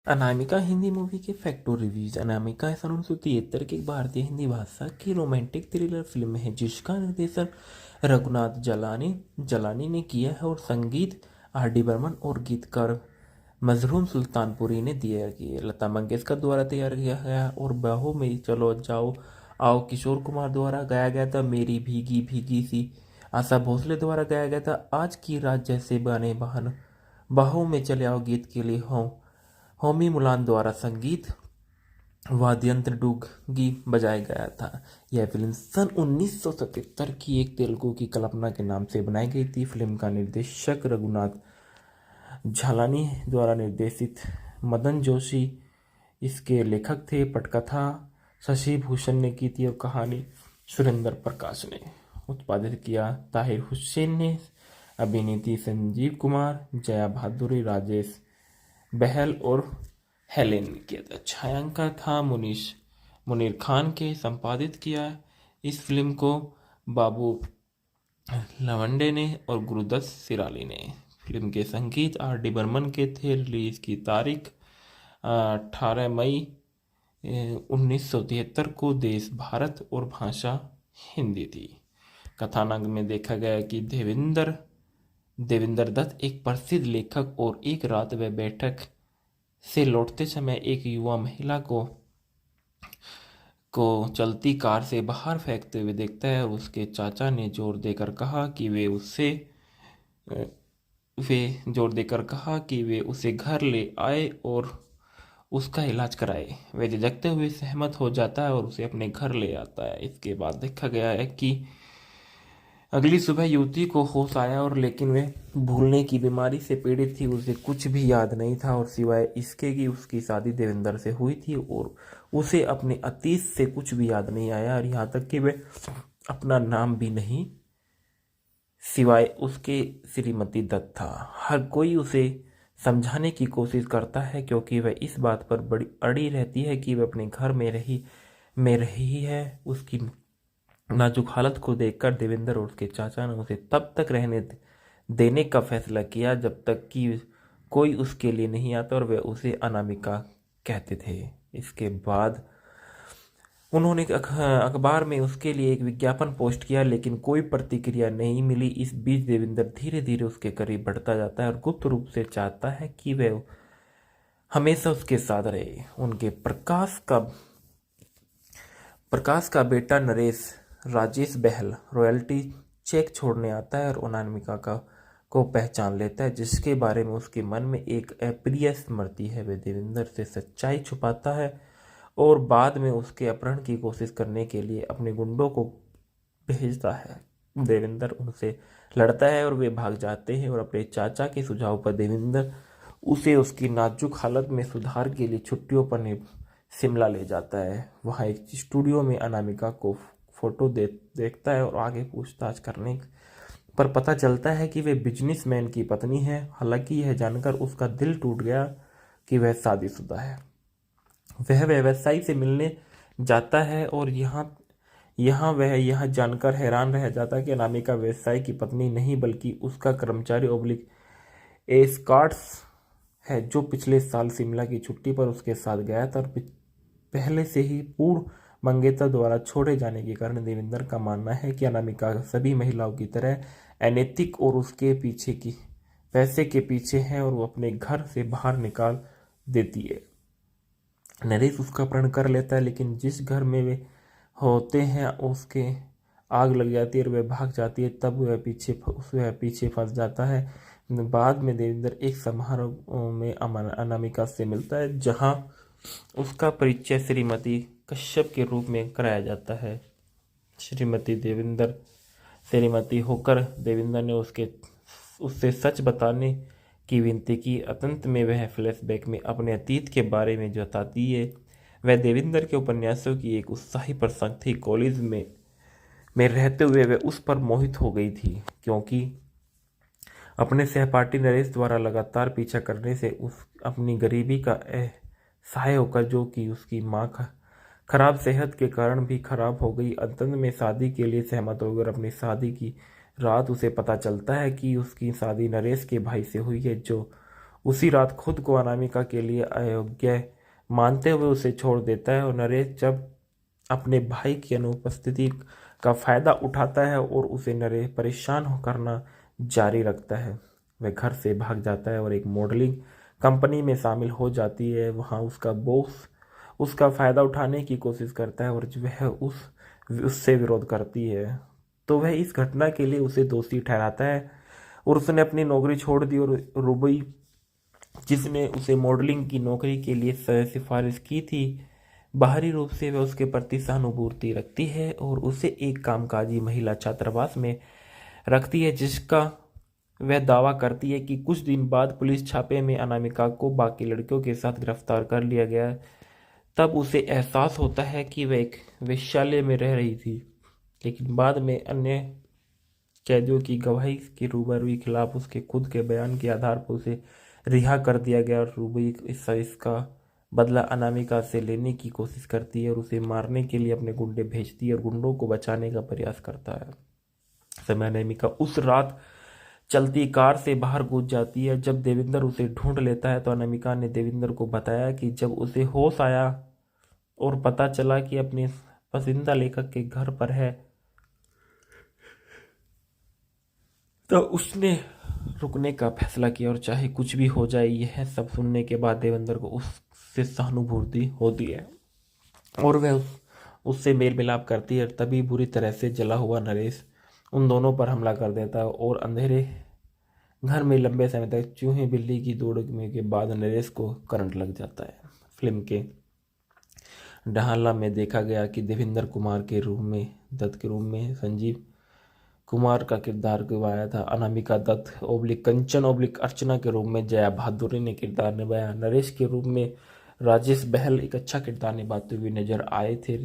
Anamika Hindi movie के facto reviews. Anamika सन 1973 की एक भारतीय हिंदी भाषा की रोमांटिक थ्रिलर फिल्म है जिसका निर्देशन रघुनाथ जलानी ने किया है और संगीत आर डी बर्मन और गीतकार मजरून सुल्तानपुरी ने दिया है। लता मंगेशकर द्वारा तैयार किया गया और बाहों में चलो जाओ आओ किशोर कुमार द्वारा गाया गया था। मेरी भीगी भीगी सी आशा भोसले द्वारा गाया गया था। आज की रात जैसे बने बहन बाहों में चले आओ गीत के लिए होमी मुलान द्वारा संगीत वाद्ययंत्र डूगी बजाया गया था। यह फिल्म सन 1977 की एक तेलुगु की कल्पना के नाम से बनाई गई थी। फिल्म का निर्देशक रघुनाथ झालानी द्वारा निर्देशित मदन जोशी इसके लेखक थे। पटकथा शशि भूषण ने की थी और कहानी सुरेंद्र प्रकाश ने उत्पादित किया। ताहिर हुसैन ने अभिनीति संजीव कुमार, जया भादुरी, राजेश बहल और हेलेन ने किया था। छायांकन था मुनीर खान के संपादित किया। इस फिल्म को बाबू लवंडे ने और गुरुदत्त सिराली ने। फिल्म के संगीत आर डी बर्मन के थे। रिलीज की तारीख 18 मई 1973 को। देश भारत और भाषा हिंदी थी। कथानक में देखा गया कि देवेंद्र दत्त एक प्रसिद्ध लेखक और एक रात वह बैठक से लौटते समय एक युवा महिला को चलती कार से बाहर फेंकते हुए देखता है और उसके चाचा ने जोर देकर कहा कि वे उसे घर ले आए और उसका इलाज कराए। वह झिझकते हुए सहमत हो जाता है और उसे अपने घर ले आता है। इसके बाद देखा गया है कि अगली सुबह युवती को होश आया और लेकिन वह भूलने की बीमारी से पीड़ित थी। उसे कुछ भी याद नहीं था और सिवाय इसके कि उसकी शादी देवेंद्र से हुई थी और उसे अपने अतीत से कुछ भी याद नहीं आया और यहाँ तक कि वह अपना नाम भी नहीं सिवाय उसके श्रीमती दत्त था। हर कोई उसे समझाने की कोशिश करता है क्योंकि वह इस बात पर बड़ी अड़ी रहती है कि वह अपने घर में रही है। उसकी नाजुक हालत को देखकर देवेंद्र और उसके चाचा ने उसे तब तक रहने देने का फैसला किया जब तक कि कोई उसके लिए नहीं आता और वे उसे अनामिका कहते थे। इसके बाद उन्होंने अखबार में उसके लिए एक विज्ञापन पोस्ट किया लेकिन कोई प्रतिक्रिया नहीं मिली। इस बीच देवेंद्र धीरे धीरे उसके करीब बढ़ता जाता है और गुप्त रूप से चाहता है कि वह हमेशा उसके साथ रहे। उनके प्रकाश का बेटा नरेश राजेश बहल रॉयल्टी चेक छोड़ने आता है और अनामिका को पहचान लेता है जिसके बारे में उसके मन में एक अप्रिय स्मृति है। वह देवेंद्र से सच्चाई छुपाता है और बाद में उसके अपहरण की कोशिश करने के लिए अपने गुंडों को भेजता है। देवेंद्र उनसे लड़ता है और वे भाग जाते हैं और अपने चाचा के सुझाव पर देवेंद्र उसे उसकी नाजुक हालत में सुधार के लिए छुट्टियों पर शिमला ले जाता है। वहाँ एक स्टूडियो में अनामिका को फोटो देखता है और आगे पूछताछ करने पर पता चलता है कि वे बिजनेसमैन की पत्नी है। हालांकि यह जानकर उसका दिल टूट गया कि वह शादीशुदा है। वह व्यवसायी से मिलने जाता है और वह यह जानकर हैरान रह जाता है कि अनामिका व्यवसायी की पत्नी नहीं बल्कि उसका कर्मचारी ओब्लिक एस्कॉर्ट्स है जो पिछले साल शिमला की छुट्टी पर उसके साथ गया था और पहले से ही पूर्व मंगेतर द्वारा छोड़े जाने के कारण देवेंद्र का मानना है कि अनामिका सभी महिलाओं की तरह अनैतिक और उसके पीछे की पैसे के पीछे है और वो अपने घर से बाहर निकाल देती है। नरेश उसका अपहरण कर लेता है लेकिन जिस घर में वे होते हैं उसके आग लग जाती है और वह भाग जाती है। तब वह पीछे फंस जाता है। बाद में देवेंद्र एक समारोह में अनामिका से मिलता है जहां उसका परिचय श्रीमती कश्यप के रूप में कराया जाता है। श्रीमती होकर देवेंद्र ने उससे सच बताने की विनती की। अंत में वह फ्लैशबैक में अपने अतीत के बारे में बताती है। वह देवेंद्र के उपन्यासों की एक उत्साही प्रशंसक थी। कॉलेज में रहते हुए वह उस पर मोहित हो गई थी क्योंकि अपने सहपाठी नरेश द्वारा लगातार पीछा करने से उस अपनी गरीबी का सहाय होकर जो कि उसकी माँ खराब सेहत के कारण भी खराब हो गई। अंत में शादी के लिए सहमत होकर अपनी शादी की रात उसे पता चलता है कि उसकी शादी नरेश के भाई से हुई है जो उसी रात खुद को अनामिका के लिए अयोग्य मानते हुए उसे छोड़ देता है और नरेश जब अपने भाई की अनुपस्थिति का फायदा उठाता है और उसे नरेश परेशान करना जारी रखता है। वह घर से भाग जाता है और एक मॉडलिंग कंपनी में शामिल हो जाती है। वहाँ उसका बॉस उसका फायदा उठाने की कोशिश करता है और वह उससे विरोध करती है, तो वह इस घटना के लिए उसे दोषी ठहराता है और उसने अपनी नौकरी छोड़ दी। और रुबी, जिसने उसे मॉडलिंग की नौकरी के लिए सिफारिश की थी, बाहरी रूप से वह उसके प्रति सहानुभूति रखती है और उसे एक कामकाजी महिला छात्रावास में रखती है, जिसका वह दावा करती है कि कुछ दिन बाद पुलिस छापे में अनामिका को बाकी लड़कियों के साथ गिरफ्तार कर लिया गया। तब उसे एहसास होता है कि वह एक वेश्यालय में रह रही थी, लेकिन बाद में अन्य कैदियों की गवाही के रूबरू खिलाफ उसके खुद के बयान के आधार पर उसे रिहा कर दिया गया। और रूबी इसका बदला अनामिका से लेने की कोशिश करती है और उसे मारने के लिए अपने गुंडे भेजती है और गुंडों को बचाने का प्रयास करता है। समय अनामिका उस रात चलती कार से बाहर कूद जाती है। जब देविंदर उसे ढूंढ लेता है तो अनामिका ने देविंदर को बताया कि जब उसे होश आया और पता चला कि अपने पसंदीदा लेखक के घर पर है, तो उसने रुकने का फैसला किया और चाहे कुछ भी हो जाए। यह सब सुनने के बाद देवेंद्र को उससे सहानुभूति होती है और वह उससे मेल मिलाप करती है। तभी बुरी तरह से जला हुआ नरेश उन दोनों पर हमला कर देता है और अंधेरे घर में लंबे समय तक चूहे बिल्ली की दौड़ने के बाद नरेश को करंट लग जाता है। फिल्म के ढाला में देखा गया कि देवेंद्र कुमार के रूप में दत्त के रूप में संजीव कुमार का किरदार निभाया था। अनामिका दत्त ओब्लिक कंचन ओब्लिक अर्चना के रूप में जया बहादुरी ने किरदार निभाया। नरेश के रूप में राजेश बहल एक अच्छा किरदार निभाते हुए नजर आए थे।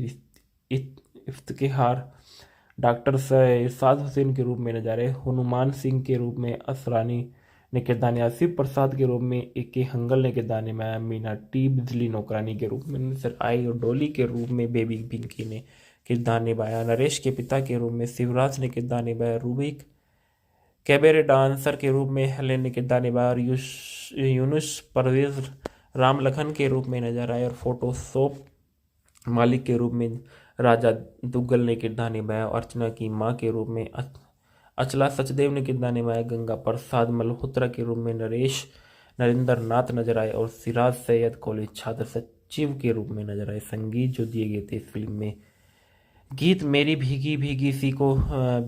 इफ्तिखार डॉक्टर इरशाद हुसैन के रूप में नजर आए। हनुमान सिंह के रूप में असरानी ने किरदार निभाया। शिव प्रसाद के रूप में ए के हंगल ने किरदार निभाया। मीना टी बिजली नौकरानी के रूप में नजर आई और डोली के रूप में बेबी पिंकी ने किरदार निभाया। नरेश के पिता के रूप में शिवराज ने किरदार निभाया। रूबिक कैबरे डांसर के रूप में हेलेन ने किरदार निभाया और यूनुस परवेज राम लखन के रूप में नजर आए और फोटोशॉप मालिक के रूप में राजा दुग्गल ने किरदार निभाया। अर्चना की मां के रूप में अचला सचदेव ने किरदार निभाया। गंगा प्रसाद मल्होत्रा के रूप में नरेंद्र नाथ नजर आए और सिराज सैयद कॉलेज छात्र सचिव के रूप में नजर आए। संगीत जो दिए गए थे इस फिल्म में, गीत मेरी भीगी भीगी सी को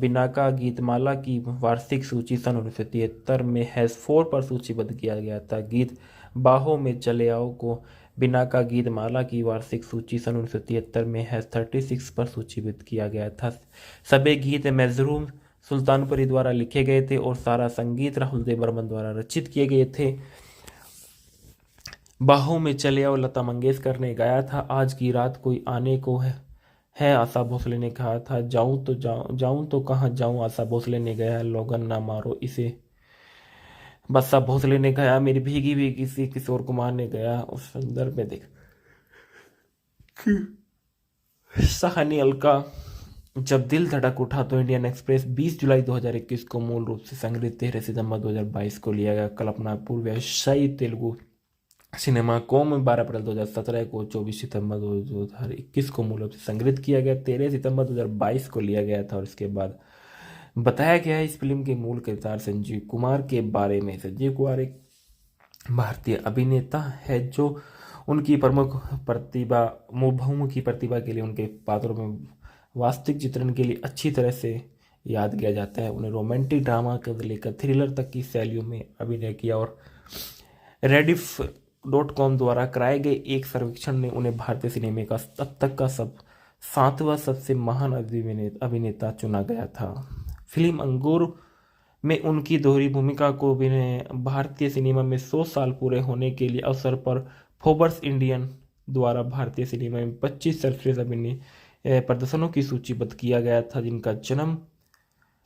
बिनाका गीतमाला की वार्षिक सूची सन 1973 में हैज़ 4 पर सूचीबद्ध किया गया था। गीत बाहों में चले आओ को बिनाका गीतमाला की वार्षिक सूची सन 1973 में हैज़ 36 पर सूचीबद्ध किया गया था। सभी गीत मेजरूम सुल्तानपुरी द्वारा लिखे गए थे और सारा संगीत राहुल देव बर्मन द्वारा रचित किए गए थे। बाहों में चले आओ लता मंगेशकर ने गाया था। आज की रात कोई आने को है आशा भोसले ने कहा था। जाऊं तो कहाँ जाऊं आशा भोसले ने गाया। लोगन ना मारो इसे बस्सा भोसले ने गाया। मेरी भीगी भीगी सी किशोर कुमार ने गाया। उस संदर्भ में देख सहानी अलका जब दिल धड़क उठा तो इंडियन एक्सप्रेस 20 जुलाई 2021 को मूल रूप से संग्रहित 13 सितंबर 2022 को लिया गया। कल्पना पूर्व व्यवसायी तेलुगु सिनेमा कॉम 12 अप्रैल 2017 को 24 सितंबर 2021 को मूल रूप से संग्रहित किया गया। 13 सितंबर 2022 को लिया गया था और इसके बाद बताया गया है इस फिल्म के मूल किरदार संजीव कुमार के बारे में। संजीव कुमार एक भारतीय अभिनेता है जो उनकी प्रमुख प्रतिभा बहुमुखी प्रतिभा के लिए उनके पात्रों में वास्तविक चित्रण के लिए अच्छी तरह से याद किया जाता है। उन्हें रोमांटिक ड्रामा से लेकर थ्रिलर तक की शैलियों में अभिनय किया और Rediff.com द्वारा कराए गए एक सर्वेक्षण ने उन्हें भारतीय सिनेमा का अब तक का 7वां सबसे महान अभिनेता चुना गया था। फिल्म अंगूर में उनकी दोहरी भूमिका को भारतीय सिनेमा में 100 साल पूरे होने के लिए अवसर पर फोर्ब्स इंडियन द्वारा भारतीय सिनेमा में 25 सर्वश्रेष्ठ अभिनय प्रदर्शनों की सूचीबद्ध किया गया था, जिनका जन्म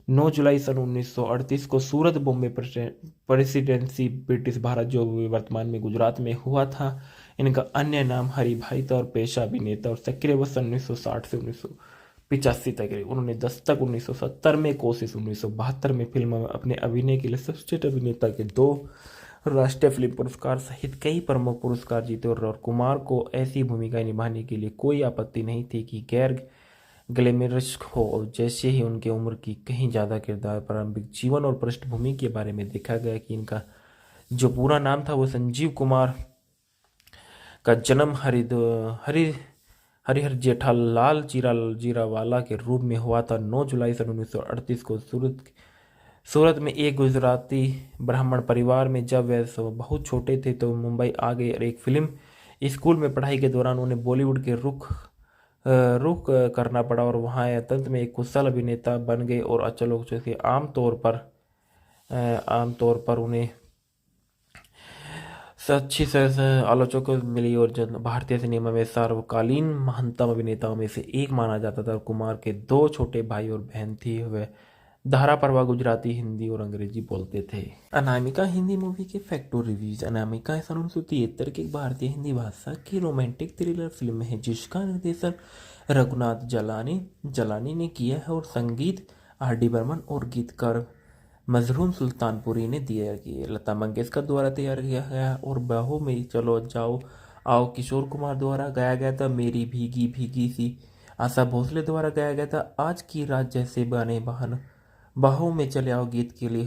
9 जुलाई सन 1938 को सूरत बॉम्बे प्रेसिडेंसी ब्रिटिश भारत जो वर्तमान में गुजरात में हुआ था। इनका अन्य नाम हरि भाई था और पेशा अभिनेता और सक्रिय वर्ष 1960 से 1985 तक रहे। उन्होंने दस्तक 1970 में, कोशिश 1972 में फिल्म में अपने अभिनय के लिए सर्वश्रेष्ठ अभिनेता के 2 राष्ट्रीय फिल्म पुरस्कार सहित कई प्रमुख पुरस्कार जीते और कुमार को ऐसी भूमिकाएं निभाने के लिए कोई आपत्ति नहीं थी कि गैर ग्लैमरस हो। और जैसे ही उनके उम्र की कहीं ज़्यादा किरदार, प्रारंभिक जीवन और पृष्ठभूमि के बारे में देखा गया कि इनका जो पूरा नाम था वो संजीव कुमार का जन्म हरिहर जेठालाल जीरावाला के रूप में हुआ था 9 जुलाई सन 1938 को सूरत में एक गुजराती ब्राह्मण परिवार में। जब वे बहुत छोटे थे तो मुंबई आ गए और एक फिल्म स्कूल में पढ़ाई के दौरान उन्हें बॉलीवुड के रुख करना पड़ा और वहाँ अंत में एक कुशल अभिनेता बन गए और आलोचकों के आमतौर पर उन्हें अच्छी आलोचकों को मिली और भारतीय सिनेमा में सर्वकालीन महानतम अभिनेताओं में से एक माना जाता था। कुमार के 2 छोटे भाई और बहन थी। वे धाराप्रभा गुजराती, हिंदी और अंग्रेजी बोलते थे। अनामिका हिंदी मूवी के फैक्ट और रिव्यूज। अनामिका सन 1973 की एक भारतीय हिंदी भाषा की रोमांटिक थ्रिलर फिल्म है जिसका निर्देशन रघुनाथ जलानी ने किया है और संगीत R.D. बर्मन और गीतकार मजरूम सुल्तानपुरी ने दिया किए। लता मंगेशकर द्वारा तैयार किया गया और बाहों में चलो जाओ आओ किशोर कुमार द्वारा गाया गया था। मेरी भीगी भीगी सी आशा भोसले द्वारा गाया गया था। आज की रात जैसे बने बहन बाहों में चले आओ गीत के लिए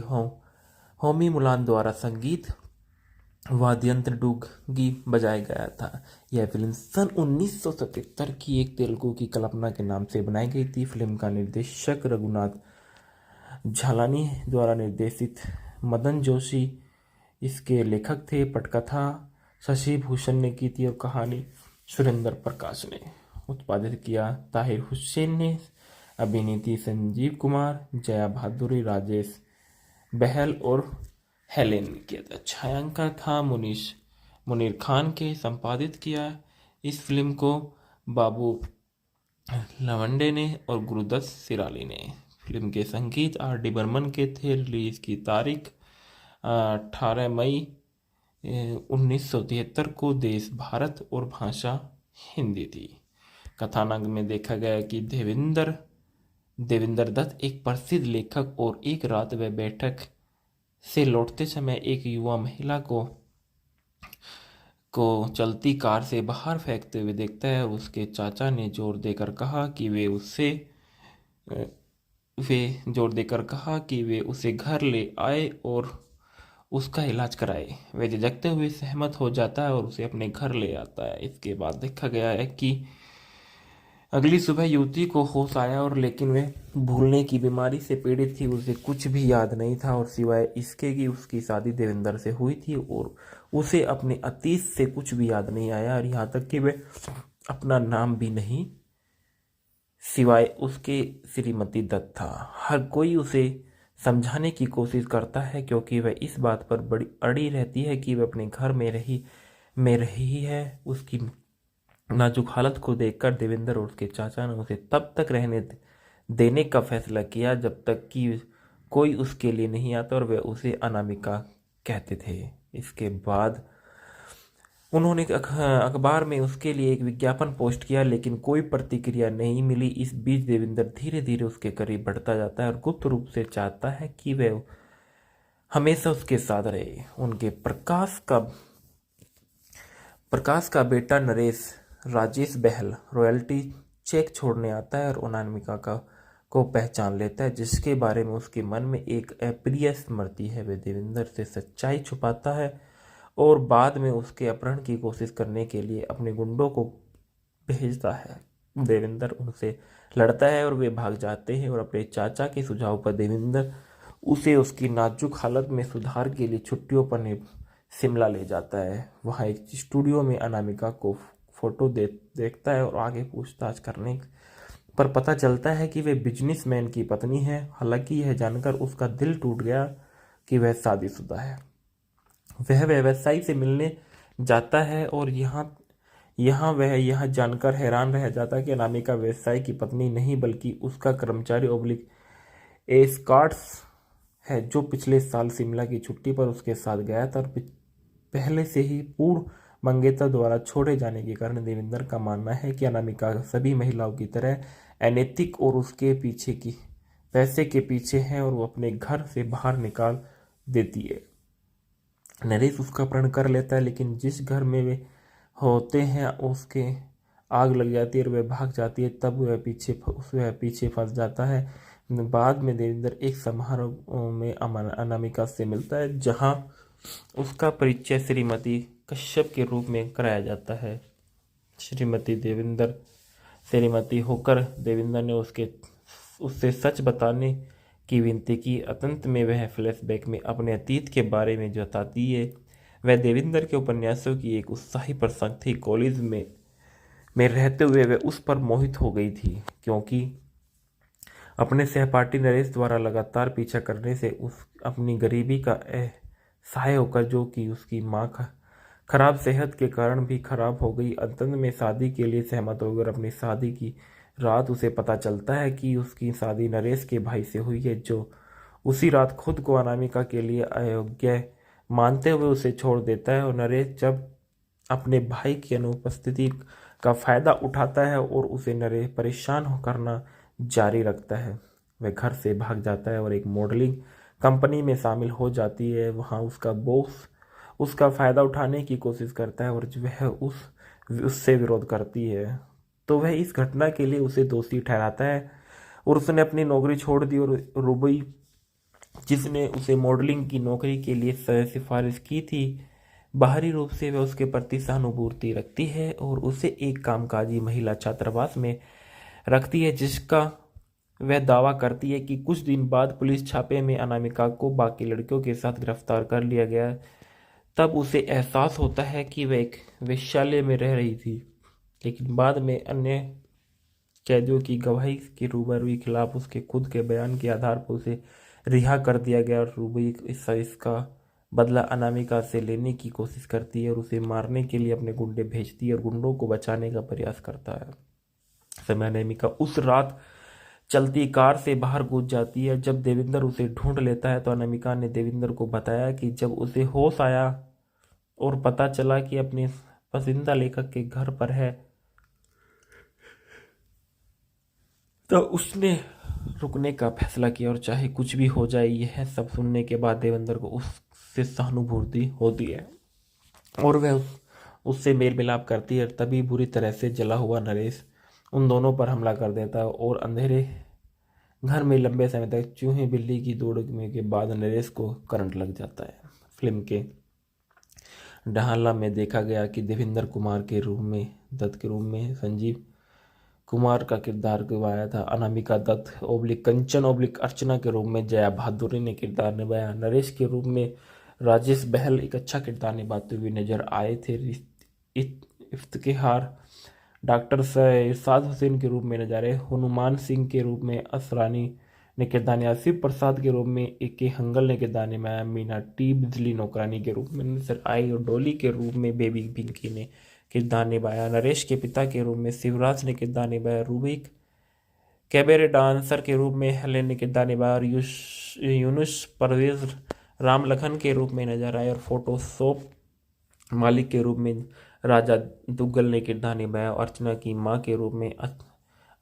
होमी मुलान द्वारा संगीत वाद्यंत्र डूगी बजाया गया था। यह फिल्म सन 1977 की एक तेलुगु की कल्पना के नाम से बनाई गई थी। फिल्म का निर्देशक रघुनाथ झालानी द्वारा निर्देशित मदन जोशी इसके लेखक थे। पटकथा शशि भूषण ने की थी और कहानी सुरेंद्र प्रकाश ने उत्पादित किया। ताहिर हुसैन ने अभिनीति संजीव कुमार, जया भादुरी, राजेश बहल और हेलेन ने किया था। छायांकन था मुनीर खान के। संपादित किया इस फिल्म को बाबू लवंडे ने और गुरुदत्त सिराली ने। फिल्म के संगीत R.D. बर्मन के थे। रिलीज की तारीख 18 मई 1973 को। देश भारत और भाषा हिंदी थी। कथानक में देखा गया कि देवेंद्र दत्त एक प्रसिद्ध लेखक और एक रात वह बैठक से लौटते समय एक युवा महिला को चलती कार से बाहर फेंकते हुए देखता है। उसके चाचा ने जोर देकर कहा कि वे उसे घर ले आए और उसका इलाज कराए। वे झिझकते हुए सहमत हो जाता है और उसे अपने घर ले आता है। इसके बाद देखा गया है कि अगली सुबह युवती को होश आया और लेकिन वे भूलने की बीमारी से पीड़ित थी। उसे कुछ भी याद नहीं था और सिवाय इसके कि उसकी शादी देवेंद्र से हुई थी और उसे अपने अतीत से कुछ भी याद नहीं आया और यहाँ तक कि वे अपना नाम भी नहीं सिवाय उसके श्रीमती दत्त था। हर कोई उसे समझाने की कोशिश करता है क्योंकि वह इस बात पर बड़ी अड़ी रहती है कि वह अपने घर में रही है। उसकी नाजुक हालत को देखकर देवेंद्र और उसके चाचा ने उसे तब तक रहने देने का फैसला किया जब तक कि कोई उसके लिए नहीं आता और वे उसे अनामिका कहते थे। इसके बाद उन्होंने अखबार में उसके लिए एक विज्ञापन पोस्ट किया लेकिन कोई प्रतिक्रिया नहीं मिली। इस बीच देवेंद्र धीरे धीरे उसके करीब बढ़ता जाता है और गुप्त रूप से चाहता है कि वह हमेशा उसके साथ रहे। उनके प्रकाश का बेटा नरेश राजेश बहल रॉयल्टी चेक छोड़ने आता है और अनामिका को पहचान लेता है जिसके बारे में उसके मन में एक अप्रिय स्मृति है। वह देवेंद्र से सच्चाई छुपाता है और बाद में उसके अपहरण की कोशिश करने के लिए अपने गुंडों को भेजता है। देवेंद्र उनसे लड़ता है और वे भाग जाते हैं और अपने चाचा के सुझाव पर देवेंद्र उसे उसकी नाजुक हालत में सुधार के लिए छुट्टियों पर शिमला ले जाता है। वहाँ एक स्टूडियो में अनामिका को फोटो देखता है और आगे पूछताछ करने पर पता चलता है कि वे बिजनेसमैन की पत्नी है। हालांकि यह जानकर उसका दिल टूट गया कि वह शादीशुदा है। वह व्यवसायी से मिलने जाता है और वह यह जानकर हैरान रह जाता है कि अनामिका व्यवसायी की पत्नी नहीं बल्कि उसका कर्मचारी / एस्कॉर्ट्स है जो पिछले साल शिमला की छुट्टी पर उसके साथ गया था और पहले से ही पूर्ण मंगेतर द्वारा छोड़े जाने के कारण देवेंद्र का मानना है कि अनामिका सभी महिलाओं की तरह अनैतिक और उसके पीछे की पैसे के पीछे है और वो अपने घर से बाहर निकाल देती है। नरेश उसका अपहरण कर लेता है, लेकिन जिस घर में वे होते हैं उसके आग लग जाती है और वह भाग जाती है। तब वह पीछे फंस जाता है। बाद में देवेंद्र एक समारोह में अनामिका से मिलता है, जहां उसका परिचय श्रीमती कश्यप के रूप में कराया जाता है। श्रीमती होकर देवेंद्र ने उससे सच बताने की विनती की। अंत में वह फ्लैशबैक में अपने अतीत के बारे में बताती है। वह देवेंद्र के उपन्यासों की एक उत्साही प्रशंसक थी। कॉलेज में रहते हुए वह उस पर मोहित हो गई थी, क्योंकि अपने सहपाठी नरेश द्वारा लगातार पीछा करने से अपनी गरीबी का सहाय होकर, जो कि उसकी माँ खराब सेहत के कारण भी खराब हो गई, अंत में शादी के लिए सहमत हो गई। और अपनी शादी की रात उसे पता चलता है कि उसकी शादी नरेश के भाई से हुई है, जो उसी रात खुद को अनामिका के लिए अयोग्य मानते हुए उसे छोड़ देता है। और नरेश जब अपने भाई की अनुपस्थिति का फायदा उठाता है और उसे नरेश परेशान करना जारी रखता है। वह घर से भाग जाता है और एक मॉडलिंग कंपनी में शामिल हो जाती है। वहाँ उसका बॉस उसका फायदा उठाने की कोशिश करता है और वह उससे विरोध करती है, तो वह इस घटना के लिए उसे दोषी ठहराता है और उसने अपनी नौकरी छोड़ दी। और रुबी, जिसने उसे मॉडलिंग की नौकरी के लिए सिफारिश की थी, बाहरी रूप से वह उसके प्रति सहानुभूति रखती है और उसे एक कामकाजी महिला छात्रावास में रखती है, जिसका वह दावा करती है कि कुछ दिन बाद पुलिस छापे में अनामिका को बाकी लड़कियों के साथ गिरफ्तार कर लिया गया। तब उसे एहसास होता है कि वह एक वेश्यालय में रह रही थी, लेकिन बाद में अन्य कैदियों की गवाही के रूबरू खिलाफ उसके खुद के बयान के आधार पर उसे रिहा कर दिया गया। और रूबी इसका बदला अनामिका से लेने की कोशिश करती है और उसे मारने के लिए अपने गुंडे भेजती है और गुंडों को बचाने का प्रयास करता है। समय अनामिका उस रात चलती कार से बाहर कूद जाती है। जब देवेंद्र उसे ढूंढ लेता है तो अनामिका ने देवेंद्र को बताया कि जब उसे होश आया और पता चला कि अपने पसंदीदा लेखक के घर पर है, तो उसने रुकने का फैसला किया। और चाहे कुछ भी हो जाए, यह सब सुनने के बाद देवेंद्र को उससे सहानुभूति होती है और वह उससे मेल मिलाप करती है। तभी बुरी तरह से जला हुआ नरेश उन दोनों पर हमला कर देता है और अंधेरे घर में लंबे समय तक चूहे बिल्ली की दौड़ने के बाद नरेश को करंट लग जाता है। फिल्म के डाहला में देखा गया कि देवेंद्र कुमार के रूप में दत्त के रूप में संजीव कुमार का किरदार निभाया था। अनामिका दत्त ओब्लिक कंचन ओब्लिक अर्चना के रूप में जया बहादुरी ने किरदार निभाया। नरेश के रूप में राजेश बहल एक अच्छा किरदार निभाते हुए नजर आए थे। इफ्तिखार डॉक्टर इरशाद हुसैन के रूप में नजर आए। हनुमान सिंह के रूप में असरानी ने किरदार निभाया। शिव प्रसाद के रूप में के हंगल ने किरदार निभाया। मीना टी बिजली नौकरानी के रूप में नजर आई और डोली के रूप में बेबी पिंकी ने किरदार निभाया। नरेश के पिता के रूप में शिवराज ने किरदार निभाया। रूबिक कैबरे डांसर के रूप में हेलेन ने किरदार निभाया और यूनुस परवेज राम लखन के रूप में नजर आए और फोटोशॉप मालिक के रूप में राजा दुग्गल ने किरदार निभाया। अर्चना की मां के रूप में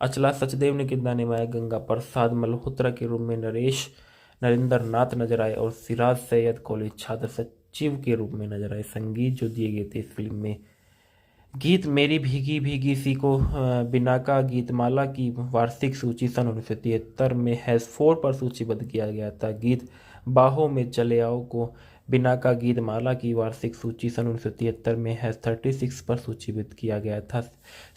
अचला सचदेव ने किरदार निभाया। गंगा प्रसाद मल्होत्रा के रूप में नरेंद्र नाथ नजर आए और सिराज सैयद कॉलेज छात्र सचिव के रूप में नजर आए। संगीत जो दिए गए थे इस फिल्म में, गीत मेरी भीगी भीगी सी को बिनाका गीतमाला की वार्षिक सूची सन 1973 में हैश4 पर सूचीबद्ध किया गया था। गीत बाहों में चले आओ को बिनाका गीतमाला की वार्षिक सूची सन 1973 में हैश36 पर सूचीबद्ध किया गया था।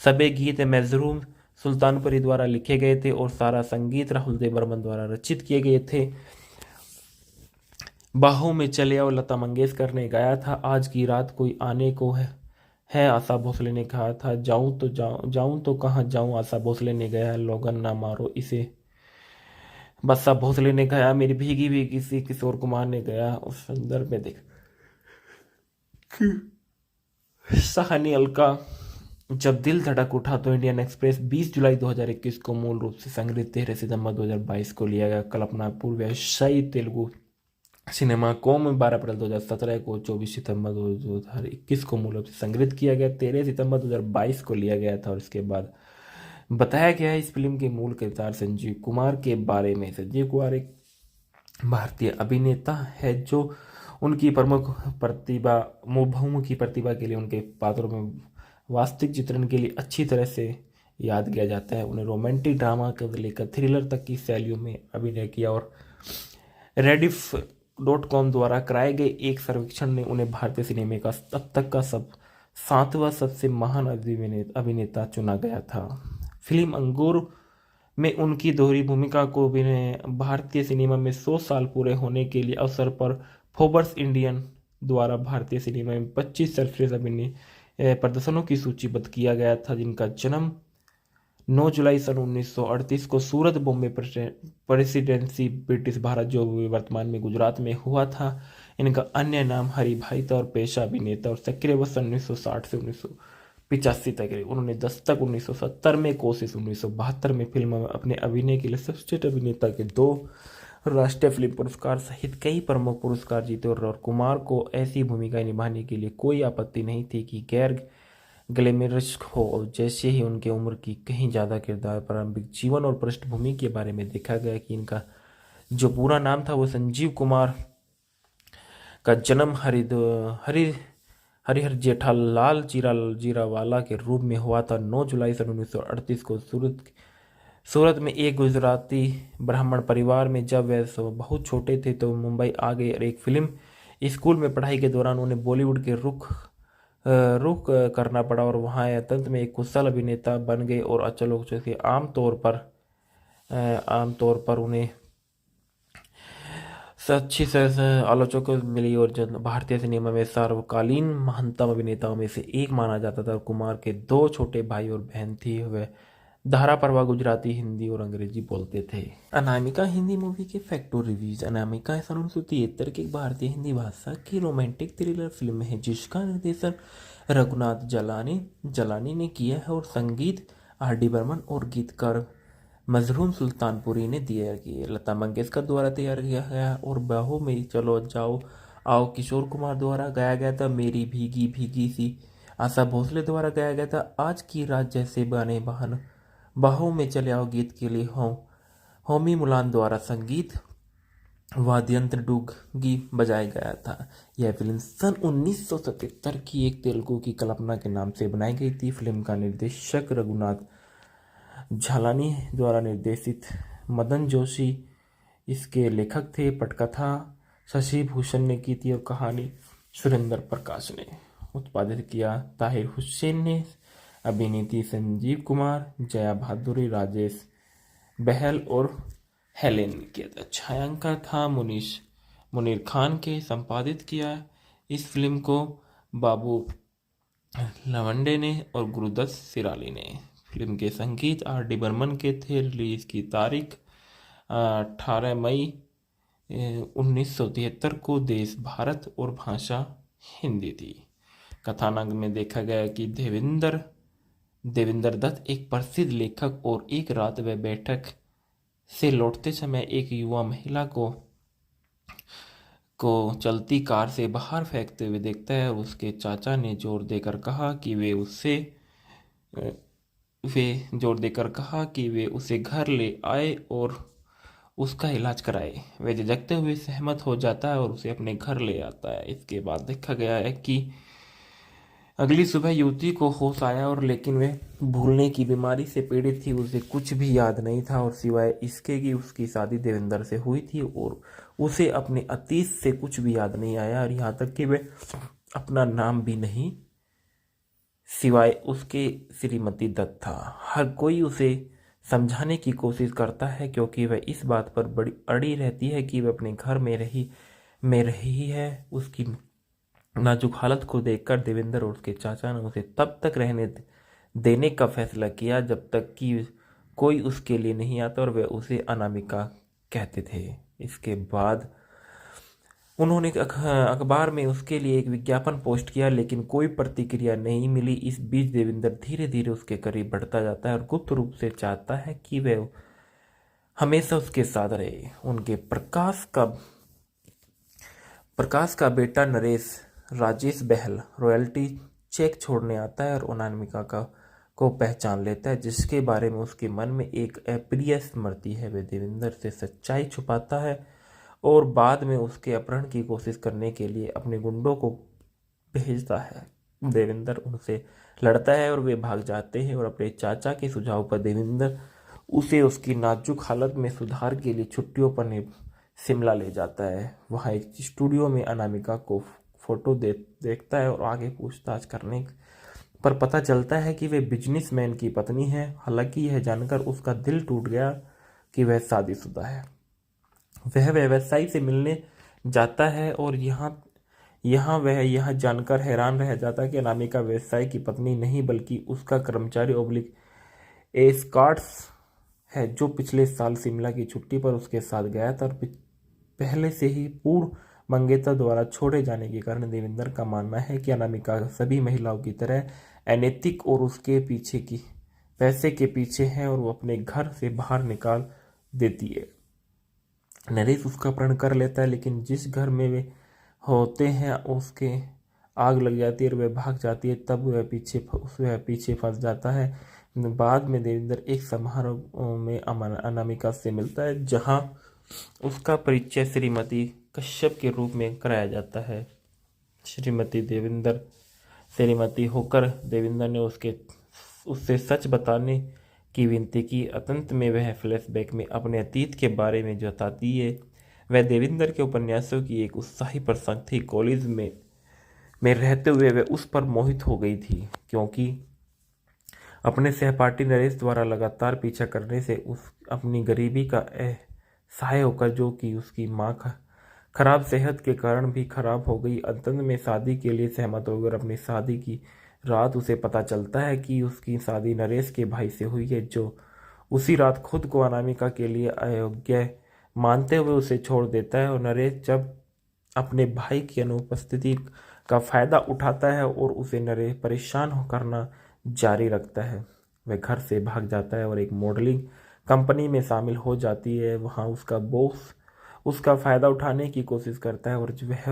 सभी गीत मजरूम सुल्तानपुरी द्वारा लिखे गए थे और सारा संगीत राहुल देव बर्मन द्वारा रचित किए गए थे। बाहों में चले आओ लता मंगेशकर ने गाया था। आज की रात कोई आने को है आशा भोसले ने कहा था। जाऊं तो कहाँ जाऊं आशा भोसले ने गाया। लोगन ना मारो इसे बस्सा भोसले ने गाया। मेरी भीगी भीगी सी किशोर कुमार ने गाया। उस संदर्भ में देख सहानी अलका जब दिल धड़क उठा तो इंडियन एक्सप्रेस 20 जुलाई 2021 को मूल रूप से संग्रहित 13 सितंबर 2022 को लिया गया। कल्पना पूर्व तेलुगु सिनेमा कॉम 12 अप्रैल 2017 को 24 सितंबर 2021 को मूल रूप से संग्रहित किया गया। 13 सितंबर 2022 को लिया गया था और इसके बाद बताया गया है इस फिल्म के मूल किरदार संजीव कुमार के बारे में। संजीव कुमार एक भारतीय अभिनेता है जो उनकी प्रमुख प्रतिभा बहुमुखी प्रतिभा के लिए, उनके पात्रों में वास्तविक चित्रण के लिए अच्छी तरह से याद किया जाता है। उन्हें रोमांटिक ड्रामा को लेकर थ्रिलर तक की शैलियों में अभिनय किया और rediff.com द्वारा कराए गए एक सर्वेक्षण ने उन्हें भारतीय सिनेमा का अब तक का 7वां सबसे महान अभिनेता चुना गया था। फिल्म अंगूर में उनकी दोहरी भूमिका को भारतीय सिनेमा में 100 साल पूरे होने के लिए अवसर पर फोर्ब्स इंडियन द्वारा भारतीय सिनेमा में 25 सर्वश्रेष्ठ अभिनय प्रदर्शनों की सूचीबद्ध किया गया था, जिनका जन्म 9 जुलाई सन 1938 को सूरत बॉम्बे प्रेसिडेंसी ब्रिटिश भारत जो वर्तमान में गुजरात में हुआ था। इनका अन्य नाम हरि भाई था और पेशा अभिनेता और सक्रिय वर्ष 1960 से 1985 तक रहे। उन्होंने दस्तक 1970 में, कोशिश 1972 में फिल्मों में अपने अभिनय के लिए सर्वश्रेष्ठ अभिनेता के 2 राष्ट्रीय फिल्म पुरस्कार सहित कई प्रमुख पुरस्कार जीते और कुमार को ऐसी भूमिकाएं निभाने के लिए कोई आपत्ति नहीं थी कि गैर ग्लैमरस हो। जैसे ही उनके उम्र की कहीं ज़्यादा किरदार, प्रारंभिक जीवन और पृष्ठभूमि के बारे में देखा गया कि इनका जो पूरा नाम था वो संजीव कुमार का जन्म हरिहर जेठालाल जीरावाला के रूप में हुआ था 9 जुलाई सन 1938 को सूरत में एक गुजराती ब्राह्मण परिवार में। जब वे बहुत छोटे थे तो मुंबई आ गए और एक फिल्म स्कूल में पढ़ाई के दौरान उन्हें बॉलीवुड के रुख करना पड़ा और वहाँ अंत में एक कुशल अभिनेता बन गए और अचानक से आमतौर पर उन्हें अच्छी आलोचकों मिली और जो भारतीय सिनेमा में सर्वकालीन महानतम अभिनेताओं में से एक माना जाता था। कुमार के 2 छोटे भाई और बहन थी। वे धाराप्रवाह गुजराती, हिंदी और अंग्रेजी बोलते थे। अनामिका हिंदी मूवी के फैक्टो रिव्यूज। अनामिका सन 1973 की एक भारतीय हिंदी भाषा की रोमांटिक थ्रिलर फिल्म है जिसका निर्देशन रघुनाथ जलानी ने किया है और संगीत R.D. बर्मन और गीतकार मजरून सुल्तानपुरी ने दिया कि लता मंगेशकर द्वारा तैयार किया गया और बाहों में चलो जाओ आओ किशोर कुमार द्वारा गाया गया था। मेरी भीगी भीगी सी आशा भोसले द्वारा गाया गया था। आज की रात जैसे बने बहन बाहों में चले आओ गीत के लिए होमी मुलान द्वारा संगीत वाद्ययंत्र डूगी बजाया गया था। यह फिल्म सन 1977 की एक तेलुगु की कल्पना के नाम से बनाई गई थी। फिल्म का निर्देशक रघुनाथ झालानी द्वारा निर्देशित मदन जोशी इसके लेखक थे। पटकथा शशि भूषण ने की थी और कहानी सुरेंद्र प्रकाश ने। उत्पादित किया ताहिर हुसैन ने। अभिनेत्री संजीव कुमार, जया भादुरी, राजेश बहल और हेलेन ने किया था। छायांकन था मुनीर खान के। संपादित किया इस फिल्म को बाबू लवंडे ने और गुरुदत्त सिराली ने। फिल्म के संगीत R.D. बर्मन के थे। रिलीज की तारीख 18 मई 1973 को। देश भारत और भाषा हिंदी थी। कथानक में देखा गया कि देवेंद्र दत्त एक प्रसिद्ध लेखक और एक रात वह बैठक से लौटते समय एक युवा महिला को चलती कार से बाहर फेंकते हुए देखता है और उसके चाचा ने जोर देकर कहा कि वे उसे घर ले आए और उसका इलाज कराए। वे झिझकते हुए सहमत हो जाता है और उसे अपने घर ले आता है। इसके बाद देखा गया है कि अगली सुबह युवती को होश आया और लेकिन वे भूलने की बीमारी से पीड़ित थी। उसे कुछ भी याद नहीं था और सिवाय इसके कि उसकी शादी देवेंद्र से हुई थी और उसे अपने अतीत से कुछ भी याद नहीं आया और यहाँ तक कि वे अपना नाम भी नहीं सिवाय उसके श्रीमती दत्त था। हर कोई उसे समझाने की कोशिश करता है क्योंकि वह इस बात पर बड़ी अड़ी रहती है कि वह अपने घर में रही है। उसकी नाजुक हालत को देखकर देवेंद्र और उसके चाचा ने उसे तब तक रहने देने का फैसला किया जब तक कि कोई उसके लिए नहीं आता और वे उसे अनामिका कहते थे। इसके बाद उन्होंने अखबार में उसके लिए एक विज्ञापन पोस्ट किया लेकिन कोई प्रतिक्रिया नहीं मिली। इस बीच देवेंद्र धीरे धीरे उसके करीब बढ़ता जाता है और गुप्त रूप से चाहता है कि वह हमेशा उसके साथ रहे। उनके प्रकाश का बेटा नरेश राजेश बहल रॉयल्टी चेक छोड़ने आता है और अनामिका को पहचान लेता है, जिसके बारे में उसके मन में एक अप्रिय स्मृति है। वह देवेंद्र से सच्चाई छुपाता है और बाद में उसके अपहरण की कोशिश करने के लिए अपने गुंडों को भेजता है। देवेंद्र उनसे लड़ता है और वे भाग जाते हैं और अपने चाचा के सुझाव पर देवेंद्र उसे उसकी नाजुक हालत में सुधार के लिए छुट्टियों पर शिमला ले जाता है। वहाँ एक स्टूडियो में अनामिका को फोटो देखता है और आगे पूछताछ करने पर पता चलता है कि वे बिजनेसमैन की पत्नी है। हालांकि यह जानकर उसका दिल टूट गया कि वह शादीशुदा है। वह व्यवसायी से मिलने जाता है और वह यह जानकर हैरान रह जाता है कि अनामिका व्यवसायी की पत्नी नहीं बल्कि उसका कर्मचारी ओब्लिक एस्कॉर्ट्स है, जो पिछले साल शिमला की छुट्टी पर उसके साथ गया था और पहले से ही पूर्व मंगेतर द्वारा छोड़े जाने के कारण देवेंद्र का मानना है कि अनामिका सभी महिलाओं की तरह अनैतिक और उसके पीछे की पैसे के पीछे है और वो अपने घर से बाहर निकाल देती है। नरेश उसका अपहरण कर लेता है, लेकिन जिस घर में वे होते हैं उसके आग लग जाती है और वह भाग जाती है। तब वह पीछे फंस जाता है। बाद में देवेंद्र एक समारोह में अनामिका से मिलता है, जहां उसका परिचय श्रीमती कश्यप के रूप में कराया जाता है। श्रीमती होकर देवेंद्र ने उससे सच बताने की विनती की। अंत में वह फ्लैशबैक में अपने अतीत के बारे में बताती है। वह देवेंद्र के उपन्यासों की एक उत्साही प्रशंसक थी। कॉलेज में रहते हुए वह उस पर मोहित हो गई थी, क्योंकि अपने सहपाठी नरेश द्वारा लगातार पीछा करने से उस अपनी गरीबी का सहाय होकर, जो कि उसकी माँ खराब सेहत के कारण भी खराब हो गई, अंत में शादी के लिए सहमत होकर अपनी शादी की रात उसे पता चलता है कि उसकी शादी नरेश के भाई से हुई है, जो उसी रात खुद को अनामिका के लिए अयोग्य मानते हुए उसे छोड़ देता है। और नरेश जब अपने भाई की अनुपस्थिति का फायदा उठाता है और उसे नरेश परेशान करना जारी रखता है। वह घर से भाग जाता है और एक मॉडलिंग कंपनी में शामिल हो जाती है। वहाँ उसका बॉस उसका फायदा उठाने की कोशिश करता है और वह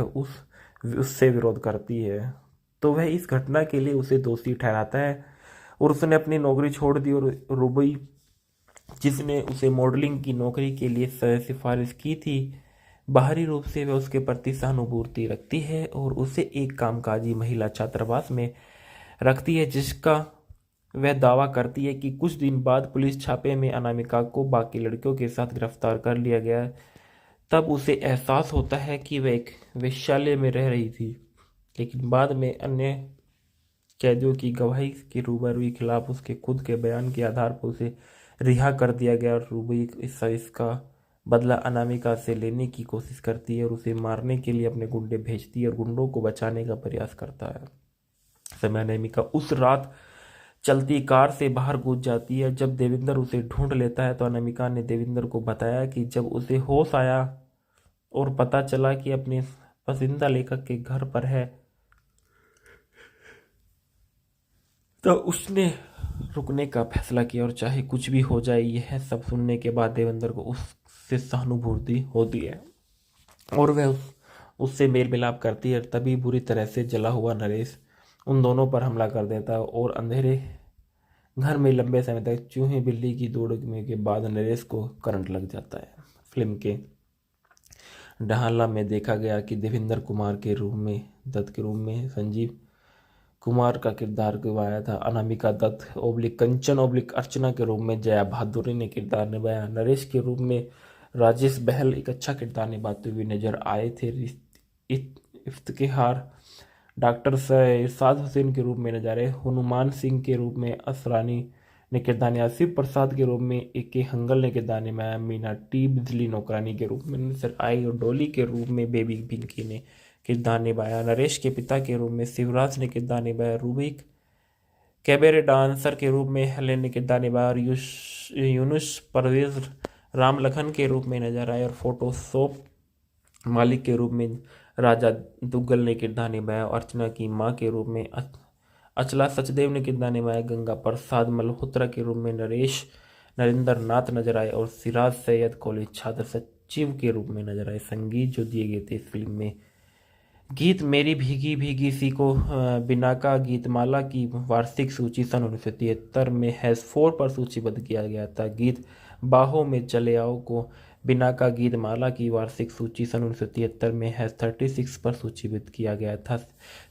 उससे विरोध करती है, तो वह इस घटना के लिए उसे दोषी ठहराता है और उसने अपनी नौकरी छोड़ दी। और रुबी, जिसने उसे मॉडलिंग की नौकरी के लिए सिफारिश की थी, बाहरी रूप से वह उसके प्रति सहानुभूति रखती है और उसे एक कामकाजी महिला छात्रावास में रखती है, जिसका वह दावा करती है कि कुछ दिन बाद पुलिस छापे में अनामिका को बाकी लड़कियों के साथ गिरफ्तार कर लिया गया। तब उसे एहसास होता है कि वह एक वेश्यालय में रह रही थी, लेकिन बाद में अन्य कैदियों की गवाही के रूबरू खिलाफ उसके खुद के बयान के आधार पर उसे रिहा कर दिया गया। और रूबी इसका बदला अनामिका से लेने की कोशिश करती है और उसे मारने के लिए अपने गुंडे भेजती है और गुंडों को बचाने का प्रयास करता है। समय अनामिका उस रात चलती कार से बाहर कूद जाती है। जब देवेंद्र उसे ढूंढ लेता है तो अनामिका ने देवेंद्र को बताया कि जब उसे होश आया और पता चला कि अपने पसंदीदा लेखक के घर पर है, तो उसने रुकने का फैसला किया और चाहे कुछ भी हो जाए। यह सब सुनने के बाद देवेंद्र को उससे सहानुभूति होती है और वह उससे मेल मिलाप करती है। तभी बुरी तरह से जला हुआ नरेश उन दोनों पर हमला कर देता है और अंधेरे घर में लंबे समय तक चूहे बिल्ली की दौड़ने के बाद नरेश को करंट लग जाता है। फिल्म के ढाला में देखा गया कि देवेंद्र कुमार के दत्त के रूप में संजीव कुमार का किरदार निभाया था। अनामिका दत्त ओब्लिक कंचन ओब्लिक अर्चना के रूप में जया भादुरी ने किरदार निभाया। नरेश के रूप में राजेश बहल एक अच्छा किरदार निभाते हुए नजर आए थे। इफ्तिखार डॉक्टर इरशाद हुसैन के रूप में नजर आए। हनुमान सिंह के रूप में असरानी ने किरदार निभाया। शिव प्रसाद के रूप में ए.के. हंगल ने किरदार निभाया। मीना टी बिजली नौकरानी के रूप में नजर आई और डोली के रूप में बेबी पिंकी ने किरदार निभाया। नरेश के पिता के रूप में शिवराज ने किरदार निभाया। रूबिक कैबरे डांसर के रूप में हेलेन ने किरदार निभाया और यूनुस परवेज राम लखन के रूप में नजर आए और फोटोशॉप मालिक के रूप में राजा दुग्गल ने किरदार निभाया। अर्चना की मां के रूप में अचला सचदेव ने किरदार निभाया। गंगा प्रसाद मल्होत्रा के रूप में नरेंद्र नाथ नजर आए और सिराज सैयद कॉलेज छात्र सचिव के रूप में नजर आए। संगीत जो दिए गए थे इस फिल्म में, गीत मेरी भीगी भीगी सी को बिनाका गीतमाला की वार्षिक सूची सन 1973 में हैज़ 4 पर सूचीबद्ध किया गया था। गीत बाहों में चले आओ को बिना का गीत माला की वार्षिक सूची सन 1973 में है 36 पर सूचीबद्ध किया गया था।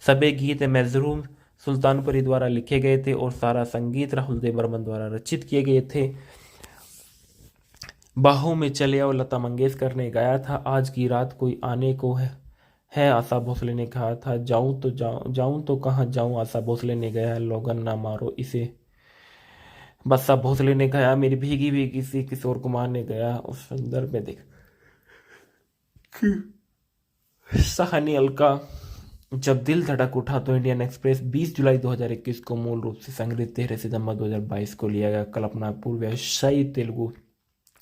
सभी गीत मजरूम सुल्तानपुरी द्वारा लिखे गए थे और सारा संगीत राहुल देव बर्मन द्वारा रचित किए गए थे। बाहों में चले आओ लता मंगेशकर ने गाया था। आज की रात कोई आने को है आशा भोसले ने कहा था। जाऊं तो कहाँ जाऊं आशा भोसले ने गाया। लोगन ना मारो इसे बस्सा भोसले ने गाया। मेरी भीगी भीगी सी किशोर कुमार ने गाया। उस संदर्भ में देख सहानी अलका जब दिल धड़क उठा तो इंडियन एक्सप्रेस 20 जुलाई 2021 को मूल रूप से संग्रहित 13 सितंबर 2022 को लिया गया। कल्पना पूर्व व्यवसायी तेलुगु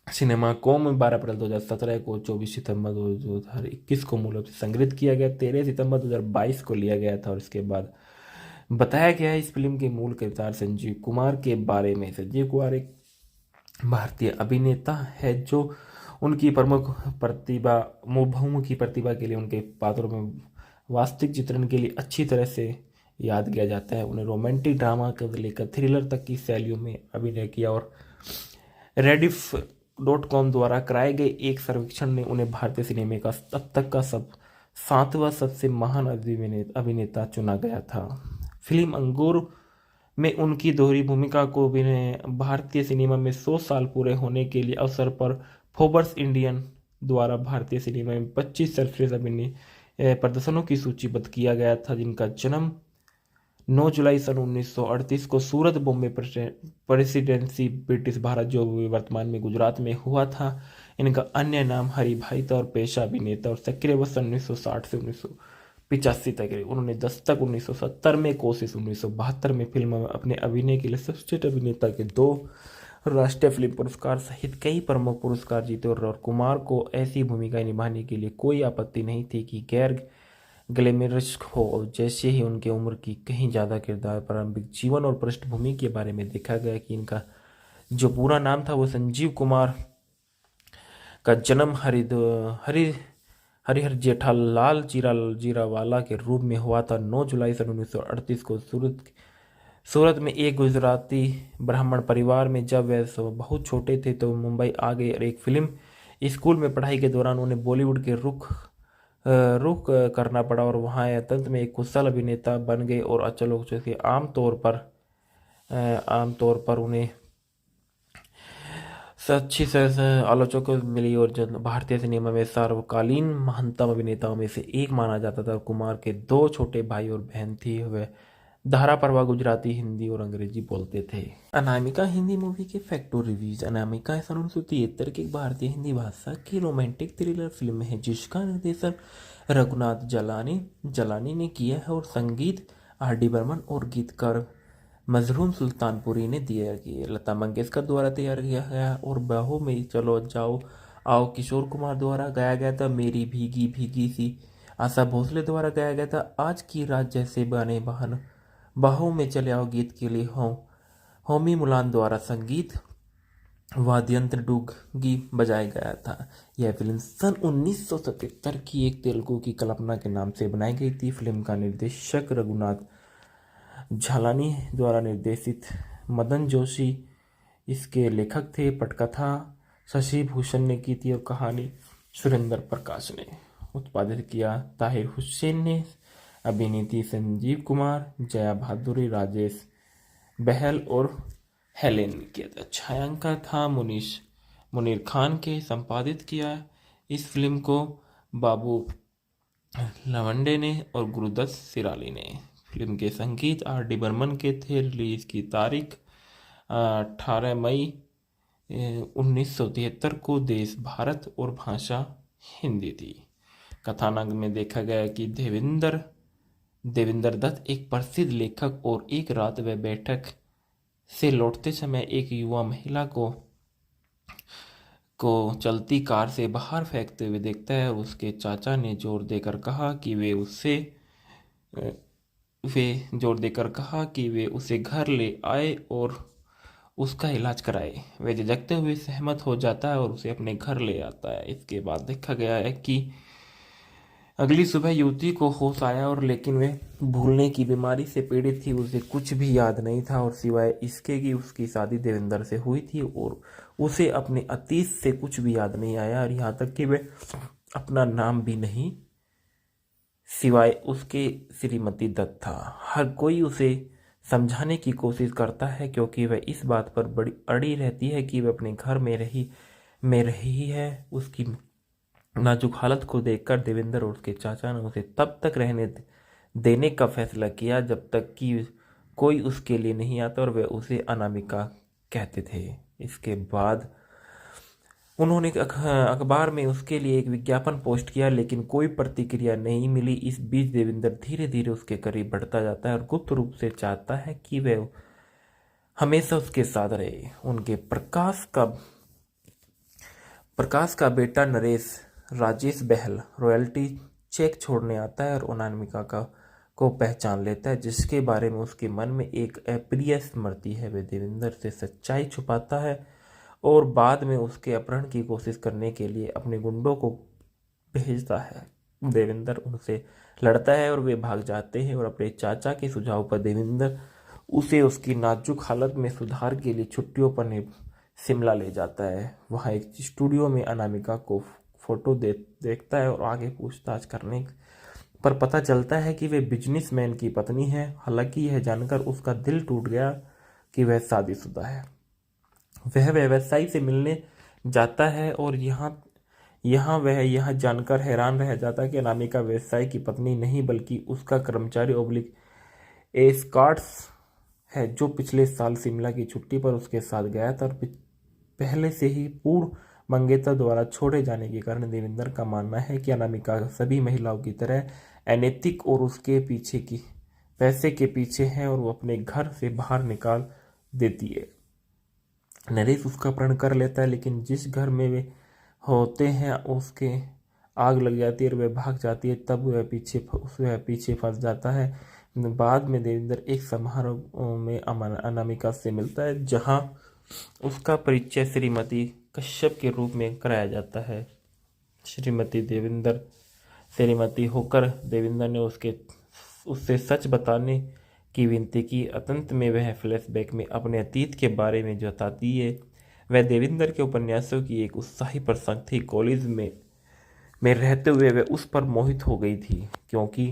सिनेमा कॉम 12 अप्रैल 2017 को 24 सितंबर 2021 को मूल रूप से संग्रहित किया गया। 13 सितंबर 2022 को लिया गया था और इसके बाद बताया गया है इस फिल्म के मूल किरदार संजीव कुमार के बारे में। संजीव कुमार एक भारतीय अभिनेता है जो उनकी प्रमुख प्रतिभा बहुमुखी प्रतिभा के लिए उनके पात्रों में वास्तविक चित्रण के लिए अच्छी तरह से याद किया जाता है। उन्हें रोमांटिक ड्रामा से लेकर थ्रिलर तक की शैलियों में अभिनय किया और rediff.com द्वारा कराए गए एक सर्वेक्षण ने उन्हें भारतीय सिनेमा का अब तक का 7वां सबसे महान अभिनेता चुना गया था। फिल्म अंगूर में उनकी दोहरी भूमिका को भारतीय सिनेमा में 100 साल पूरे होने के लिए अवसर पर फोर्ब्स इंडियन द्वारा भारतीय सिनेमा में 25 सर्वश्रेष्ठ अभिनय प्रदर्शनों की सूचीबद्ध किया गया था, जिनका जन्म 9 जुलाई सन 1938 को सूरत बॉम्बे प्रेसिडेंसी ब्रिटिश भारत जो वर्तमान में गुजरात में हुआ था। इनका अन्य नाम हरि भाई था और पेशा अभिनेता और सक्रिय वर्ष 1960 से 1985 तक रहे। उन्होंने दस्तक 1970 में, कोशिश 1972 में फिल्म में अपने अभिनय के लिए सर्वश्रेष्ठ अभिनेता के 2 राष्ट्रीय फिल्म पुरस्कार सहित कई प्रमुख पुरस्कार जीते और कुमार को ऐसी भूमिकाएं निभाने के लिए कोई आपत्ति नहीं थी कि गैर ग्लैमरस हो। जैसे ही उनके उम्र की कहीं ज़्यादा किरदार, प्रारंभिक जीवन और पृष्ठभूमि के बारे में देखा गया कि इनका जो पूरा नाम था वो संजीव कुमार का जन्म हरिहर जेठालाल जीरावाला के रूप में हुआ था। 9 जुलाई सन 1938 को सूरत में एक गुजराती ब्राह्मण परिवार में जब वे बहुत छोटे थे तो मुंबई आ गए और एक फिल्म स्कूल में पढ़ाई के दौरान उन्हें बॉलीवुड के रुख करना पड़ा और वहाँ अंत में एक कुशल अभिनेता बन गए और आलोचकों के आमतौर पर उन्हें अच्छी आलोचकों को मिली और जब भारतीय सिनेमा में सर्वकालीन महानतम अभिनेताओं में से एक माना जाता था। कुमार के 2 छोटे भाई और बहन थी। वे धारा प्रवाह गुजराती, हिंदी और अंग्रेजी बोलते थे। अनामिका हिंदी मूवी के फैक्टो रिव्यूज। अनामिका सन 1973 की भारतीय हिंदी भाषा की रोमांटिक थ्रिलर फिल्म है जिसका निर्देशन रघुनाथ जलानी ने किया है और संगीत R.D. बर्मन और गीतकार मजरूम सुल्तानपुरी ने दिया कि लता मंगेशकर द्वारा तैयार किया गया और बाहों में चलो जाओ आओ किशोर कुमार द्वारा गाया गया था। मेरी भीगी भीगी सी आशा भोसले द्वारा गाया गया था। आज की रात जैसे बने बहन बाहों में चले आओ गीत के लिए होमी मुलान द्वारा संगीत वाद्ययंत्र डूगी बजाया गया था। यह फिल्म सन 1977 की एक तेलुगु की कल्पना के नाम से बनाई गई थी। फिल्म का निर्देशक रघुनाथ झालानी द्वारा निर्देशित मदन जोशी इसके लेखक थे। पटकथा शशि भूषण ने की थी और कहानी सुरेंद्र प्रकाश ने उत्पादित किया। ताहिर हुसैन ने अभिनेत्री संजीव कुमार, जया भादुरी, राजेश बहल और हेलेन किया था। छायांकन था मुनीर खान के। संपादित किया इस फिल्म को बाबू लवंडे ने और गुरुदत्त सिराली ने। फिल्म के संगीत R.D. बर्मन के थे। रिलीज की तारीख 18 मई 1973 को। देश भारत और भाषा हिंदी थी। कथानक में देखा गया कि देवेंद्र दत्त एक प्रसिद्ध लेखक और एक रात वह बैठक से लौटते समय एक युवा महिला को चलती कार से बाहर फेंकते हुए देखता है। उसके चाचा ने जोर देकर कहा कि वे उसे घर ले आए और उसका इलाज कराए। वे झिझकते हुए सहमत हो जाता है और उसे अपने घर ले आता है। इसके बाद देखा गया है कि अगली सुबह युवती को होश आया और लेकिन वे भूलने की बीमारी से पीड़ित थी। उसे कुछ भी याद नहीं था और सिवाय इसके कि उसकी शादी देवेंद्र से हुई थी और उसे अपने अतीत से कुछ भी याद नहीं आया और यहाँ तक कि वह अपना नाम भी नहीं सिवाय उसके श्रीमती दत्त था। हर कोई उसे समझाने की कोशिश करता है क्योंकि वह इस बात पर बड़ी अड़ी रहती है कि वह अपने घर में रही है। उसकी नाजुक हालत को देखकर देवेंद्र और उसके चाचा ने उसे तब तक रहने देने का फैसला किया जब तक कि कोई उसके लिए नहीं आता और वे उसे अनामिका कहते थे। इसके बाद उन्होंने अखबार में उसके लिए एक विज्ञापन पोस्ट किया, लेकिन कोई प्रतिक्रिया नहीं मिली। इस बीच देवेंद्र धीरे धीरे उसके करीब बढ़ता जाता है और गुप्त रूप से चाहता है कि वह हमेशा उसके साथ रहे। उनके प्रकाश का बेटा नरेश राजेश बहल रॉयल्टी चेक छोड़ने आता है और अनामिका को पहचान लेता है, जिसके बारे में उसके मन में एक अप्रिय स्मृति है। वह देवेंद्र से सच्चाई छुपाता है और बाद में उसके अपहरण की कोशिश करने के लिए अपने गुंडों को भेजता है। देवेंद्र उनसे लड़ता है और वे भाग जाते हैं और अपने चाचा के सुझाव पर देवेंद्र उसे उसकी नाजुक हालत में सुधार के लिए छुट्टियों पर शिमला ले जाता है। वहाँ एक स्टूडियो में अनामिका को फोटो देखता है और आगे पूछताछ करने पर पता चलता है कि वे बिजनेसमैन की पत्नी है। हालांकि यह जानकर उसका दिल टूट गया कि वह शादीशुदा है। वह व्यवसायी से मिलने जाता है और वह यह जानकर हैरान रह जाता है कि अनामिका व्यवसायी की पत्नी नहीं बल्कि उसका कर्मचारी ओब्लिक एस्कॉर्ट्स है, जो पिछले साल शिमला की छुट्टी पर उसके साथ गया था और पहले से ही पूर्ण मंगेतर द्वारा छोड़े जाने के कारण देवेंद्र का मानना है कि अनामिका सभी महिलाओं की तरह अनैतिक और उसके पीछे की पैसे के पीछे है और वो अपने घर से बाहर निकाल देती है। नरेश उसका अपहरण कर लेता है, लेकिन जिस घर में वे होते हैं उसके आग लग जाती है और वह भाग जाती है। तब वह पीछे फंस जाता है। बाद में देवेंद्र एक समारोह में अनामिका से मिलता है, जहां उसका परिचय श्रीमती कश्यप के रूप में कराया जाता है। श्रीमती होकर देवेंद्र ने उससे सच बताने की विनती की। अंत में वह फ्लैशबैक में अपने अतीत के बारे में बताती है। वह देवेंद्र के उपन्यासों की एक उत्साही प्रशंसक थी। कॉलेज में रहते हुए वह उस पर मोहित हो गई थी, क्योंकि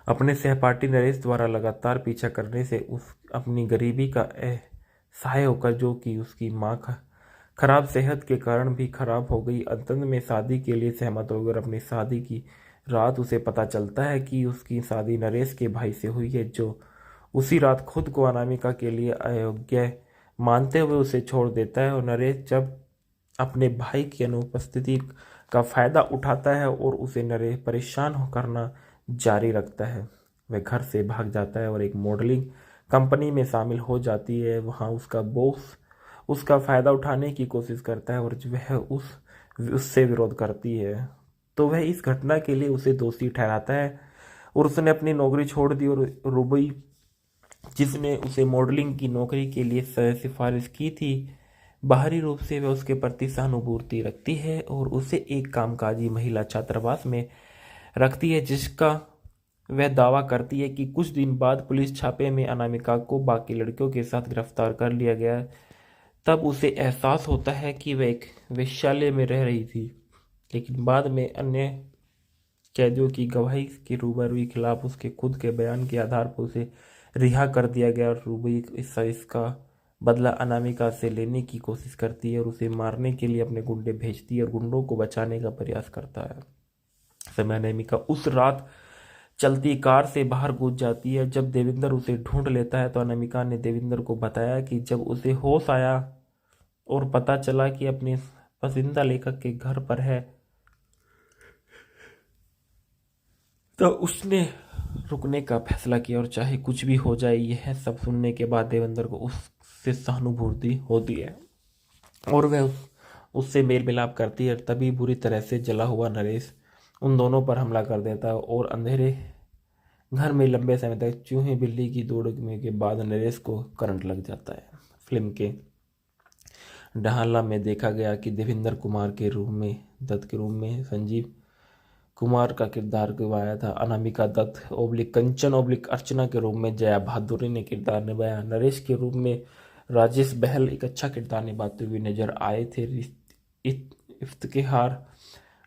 अपने सहपाठी नरेश द्वारा लगातार पीछा करने से अपनी गरीबी का सहाय होकर, जो कि उसकी माँ खराब सेहत के कारण भी खराब हो गई, अंत में शादी के लिए सहमत होकर अपनी शादी की रात उसे पता चलता है कि उसकी शादी नरेश के भाई से हुई है, जो उसी रात खुद को अनामिका के लिए अयोग्य मानते हुए उसे छोड़ देता है। और नरेश जब अपने भाई की अनुपस्थिति का फायदा उठाता है और उसे नरेश परेशान करना जारी रखता है। वह घर से भाग जाता है और एक मॉडलिंग कंपनी में शामिल हो जाती है। वहाँ उसका बॉस उसका फायदा उठाने की कोशिश करता है और वह उससे विरोध करती है, तो वह इस घटना के लिए उसे दोषी ठहराता है और उसने अपनी नौकरी छोड़ दी। और रुबी, जिसने उसे मॉडलिंग की नौकरी के लिए सिफारिश की थी, बाहरी रूप से वह उसके प्रति सहानुभूति रखती है और उसे एक कामकाजी महिला छात्रावास में रखती है, जिसका वह दावा करती है कि कुछ दिन बाद पुलिस छापे में अनामिका को बाकी लड़कियों के साथ गिरफ्तार कर लिया गया। तब उसे एहसास होता है कि वह एक वेश्यालय में रह रही थी, लेकिन बाद में अन्य कैदियों की गवाही के रूबरू खिलाफ उसके खुद के बयान के आधार पर उसे रिहा कर दिया गया। और रूबी इसका बदला अनामिका से लेने की कोशिश करती है और उसे मारने के लिए अपने गुंडे भेजती है और गुंडों को बचाने का प्रयास करता है। समय अनामिका उस रात चलती कार से बाहर कूद जाती है। जब देवेंद्र उसे ढूंढ लेता है तो अनामिका ने देवेंद्र को बताया कि जब उसे होश आया और पता चला कि अपने पसंदीदा लेखक के घर पर है, तो उसने रुकने का फैसला किया और चाहे कुछ भी हो जाए। यह सब सुनने के बाद देवेंद्र को उससे सहानुभूति होती है और वह उससे मेल मिलाप करती है। तभी बुरी तरह से जला हुआ नरेश उन दोनों पर हमला कर देता है और अंधेरे घर में लंबे समय तक चूहे बिल्ली की दौड़ने के बाद नरेश को करंट लग जाता है। फिल्म के ढाला में देखा गया कि देवेंद्र कुमार के दत्त के रूप में संजीव कुमार का किरदार निभाया था। अनामिका दत्त कंचन अर्चना के रूप में जया भादुरी ने किरदार निभाया। नरेश के रूप में राजेश बहल एक अच्छा किरदार निभाते हुए नजर आए थे। इफ्तिखार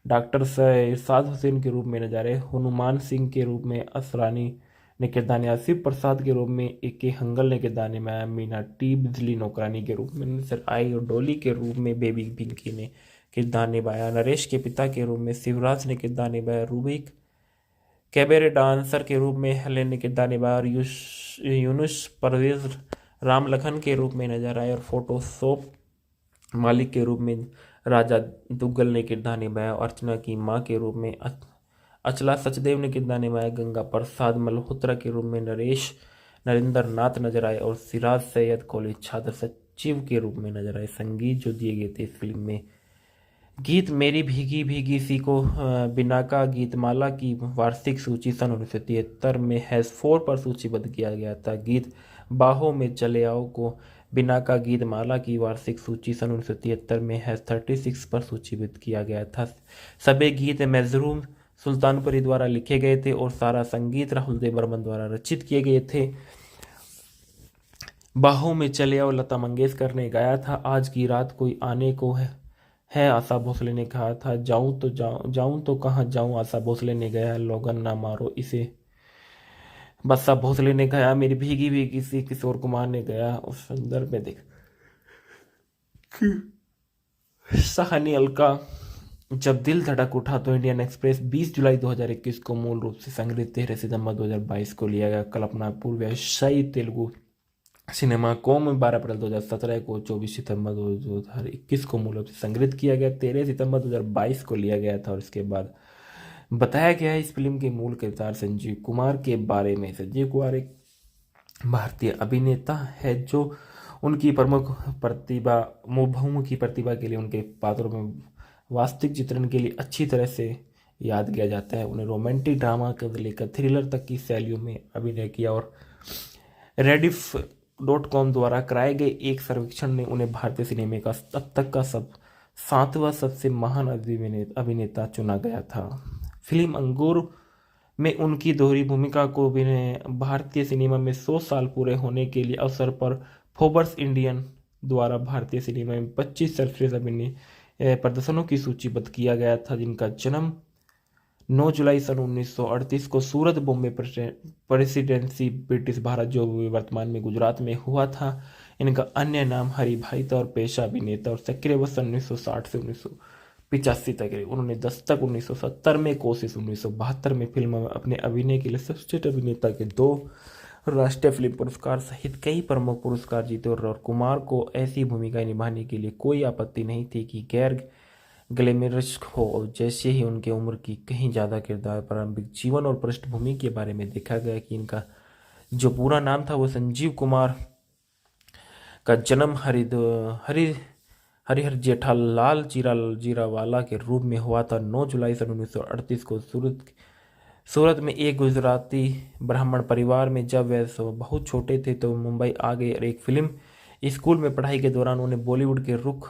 डॉक्टर इरशाद हुसैन के रूप में नजर आए। हनुमान सिंह के रूप में असरानी ने किरदार निभाया। शिव प्रसाद के रूप में A.K. हंगल ने किरदार निभाया। मीना टी बिजली नौकरानी के रूप में नजर आई और डोली के रूप में बेबी पिंकी ने किरदार निभाया। नरेश के पिता के रूप में शिवराज ने किरदार निभाया। रूबिक कैबरे डांसर के रूप में हेलेन ने किरदार निभाया और यूनुस परवेज राम लखन के रूप में नजर आए और फोटोशॉप मालिक के रूप में राजा दुग्गल ने किरदार निभाया। अर्चना की मां के रूप में अचला सचदेव ने किरदार निभाया। गंगा प्रसाद मल्होत्रा के रूप में नरेंद्र नाथ नजर आए और सिराज सैयद कॉलेज छात्र सचिव के रूप में नजर आए। संगीत जो दिए गए थे इस फिल्म में, गीत मेरी भीगी भीगी सी को बिनाका गीतमाला की वार्षिक सूची सन 1973 में हैश4 पर सूचीबद्ध किया गया था। गीत बाहों में चले आओ को बिनाका गीतमाला की वार्षिक सूची सन 1973 में हैश36 पर सूचीबद्ध किया गया था। सभी गीत मजरूम सुल्तानपुरी द्वारा लिखे गए थे और सारा संगीत राहुल देव बर्मन द्वारा रचित किए गए थे। बाहों में चले आओ लता मंगेशकर ने गाया था। आज की रात कोई आने को है आशा भोसले ने कहा था। जाऊं तो कहाँ जाऊं आशा भोसले ने गाया। लोगन ना मारो इसे बस्सा भोसले ने गाया। मेरी भीगी भीगी सी किशोर कुमार ने गाया। उस संदर्भ में देख सहानी अलका जब दिल धड़क उठा तो इंडियन एक्सप्रेस 20 जुलाई 2021 को मूल रूप से संग्रहित 13 सितंबर 2022 को लिया गया। कल्पना पूर्व तेलुगु सिनेमा कॉम 12 अप्रैल 2017 को 24 सितंबर 2021 को मूल रूप से संग्रहित किया गया। 13 सितंबर 2022 को लिया गया था और इसके बाद बताया गया है इस फिल्म के मूल किरदार संजीव कुमार के बारे में। संजीव कुमार एक भारतीय अभिनेता है जो उनकी प्रमुख प्रतिभा बहुमुखी प्रतिभा के लिए उनके पात्रों में वास्तविक चित्रण के लिए अच्छी तरह से याद किया जाता है। उन्हें रोमांटिक ड्रामा से लेकर थ्रिलर तक की शैलियों में अभिनय किया और rediff.com द्वारा कराए गए एक सर्वेक्षण ने उन्हें भारतीय सिनेमा का अब तक का 7वां सबसे महान अभिनेता चुना गया था। फिल्म अंगूर में उनकी दोहरी भूमिका को भारतीय सिनेमा में 100 साल पूरे होने के लिए अवसर पर फोर्ब्स इंडियन द्वारा भारतीय सिनेमा में 25 सर्वश्रेष्ठ अभिनय प्रदर्शनों की सूचीबद्ध किया गया था, जिनका जन्म 9 जुलाई सन 1938 को सूरत बॉम्बे प्रेसिडेंसी ब्रिटिश भारत जो वर्तमान में गुजरात में हुआ था। इनका अन्य नाम हरि भाई था और पेशा अभिनेता और सक्रिय वर्ष 1960 से 1985 तक रहे। उन्होंने दस्तक 1970 में, कोशिश 1972 में फिल्म में अपने अभिनय के लिए सर्वश्रेष्ठ अभिनेता के 2 राष्ट्रीय फिल्म पुरस्कार सहित कई प्रमुख पुरस्कार जीते और कुमार को ऐसी भूमिकाएं निभाने के लिए कोई आपत्ति नहीं थी कि गैर ग्लैमरस हो। जैसे ही उनके उम्र की कहीं ज़्यादा किरदार, प्रारंभिक जीवन और पृष्ठभूमि के बारे में देखा गया कि इनका जो पूरा नाम था वो संजीव कुमार का जन्म हरिहर जेठालाल जीरावाला के रूप में हुआ था। 9 जुलाई सन 1938 को सूरत में एक गुजराती ब्राह्मण परिवार में जब वे बहुत छोटे थे तो मुंबई आ गए और एक फिल्म स्कूल में पढ़ाई के दौरान उन्हें बॉलीवुड के रुख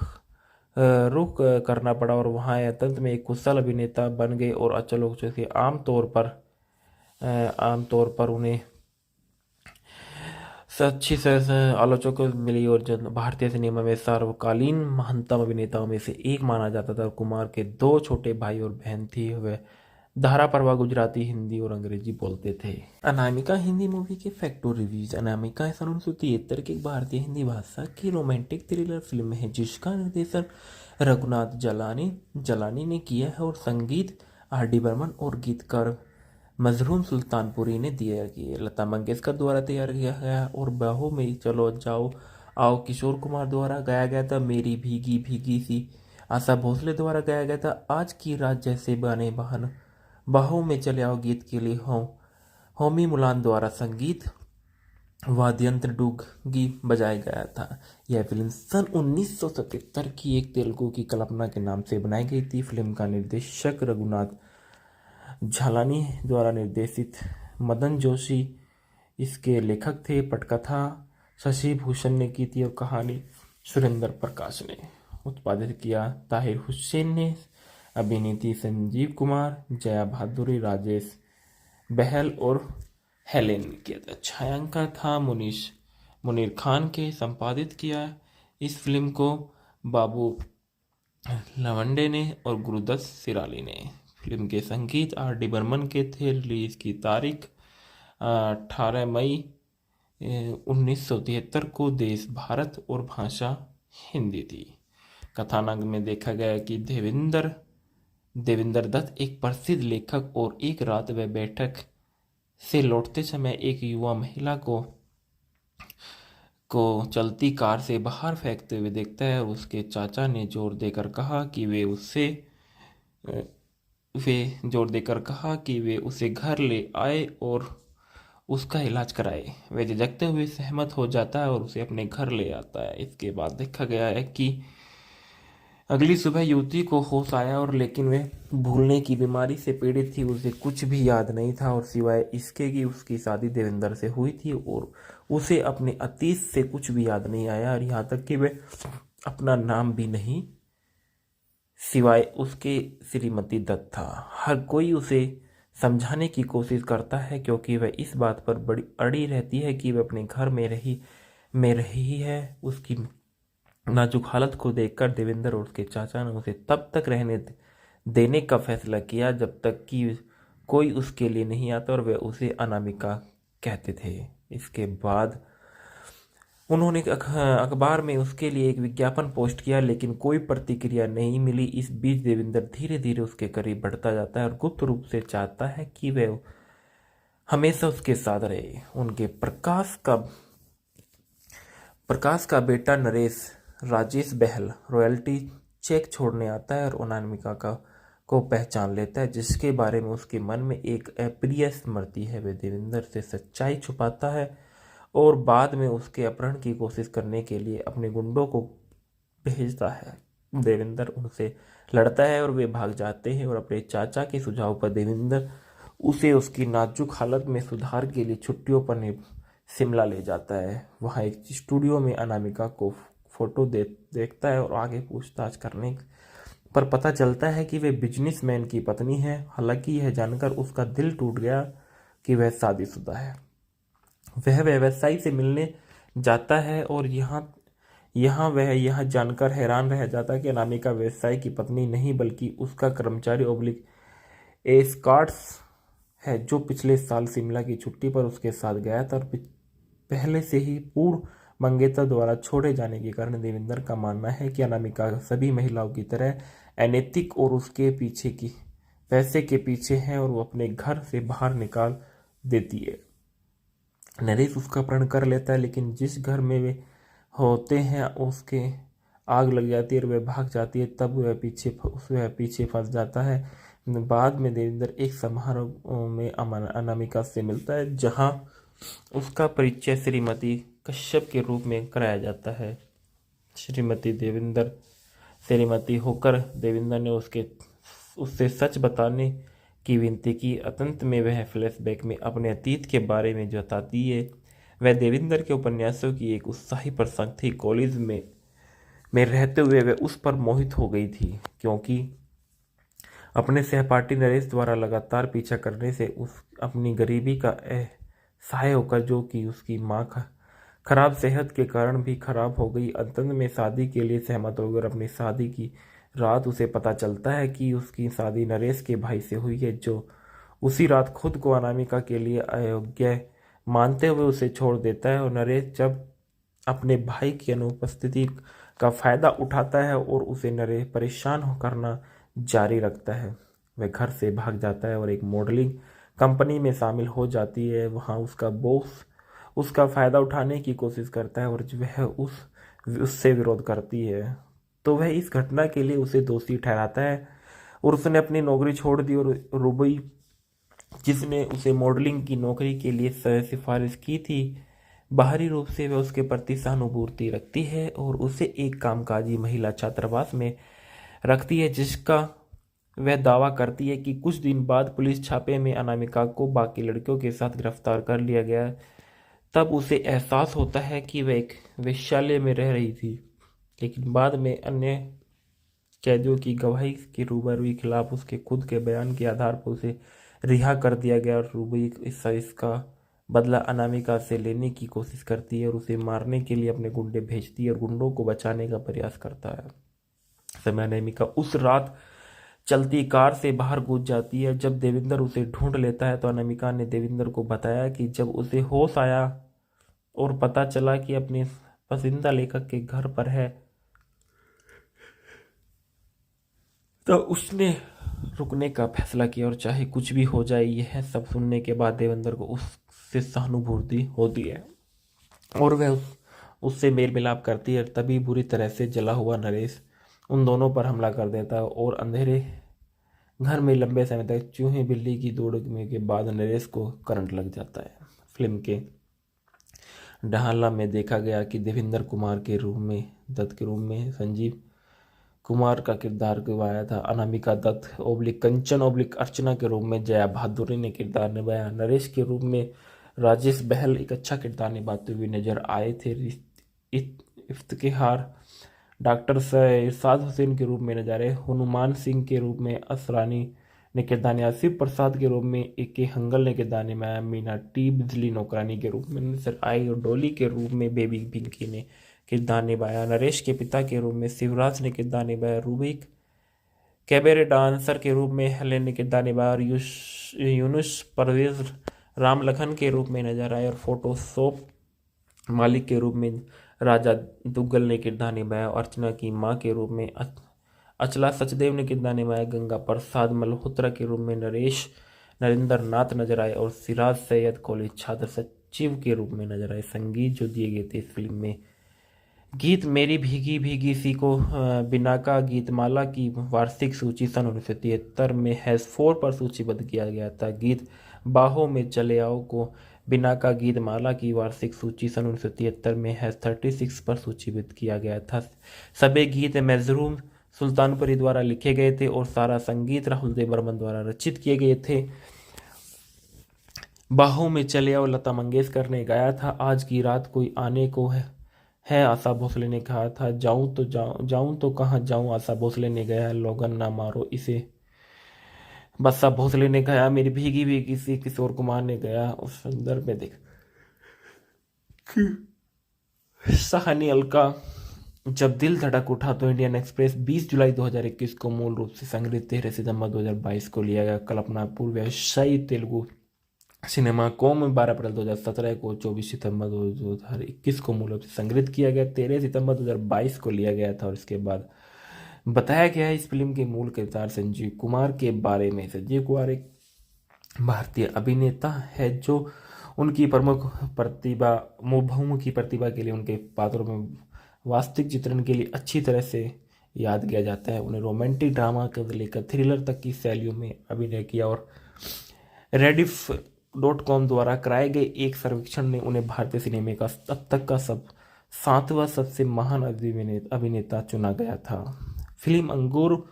करना पड़ा और वहाँ अंत में एक कुशल अभिनेता बन गए और आलोचकों के आमतौर पर उन्हें अच्छी आलोचकों मिली और जो भारतीय सिनेमा में सर्वकालीन महानतम अभिनेताओं में से एक माना जाता था। कुमार के 2 छोटे भाई और बहन थी। वे धारा प्रवाह गुजराती, हिंदी और अंग्रेजी बोलते थे। अनामिका हिंदी मूवी के फैक्टो रिव्यूज। अनामिका सन 1973 की एक भारतीय हिंदी भाषा की रोमांटिक थ्रिलर फिल्म है जिसका निर्देशन रघुनाथ जलानी ने किया है और संगीत R.D. बर्मन और गीतकार मजरूम सुल्तानपुरी ने दिया कि लता मंगेशकर द्वारा तैयार किया गया और बाहों में चलो जाओ आओ किशोर कुमार द्वारा गाया गया था। मेरी भीगी भीगी सी आशा भोसले द्वारा गाया गया था। आज की रात जैसे बने बहन बाहों में चले आओ गीत के लिए होमी मुलान द्वारा संगीत वाद्ययंत्र डूगी बजाया गया था। यह फिल्म सन 1977 की एक तेलुगु की कल्पना के नाम से बनाई गई थी। फिल्म का निर्देशक रघुनाथ झालानी द्वारा निर्देशित मदन जोशी इसके लेखक थे। पटकथा शशि भूषण ने की थी और कहानी सुरेंद्र प्रकाश ने उत्पादित किया। ताहिर हुसैन ने अभिनेत्री संजीव कुमार, जया भादुरी, राजेश बहल और हेलेन किया था। छायांकन था मुनीश मुनीर खान के संपादित किया। इस फिल्म को बाबू लवंडे ने और गुरुदत्त सिराली ने। फिल्म के संगीत आर डी बर्मन के थे। रिलीज की तारीख 18 मई 1973 को। देश भारत और भाषा हिंदी थी। कथानक में देखा गया कि देवेंद्र दत्त एक प्रसिद्ध लेखक और एक रात वह बैठक से लौटते समय एक युवा महिला को चलती कार से बाहर फेंकते हुए देखता है और उसके चाचा ने जोर देकर कहा कि वे उसे घर ले आए और उसका इलाज कराए। वह झिझकते हुए सहमत हो जाता है और उसे अपने घर ले आता है। इसके बाद देखा गया है कि अगली सुबह युवती को होश आया और लेकिन वह भूलने की बीमारी से पीड़ित थी। उसे कुछ भी याद नहीं था और सिवाय इसके कि उसकी शादी देवेंद्र से हुई थी और उसे अपने अतीत से कुछ भी याद नहीं आया और यहाँ तक कि वह अपना नाम भी नहीं सिवाय उसके श्रीमती दत्त था। हर कोई उसे समझाने की कोशिश करता है क्योंकि वह इस बात पर बड़ी अड़ी रहती है कि वह अपने घर में रही है। उसकी नाजुक हालत को देखकर देवेंद्र और उसके चाचा ने उसे तब तक रहने देने का फैसला किया जब तक कि कोई उसके लिए नहीं आता और वे उसे अनामिका कहते थे। इसके बाद उन्होंने अखबार में उसके लिए एक विज्ञापन पोस्ट किया लेकिन कोई प्रतिक्रिया नहीं मिली। इस बीच देवेंद्र धीरे धीरे उसके करीब बढ़ता जाता है और गुप्त रूप से चाहता है कि वह हमेशा उसके साथ रहे। उनके प्रकाश का बेटा नरेश राजेश बहल रॉयल्टी चेक छोड़ने आता है और अनामिका को पहचान लेता है, जिसके बारे में उसके मन में एक अप्रिय स्मृति है। वह देवेंद्र से सच्चाई छुपाता है और बाद में उसके अपहरण की कोशिश करने के लिए अपने गुंडों को भेजता है। देवेंद्र उनसे लड़ता है और वे भाग जाते हैं और अपने चाचा के सुझाव पर देवेंद्र उसे उसकी नाजुक हालत में सुधार के लिए छुट्टियों पर शिमला ले जाता है। वहाँ एक स्टूडियो में अनामिका को फोटो देखता है और आगे पूछताछ करने पर पता चलता है कि वे बिजनेसमैन की पत्नी है। हालांकि यह जानकर उसका दिल टूट गया कि वह शादीशुदा है। वह व्यवसायी से मिलने जाता है और वह यह जानकर हैरान रह जाता है कि अनामिका व्यवसायी की पत्नी नहीं बल्कि उसका कर्मचारी ओब्लिक एस्कॉर्ट्स है, जो पिछले साल शिमला की छुट्टी पर उसके साथ गया था और पहले से ही पूर्व मंगेतर द्वारा छोड़े जाने के कारण देवेंद्र का मानना है कि अनामिका सभी महिलाओं की तरह अनैतिक और उसके पीछे की पैसे के पीछे है और वो अपने घर से बाहर निकाल देती है। नरेश उसका अपहरण कर लेता है लेकिन जिस घर में वे होते हैं उसके आग लग जाती है और वह भाग जाती है। तब वह पीछे फंस जाता है। बाद में देवेंद्र एक समारोह में अनामिका से मिलता है जहां उसका परिचय श्रीमती कश्यप के रूप में कराया जाता है। श्रीमती होकर देवेंद्र ने उससे सच बताने की विनती की। अंत में वह फ्लैशबैक में अपने अतीत के बारे में बताती है। वह देवेंद्र के उपन्यासों की एक उत्साही प्रशंसक थी। कॉलेज में रहते हुए वह उस पर मोहित हो गई थी क्योंकि अपने सहपाठी नरेश द्वारा लगातार पीछा करने से अपनी गरीबी का सहाय होकर, जो कि उसकी माँ खराब सेहत के कारण भी खराब हो गई, अंत में शादी के लिए सहमत हो गई। अपनी शादी की रात उसे पता चलता है कि उसकी शादी नरेश के भाई से हुई है, जो उसी रात खुद को अनामिका के लिए अयोग्य मानते हुए उसे छोड़ देता है। और नरेश जब अपने भाई की अनुपस्थिति का फायदा उठाता है और उसे नरेश परेशान करना जारी रखता है। वह घर से भाग जाता है और एक मॉडलिंग कंपनी में शामिल हो जाती है। वहाँ उसका बॉस उसका फायदा उठाने की कोशिश करता है और वह उससे विरोध करती है, तो वह इस घटना के लिए उसे दोषी ठहराता है और उसने अपनी नौकरी छोड़ दी। और रुबी, जिसने उसे मॉडलिंग की नौकरी के लिए सिफारिश की थी, बाहरी रूप से वह उसके प्रति सहानुभूति रखती है और उसे एक कामकाजी महिला छात्रावास में रखती है, जिसका वह दावा करती है कि कुछ दिन बाद पुलिस छापे में अनामिका को बाकी लड़कियों के साथ गिरफ्तार कर लिया गया। तब उसे एहसास होता है कि वह एक वेश्यालय में रह रही थी, लेकिन बाद में अन्य कैदियों की गवाही की रूबरू खिलाफ उसके खुद के बयान के आधार पर उसे रिहा कर दिया गया और रूबी इसका बदला अनामिका से लेने की कोशिश करती है और उसे मारने के लिए अपने गुंडे भेजती है और गुंडों को बचाने का प्रयास करता है। समय अनामिका उस रात चलती कार से बाहर कूद जाती है। जब देवेंद्र उसे ढूंढ लेता है तो अनामिका ने देवेंद्र को बताया कि जब उसे होश आया और पता चला कि अपने पसंदीदा लेखक के घर पर है तो उसने रुकने का फैसला किया और चाहे कुछ भी हो जाए। यह सब सुनने के बाद देवेंद्र को उससे सहानुभूति होती है और वह उससे मेल मिलाप करती है। तभी बुरी तरह से जला हुआ नरेश उन दोनों पर हमला कर देता है और अंधेरे घर में लंबे समय तक चूहे बिल्ली की दौड़ने के बाद नरेश को करंट लग जाता है। फिल्म के ढाला में देखा गया कि देवेंद्र कुमार के रूप में दत्त के रूप में संजीव कुमार का किरदार निभाया था। अनामिका दत्त ओब्लिक कंचन ओब्लिक अर्चना के रूप में जया बहादुरी ने किरदार निभाया। नरेश के रूप में राजेश बहल एक अच्छा किरदार निभाते हुए नजर आए थे। इफ्तिखार डॉक्टर इरशाद हुसैन के रूप में नजर आए। हनुमान सिंह के रूप में असरानी ने किरदार निभाया। शिव प्रसाद के रूप में ए के हंगल ने किरदार निभाया। मीना टी बिजली नौकरानी के रूप में नजर आई और डोली के रूप में बेबी पिंकी ने किरदार निभाया। नरेश के पिता के रूप में शिवराज ने किरदार निभाया। रूबिक कैबरे डांसर के रूप में हेलेन ने किरदार निभाया और यूनुस परवेज राम लखन के रूप में नजर आए और फोटोशॉप मालिक के रूप में राजा दुग्गल ने किरदार निभाया। अर्चना की मां के रूप में अचला सचदेव ने किरदार निभाया। गंगा प्रसाद मल्होत्रा के रूप में नरेश नरेंद्र नाथ नजर आए और सिराज सैयद कॉलेज छात्र सचिव के रूप में नजर आए। संगीत जो दिए गए थे इस फिल्म में गीत मेरी भीगी भीगी सी को बिनाका गीतमाला की वार्षिक सूची सन 1973 में हैज़ 4 पर सूचीबद्ध किया गया था। गीत बाहों में चले आओ को बिनाका गीतमाला की वार्षिक सूची सन 1973 में हैज़ 36 पर सूचीबद्ध किया गया था। सभी गीत मजरूम सुल्तानपुरी द्वारा लिखे गए थे और सारा संगीत राहुल देव बर्मन द्वारा रचित किए गए थे। बाहों में चले आओ लता मंगेशकर ने गाया था। आज की रात कोई आने को है आशा भोसले ने कहा था। जाऊं तो कहाँ जाऊं आशा भोसले ने गाया। लोगन ना मारो इसे बस्सा भोसले ने गाया। मेरी भीगी भीगी सी किशोर कुमार ने गाया। उस संदर्भ में देख सहानी अलका जब दिल धड़क उठा तो इंडियन एक्सप्रेस 20 जुलाई 2021 को मूल रूप से संग्रहित 13 सितंबर 2022 को लिया गया। कल्पना पूर्व व्यवसायी तेलुगु सिनेमा कॉम 12 अप्रैल 2017 को 24 सितंबर 2021 को मूल रूप से संग्रहित किया गया। 13 सितंबर 2022 को लिया गया था और इसके बाद बताया गया है इस फिल्म के मूल किरदार संजीव कुमार के बारे में। संजीव कुमार एक भारतीय अभिनेता है जो उनकी प्रमुख प्रतिभा बहुमुखी प्रतिभा के लिए उनके पात्रों में वास्तविक चित्रण के लिए अच्छी तरह से याद किया जाता है। उन्हें रोमांटिक ड्रामा से लेकर थ्रिलर तक की शैलियों में अभिनय किया और Rediff.com द्वारा कराए गए एक सर्वेक्षण ने उन्हें भारतीय सिनेमा का अब तक का 7वां सबसे महान अभिनेता चुना गया था। फिल्म अंगूर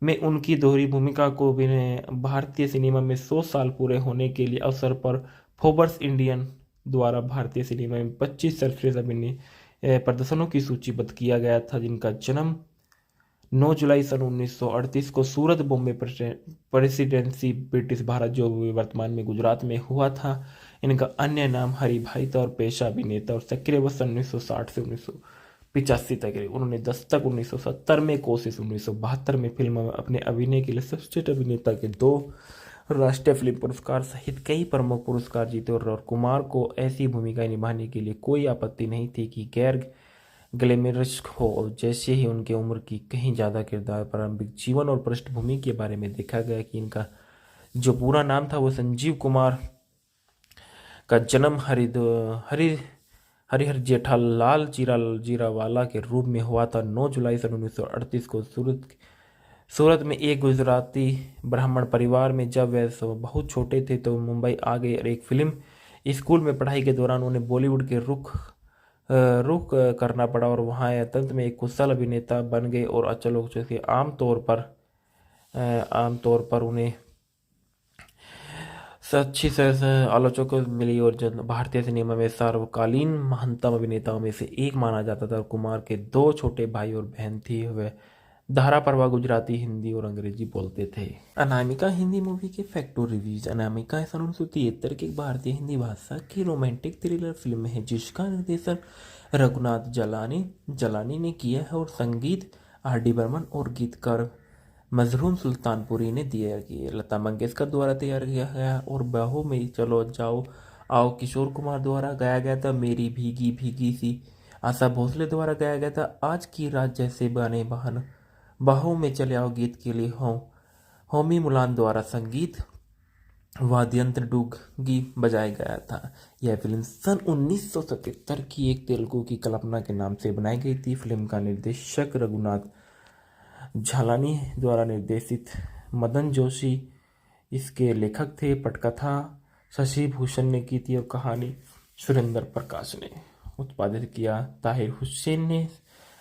में उनकी दोहरी भूमिका को भारतीय सिनेमा में 100 साल पूरे होने के लिए अवसर पर फोर्ब्स इंडियन द्वारा भारतीय सिनेमा में 25 सर्वश्रेष्ठ अभिनय प्रदर्शनों की सूचीबद्ध किया गया था, जिनका जन्म 9 जुलाई सन 1938 को सूरत बॉम्बे प्रेसिडेंसी ब्रिटिश भारत जो वर्तमान में गुजरात में हुआ था। इनका अन्य नाम हरि भाई था और पेशा अभिनेता और सक्रिय वर्ष 1960 से 1985 तक रहे। उन्होंने दस्तक 1970 में, कोशिश 1972 में फिल्म में अपने अभिनय के लिए सर्वश्रेष्ठ अभिनेता के 2 राष्ट्रीय फिल्म पुरस्कार सहित कई प्रमुख पुरस्कार जीते और कुमार को ऐसी भूमिकाएं निभाने के लिए कोई आपत्ति नहीं थी कि गैर ग्लैमरस हो। और जैसे ही उनके उम्र की कहीं ज़्यादा किरदार प्रारंभिक जीवन और पृष्ठभूमि के बारे में देखा गया कि इनका जो पूरा नाम था वो संजीव कुमार का जन्म हरिहर जेठालाल जीरावाला के रूप में हुआ था। 9 जुलाई सन 1938 को सूरत में एक गुजराती ब्राह्मण परिवार में जब वे बहुत छोटे थे तो मुंबई आ गए और एक फिल्म स्कूल में पढ़ाई के दौरान उन्हें बॉलीवुड के रुख करना पड़ा और वहाँ अंत में एक कुशल अभिनेता बन गए और आलोचकों के आमतौर पर उन्हें अच्छी आलोचकों को मिली और जब भारतीय सिनेमा में सर्वकालीन महानतम अभिनेताओं में से एक माना जाता था। कुमार के 2 छोटे भाई और बहन थी, वे धारा परवा गुजराती, हिंदी और अंग्रेजी बोलते थे। अनामिका हिंदी मूवी के फैक्ट और रिव्यूज। अनामिका 1973 की एक भारतीय हिंदी भाषा की रोमांटिक थ्रिलर फिल्म है जिसका निर्देशन रघुनाथ जलानी ने किया है और संगीत आर डी बर्मन और गीतकार मजरूम सुल्तानपुरी ने दिया किया। लता मंगेशकर द्वारा तैयार किया गया और बाहों में चलो जाओ आओ किशोर कुमार द्वारा गाया गया था। मेरी भीगी भीगी सी आशा भोसले द्वारा गाया गया था। आज की रात जैसे बने बहन बाहों में चले आओ गीत के लिए होमी मुलान द्वारा संगीत वाद्यंत्र डूगी बजाया गया था। यह फिल्म सन 1977 की एक तेलुगु की कल्पना के नाम से बनाई गई थी। फिल्म का निर्देशक रघुनाथ झालानी द्वारा निर्देशित मदन जोशी इसके लेखक थे। पटकथा शशि भूषण ने की थी और कहानी सुरेंद्र प्रकाश ने उत्पादित किया। ताहिर हुसैन ने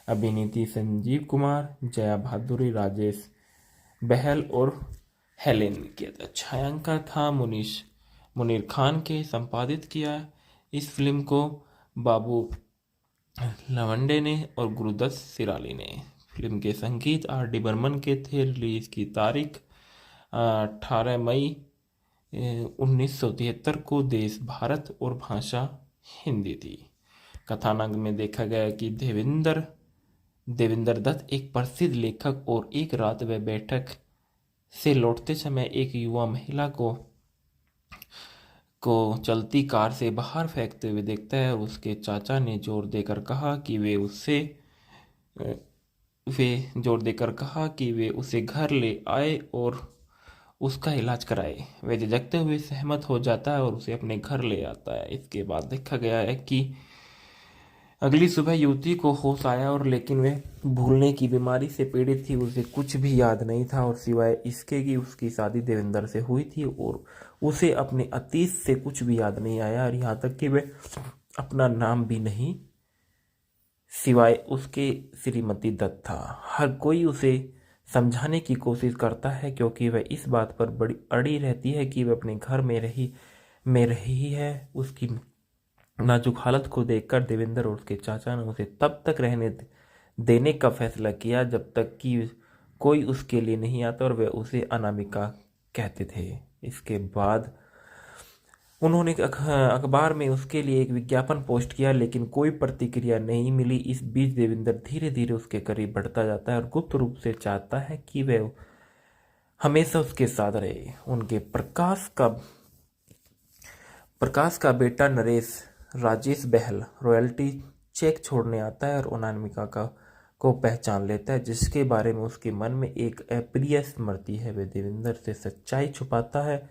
अभिनीति संजीव कुमार, जया भादुरी, राजेश बहल और हेलेन ने किया था। छायांकन था मुनीर खान के। संपादित किया इस फिल्म को बाबू लवंडे ने और गुरुदत्त सिराली ने। फिल्म के संगीत आर डी बर्मन के थे। रिलीज की तारीख 18 मई 1973 को। देश भारत और भाषा हिंदी थी। कथानक में देखा गया कि देवेंद्र दत्त एक प्रसिद्ध लेखक और एक रात वह बैठक से लौटते समय एक युवा महिला को चलती कार से बाहर फेंकते हुए देखता है। उसके चाचा ने जोर देकर कहा कि वे उसे घर ले आए और उसका इलाज कराए। वह झिझकते हुए सहमत हो जाता है और उसे अपने घर ले आता है। इसके बाद देखा गया है कि अगली सुबह युवती को होश आया और लेकिन वह भूलने की बीमारी से पीड़ित थी। उसे कुछ भी याद नहीं था और सिवाय इसके कि उसकी शादी देवेंद्र से हुई थी और उसे अपने अतीत से कुछ भी याद नहीं आया और यहाँ तक कि वह अपना नाम भी नहीं सिवाय उसके श्रीमती दत्त था। हर कोई उसे समझाने की कोशिश करता है क्योंकि वह इस बात पर बड़ी अड़ी रहती है कि वह अपने घर में रही है। उसकी नाजुक हालत को देखकर देवेंद्र और उसके चाचा ने उसे तब तक रहने देने का फैसला किया जब तक कि कोई उसके लिए नहीं आता और वे उसे अनामिका कहते थे। इसके बाद उन्होंने अखबार में उसके लिए एक विज्ञापन पोस्ट किया लेकिन कोई प्रतिक्रिया नहीं मिली। इस बीच देवेंद्र धीरे धीरे उसके करीब बढ़ता जाता है और गुप्त रूप से चाहता है कि वह हमेशा उसके साथ रहे। उनके प्रकाश का बेटा नरेश राजेश बहल रॉयल्टी चेक छोड़ने आता है और अनामिका को पहचान लेता है जिसके बारे में उसके मन में एक अप्रिय स्मृति है। वह देवेंद्र से सच्चाई छुपाता है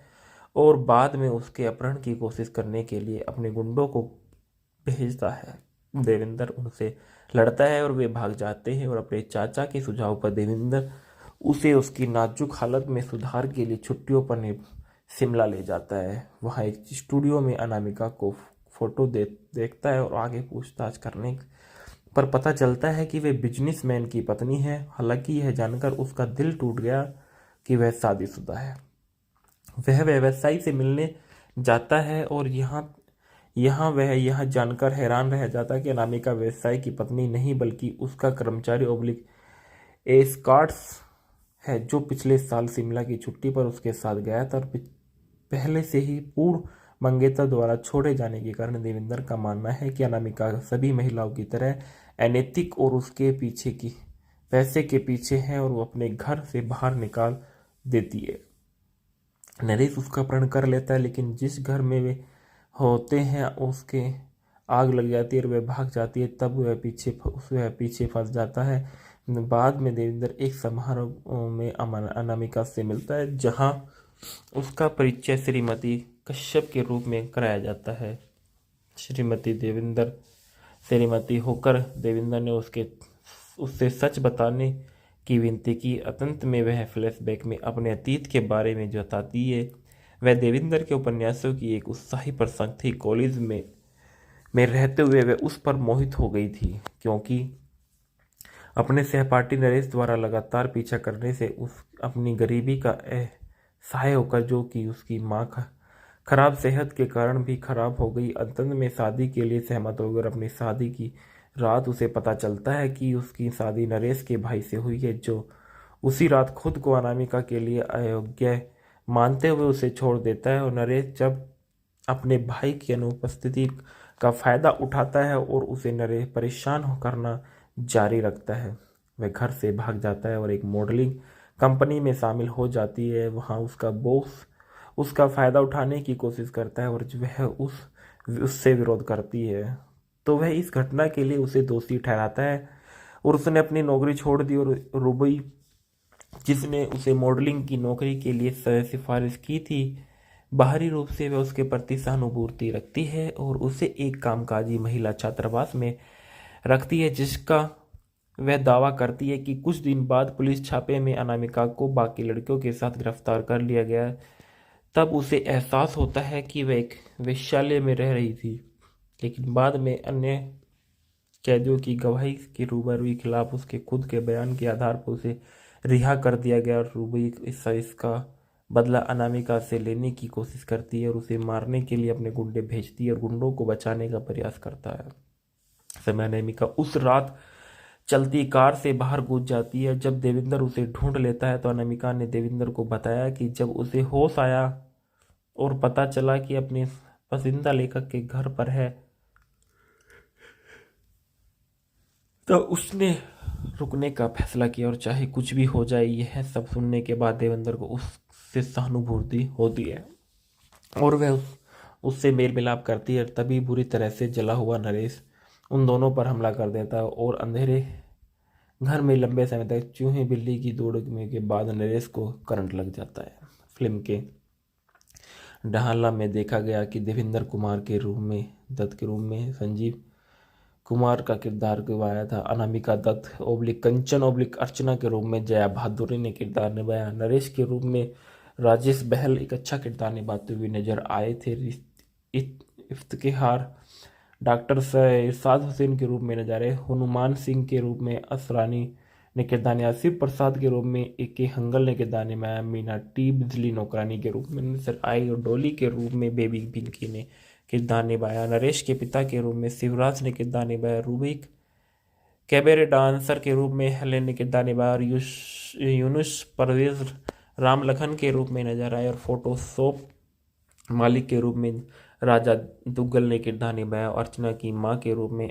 और बाद में उसके अपहरण की कोशिश करने के लिए अपने गुंडों को भेजता है। देवेंद्र उनसे लड़ता है और वे भाग जाते हैं और अपने चाचा के सुझाव पर देवेंद्र उसे उसकी नाजुक हालत में सुधार के लिए छुट्टियों पर शिमला ले जाता है। वहाँ एक स्टूडियो में अनामिका को फोटो देखता है और आगे पूछताछ करने पर पता चलता है कि वे बिजनेसमैन की पत्नी है। हालांकि यह जानकर उसका दिल टूट गया कि वह शादीशुदा है। वह व्यवसायी से मिलने जाता है और वह यह जानकर हैरान रह जाता है कि अनामिका व्यवसायी की पत्नी नहीं बल्कि उसका कर्मचारी एस्कॉर्ट्स है जो पिछले साल शिमला की छुट्टी पर उसके साथ गया था और पहले से ही पूर्ण मंगेतर द्वारा छोड़े जाने के कारण देवेंद्र का मानना है कि अनामिका सभी महिलाओं की तरह अनैतिक और उसके पीछे की पैसे के पीछे है और वो अपने घर से बाहर निकाल देती है। नरेश उसका अपहरण कर लेता है लेकिन जिस घर में वे होते हैं उसके आग लग जाती है और वह भाग जाती है। तब वह पीछे फंस जाता है। बाद में देवेंद्र एक समारोह में अनामिका से मिलता है जहां उसका परिचय श्रीमती कश्यप के रूप में कराया जाता है। श्रीमती होकर देवेंद्र ने उससे सच बताने की विनती की। अंत में वह फ्लैशबैक में अपने अतीत के बारे में बताती है। वह देवेंद्र के उपन्यासों की एक उत्साही प्रशंसक थी। कॉलेज में रहते हुए वह उस पर मोहित हो गई थी क्योंकि अपने सहपाठी नरेश द्वारा लगातार पीछा करने से अपनी गरीबी का सहाय होकर जो कि उसकी माँ खराब सेहत के कारण भी खराब हो गई। अंत में शादी के लिए सहमत होकर अपनी शादी की रात उसे पता चलता है कि उसकी शादी नरेश के भाई से हुई है, जो उसी रात खुद को अनामिका के लिए अयोग्य मानते हुए उसे छोड़ देता है। और नरेश जब अपने भाई की अनुपस्थिति का फायदा उठाता है और उसे नरेश परेशान करना जारी रखता है। वह घर से भाग जाता है और एक मॉडलिंग कंपनी में शामिल हो जाती है। वहाँ उसका बॉस उसका फायदा उठाने की कोशिश करता है और वह उससे विरोध करती है, तो वह इस घटना के लिए उसे दोषी ठहराता है और उसने अपनी नौकरी छोड़ दी। और रुबी, जिसने उसे मॉडलिंग की नौकरी के लिए सिफारिश की थी, बाहरी रूप से वह उसके प्रति सहानुभूति रखती है और उसे एक कामकाजी महिला छात्रावास में रखती है, जिसका वह दावा करती है कि कुछ दिन बाद पुलिस छापे में अनामिका को बाकी लड़कियों के साथ गिरफ्तार कर लिया गया। तब उसे एहसास होता है कि वह एक वेश्यालय में रह रही थी, लेकिन बाद में अन्य कैदियों की गवाही के रूबरू खिलाफ उसके खुद के बयान के आधार पर उसे रिहा कर दिया गया। और रूबी इसका बदला अनामिका से लेने की कोशिश करती है और उसे मारने के लिए अपने गुंडे भेजती है और गुंडों को बचाने का प्रयास करता है। समय अनामिका उस रात चलती कार से बाहर कूद जाती है। जब देविंदर उसे ढूंढ लेता है तो अनामिका ने देविंदर को बताया कि जब उसे होश आया और पता चला कि अपने पसंदीदा लेखक के घर पर है, तो उसने रुकने का फैसला किया और चाहे कुछ भी हो जाए। यह सब सुनने के बाद देवेंद्र को उससे सहानुभूति होती है और वह उससे मेल मिलाप करती है। तभी बुरी तरह से जला हुआ नरेश उन दोनों पर हमला कर देता है और अंधेरे घर में लंबे समय तक चूहे बिल्ली की दौड़ने के बाद नरेश को करंट लग जाता है। फिल्म के ढाला में देखा गया कि देवेंद्र कुमार के रूप में दत्त के रूप में संजीव कुमार का किरदार निभाया था। अनामिका दत्त ओब्लिक कंचन ओब्लिक अर्चना के रूप में जया भादुरी ने किरदार निभाया। नरेश के रूप में राजेश बहल एक अच्छा किरदार निभाते हुए नजर आए थे। इफ्तिखार डॉक्टर इरशाद हुसैन के रूप में नजर आए। हनुमान सिंह के रूप में असरानी ने किरदार निभाया। शिव प्रसाद के रूप में ए.के. हंगल ने किरदार निभाया। मीना टी बिजली नौकरानी के रूप में नजर आई और डोली के रूप में बेबी पिंकी ने किरदार निभाया। नरेश के पिता के रूप में शिवराज ने किरदार निभाया। रूबिक कैबरे डांसर के रूप में हेलेन ने किरदार निभाया और यूनुस परवेज राम लखन के रूप में नजर आए और फोटोशॉप मालिक के रूप में राजा दुग्गल ने किरदार निभाया। अर्चना की मां के रूप में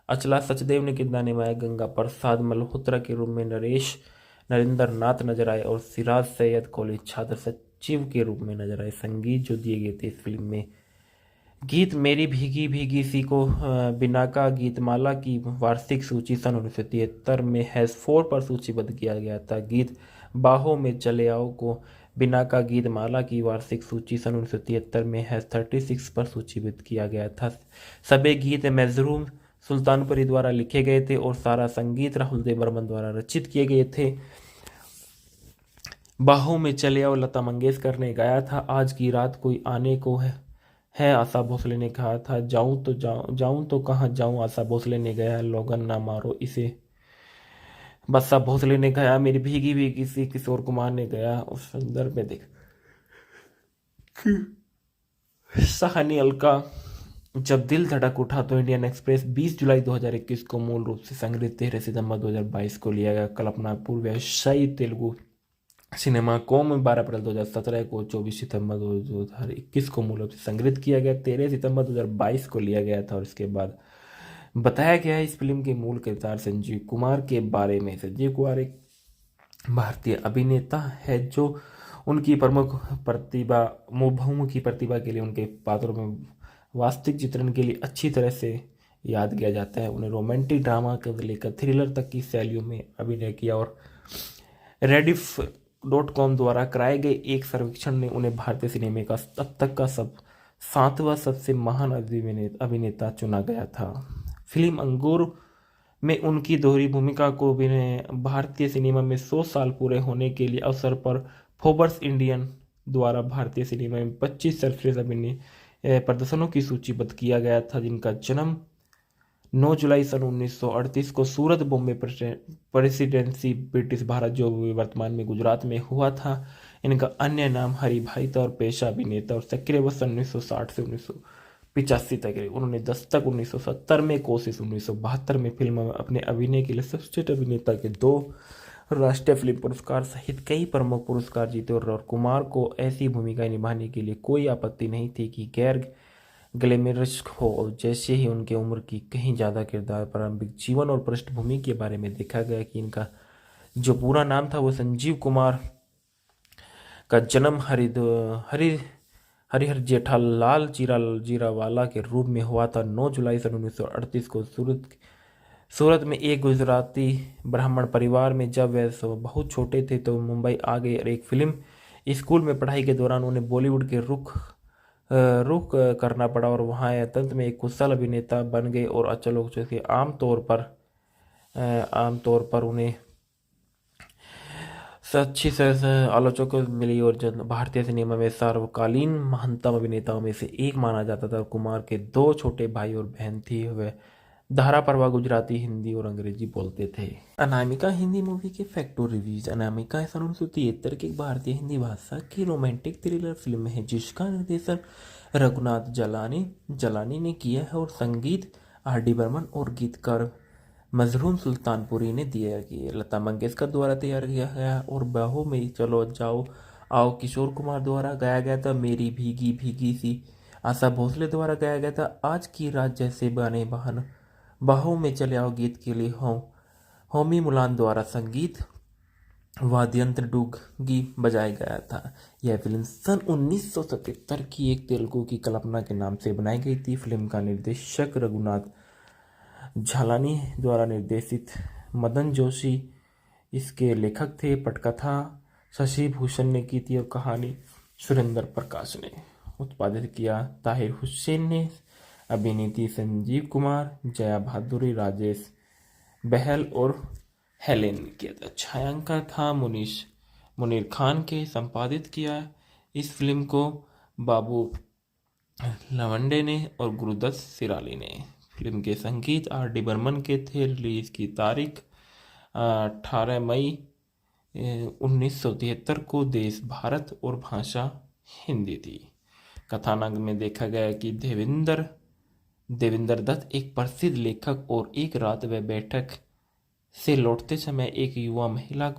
अचला सचदेव ने किरदार निभाया। गंगा प्रसाद मल्होत्रा के रूप में नरेश नरेंद्र नाथ नजर आए और सिराज सैयद कॉलेज छात्र सचिव के रूप में नजर आए। संगीत जो दिए गए थे इस फिल्म में, गीत मेरी भीगी भीगी सी को बिनाका गीतमाला की वार्षिक सूची सन 1973 में हैश4 पर सूचीबद्ध किया गया था। गीत बाहों में चले आओ को बिनाका गीतमाला की वार्षिक सूची सन 1973 में हैश36 पर सूचीबद्ध किया गया था। सभी गीत मजरूम सुल्तानपुरी द्वारा लिखे गए थे और सारा संगीत राहुल देव बर्मन द्वारा रचित किए गए थे। बाहों में चले आओ लता मंगेशकर ने गाया था। आज की रात कोई आने को है आशा भोसले ने कहा था। जाऊं तो कहाँ जाऊं आशा भोसले ने गाया। लोगन ना मारो इसे बस्सा भोसले ने गाया। मेरी भीगी भीगी सी किशोर कुमार ने गाया। उस संदर्भ में देख सहानी अलका जब दिल धड़क उठा तो इंडियन एक्सप्रेस 20 जुलाई 2021 को मूल रूप से संग्रहित 13 सितंबर 2022 को लिया गया। कल्पना पूर्व तेलुगु सिनेमा कॉम 12 अप्रैल 2017 को 24 सितंबर 2021 को मूल रूप से संग्रहित किया गया। 13 सितंबर 2022 को लिया गया था और इसके बाद बताया गया है इस फिल्म के मूल किरदार संजीव कुमार के बारे में। संजीव कुमार एक भारतीय अभिनेता है जो उनकी प्रमुख प्रतिभा बहुमुखी प्रतिभा के लिए उनके पात्रों में वास्तविक चित्रण के लिए अच्छी तरह से याद किया जाता है। उन्हें रोमांटिक ड्रामा से लेकर थ्रिलर तक की शैलियों में अभिनय किया और rediff.com द्वारा कराए गए एक सर्वेक्षण ने उन्हें भारतीय सिनेमा का अब तक का 7वां सबसे महान अभिनेता चुना गया था। फिल्म अंगूर में उनकी दोहरी भूमिका को भारतीय सिनेमा में 100 साल पूरे होने के लिए अवसर पर फोर्ब्स इंडियन द्वारा भारतीय सिनेमा में 25 सर्वश्रेष्ठ अभिनय प्रदर्शनों की सूचीबद्ध किया गया था, जिनका जन्म 9 जुलाई सन 1938 को सूरत बॉम्बे प्रेसिडेंसी ब्रिटिश भारत जो वर्तमान में गुजरात में हुआ था। इनका अन्य नाम हरि भाई था और पेशा अभिनेता और सक्रिय वर्ष 1960 से 85 तक रही। उन्होंने दस्तक 1970 में, कोशिश 1972 में फिल्म में अपने अभिनय के लिए सर्वश्रेष्ठ अभिनेता के 2 राष्ट्रीय फिल्म पुरस्कार सहित कई प्रमुख पुरस्कार जीते और कुमार को ऐसी भूमिकाएं निभाने के लिए कोई आपत्ति नहीं थी कि गैर ग्लैमरस हो। जैसे ही उनके उम्र की कहीं ज़्यादा किरदार, प्रारंभिक जीवन और पृष्ठभूमि के बारे में देखा गया कि इनका जो पूरा नाम था वो संजीव कुमार का जन्म हरिहर जेठालाल जीरावाला के रूप में हुआ था 9 जुलाई सन 1938 को सूरत में एक गुजराती ब्राह्मण परिवार में। जब वे बहुत छोटे थे तो मुंबई आ गए और एक फिल्म स्कूल में पढ़ाई के दौरान उन्हें बॉलीवुड के रुख करना पड़ा और वहाँ अंत में एक कुशल अभिनेता बन गए और आलोचकों के आमतौर पर उन्हें अच्छी आलोचकों को मिली और भारतीय सिनेमा में सर्वकालीन महानतम अभिनेताओं में से एक माना जाता था। कुमार के 2 छोटे भाई और बहन थी। वे धाराप्रवाह गुजराती, हिंदी और अंग्रेजी बोलते थे। अनामिका हिंदी मूवी के फैक्टो रिव्यूज। अनामिका सन 1973 की एक भारतीय हिंदी भाषा की रोमांटिक थ्रिलर फिल्म है जिसका निर्देशन रघुनाथ जलानी ने किया है और संगीत R.D. बर्मन और गीतकार मजरून सुल्तानपुरी ने दिया कि लता मंगेशकर द्वारा तैयार किया गया और बाहों में चलो जाओ आओ किशोर कुमार द्वारा गाया गया था। मेरी भीगी भीगी सी आशा भोसले द्वारा गाया गया था। आज की रात जैसे बने बहन बाहों में चले आओ गीत के लिए होमी मुलान द्वारा संगीत वाद्ययंत्र डूगी बजाया गया था। यह फिल्म सन 1977 की एक तेलुगु की कल्पना के नाम से बनाई गई थी। फिल्म का निर्देशक रघुनाथ झालानी द्वारा निर्देशित मदन जोशी इसके लेखक थे। पटकथा शशि भूषण ने की थी और कहानी सुरेंद्र प्रकाश ने। उत्पादित किया ताहिर हुसैन ने। अभिनेत्री संजीव कुमार, जया भादुरी, राजेश बहल और हेलेन ने किया था। छायांकन था मुनीर खान के। संपादित किया इस फिल्म को बाबू लवंडे ने और गुरुदत्त सिराली ने। फिल्म के संगीत R.D. बर्मन के थे। रिलीज की तारीख 18 मई 1973 को। देश भारत और भाषा हिंदी थी। कथानक में देखा गया कि देवेंद्र दत्त एक प्रसिद्ध लेखक और एक रात वह बैठक से लौटते समय एक युवा महिला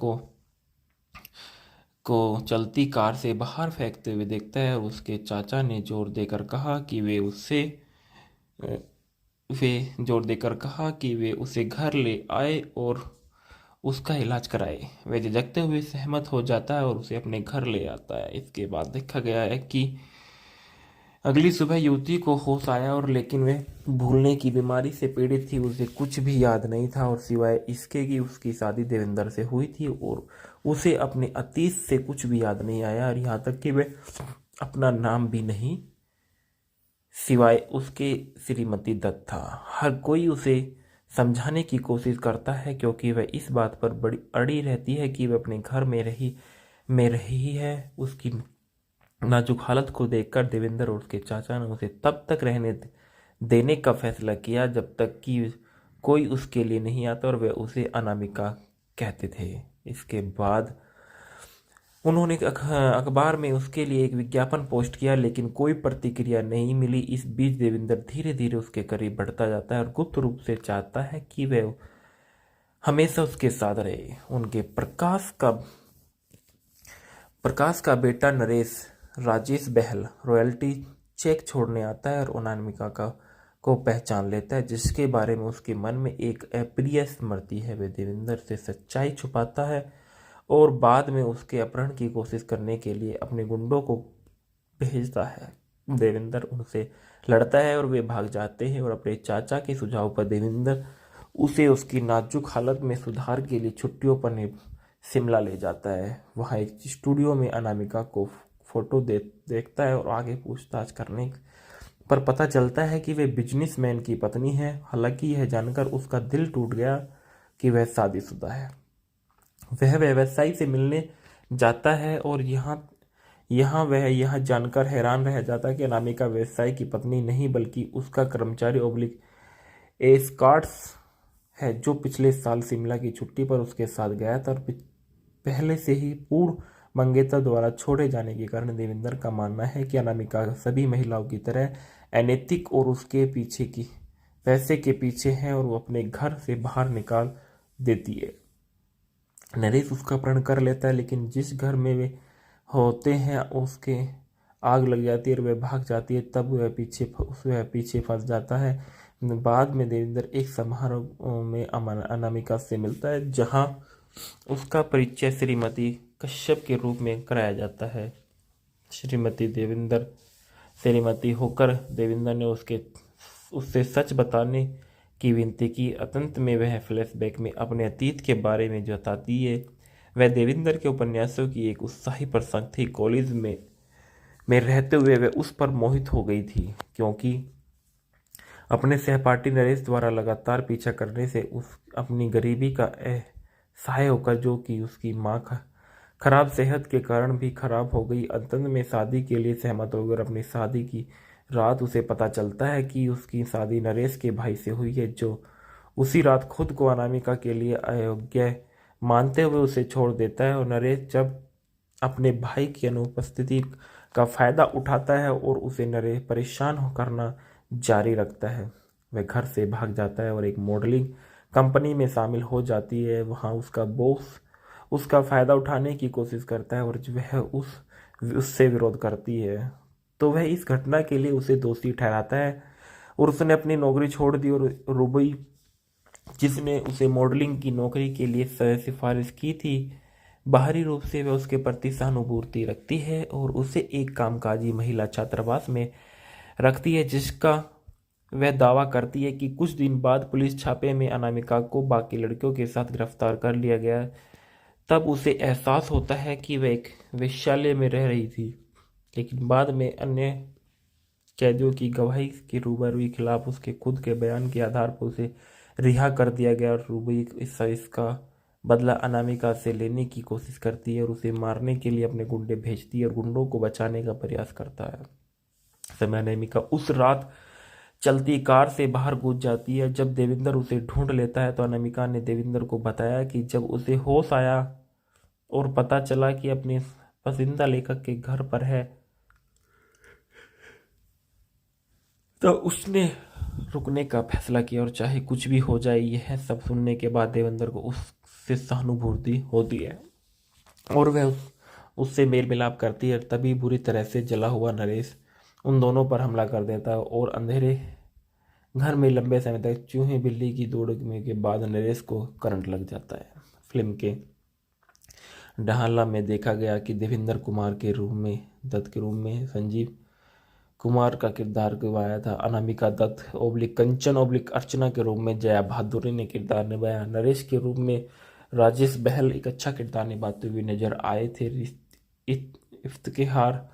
को चलती कार से बाहर फेंकते हुए देखता है और उसके चाचा ने जोर देकर कहा कि वे उसे घर ले आए और उसका इलाज कराए। वह झिझकते हुए सहमत हो जाता है और उसे अपने घर ले आता है। इसके बाद देखा गया है कि अगली सुबह युवती को होश आया और लेकिन वह भूलने की बीमारी से पीड़ित थी। उसे कुछ भी याद नहीं था और सिवाय इसके कि उसकी शादी देवेंद्र से हुई थी और उसे अपने अतीत से कुछ भी याद नहीं आया और यहाँ तक कि वह अपना नाम भी नहीं सिवाय उसके श्रीमती दत्त था। हर कोई उसे समझाने की कोशिश करता है क्योंकि वह इस बात पर बड़ी अड़ी रहती है कि वह अपने घर में रही है। उसकी नाजुक हालत को देखकर देवेंद्र और उसके चाचा ने उसे तब तक रहने देने का फैसला किया जब तक कि कोई उसके लिए नहीं आता और वे उसे अनामिका कहते थे। इसके बाद उन्होंने अखबार में उसके लिए एक विज्ञापन पोस्ट किया लेकिन कोई प्रतिक्रिया नहीं मिली। इस बीच देवेंद्र धीरे धीरे उसके करीब बढ़ता जाता है और गुप्त रूप से चाहता है कि वह हमेशा उसके साथ रहे। उनके प्रकाश का बेटा नरेश राजेश बहल रॉयल्टी चेक छोड़ने आता है और अनामिका को पहचान लेता है जिसके बारे में उसके मन में एक अप्रिय स्मृति है। वह देवेंद्र से सच्चाई छुपाता है और बाद में उसके अपहरण की कोशिश करने के लिए अपने गुंडों को भेजता है। देवेंद्र उनसे लड़ता है और वे भाग जाते हैं और अपने चाचा के सुझाव पर देवेंद्र उसे उसकी नाजुक हालत में सुधार के लिए छुट्टियों पर शिमला ले जाता है। वहाँ एक स्टूडियो में अनामिका को फोटो देखता है और आगे पूछताछ करने पर पता चलता है कि वे बिजनेसमैन की पत्नी है। हालांकि यह जानकर उसका दिल टूट गया कि वह शादीशुदा है। वह व्यवसायी से मिलने जाता है और वह यह जानकर हैरान रह जाता है कि अनामिका व्यवसायी की पत्नी नहीं बल्कि उसका कर्मचारी एस्कॉर्ट्स है जो पिछले साल शिमला की छुट्टी पर उसके साथ गया था और पहले से ही पूर्ण मंगेतर द्वारा छोड़े जाने के कारण देवेंद्र का मानना है कि अनामिका सभी महिलाओं की तरह अनैतिक और उसके पीछे की पैसे के पीछे है और वो अपने घर से बाहर निकाल देती है। नरेश उसका अपहरण कर लेता है, लेकिन जिस घर में वे होते हैं उसके आग लग जाती है और वह भाग जाती है। तब वह पीछे फंस जाता है। बाद में देवेंद्र एक समारोह में अनामिका से मिलता है, जहां उसका परिचय श्रीमती कश्यप के रूप में कराया जाता है। श्रीमती होकर देवेंद्र ने उससे सच बताने की विनती की। अंत में वह फ्लैशबैक में अपने अतीत के बारे में बताती है। वह देवेंद्र के उपन्यासों की एक उत्साही प्रशंसक थी। कॉलेज में रहते हुए वह उस पर मोहित हो गई थी, क्योंकि अपने सहपाठी नरेश द्वारा लगातार पीछा करने से उस अपनी गरीबी का असहाय होकर, जो कि उसकी माँ खराब सेहत के कारण भी खराब हो गई, अंत में शादी के लिए सहमत होकर अपनी शादी की रात उसे पता चलता है कि उसकी शादी नरेश के भाई से हुई है, जो उसी रात खुद को अनामिका के लिए अयोग्य मानते हुए उसे छोड़ देता है। और नरेश जब अपने भाई की अनुपस्थिति का फायदा उठाता है और उसे नरेश परेशान करना जारी रखता है। वह घर से भाग जाता है और एक मॉडलिंग कंपनी में शामिल हो जाती है। वहाँ उसका बॉस उसका फायदा उठाने की कोशिश करता है और वह उससे विरोध करती है, तो वह इस घटना के लिए उसे दोषी ठहराता है और उसने अपनी नौकरी छोड़ दी। और रुबी, जिसने उसे मॉडलिंग की नौकरी के लिए सिफारिश की थी, बाहरी रूप से वह उसके प्रति सहानुभूति रखती है और उसे एक कामकाजी महिला छात्रावास में रखती है, जिसका वह दावा करती है कि कुछ दिन बाद पुलिस छापे में अनामिका को बाकी लड़कियों के साथ गिरफ्तार कर लिया गया। तब उसे एहसास होता है कि वह एक वेश्यालय में रह रही थी, लेकिन बाद में अन्य कैदियों की गवाही के रूबरू खिलाफ उसके खुद के बयान के आधार पर उसे रिहा कर दिया गया। और रूबी इसका बदला अनामिका से लेने की कोशिश करती है और उसे मारने के लिए अपने गुंडे भेजती है और गुंडों को बचाने का प्रयास करता है। समय अनामिका उस रात चलती कार से बाहर कूद जाती है। जब देवेंद्र उसे ढूंढ लेता है तो अनामिका ने देवेंद्र को बताया कि जब उसे होश आया और पता चला कि अपने पसंदीदा लेखक के घर पर है, तो उसने रुकने का फैसला किया और चाहे कुछ भी हो जाए। यह सब सुनने के बाद देवेंद्र को उससे सहानुभूति होती है और वह उससे मेल मिलाप करती है। तभी बुरी तरह से जला हुआ नरेश उन दोनों पर हमला कर देता है और अंधेरे घर में लंबे समय तक चूहे बिल्ली की दौड़ने के बाद नरेश को करंट लग जाता है। फिल्म के ढाला में देखा गया कि देवेंद्र कुमार के दत्त के रूप में संजीव कुमार का किरदार निभाया था। अनामिका दत्त ओब्लिक कंचन ओब्लिक अर्चना के रूप में जया बहादुरी ने किरदार निभाया। नरेश के रूप में राजेश बहल एक अच्छा किरदार निभाते हुए नजर आए थे। इफ्तिखार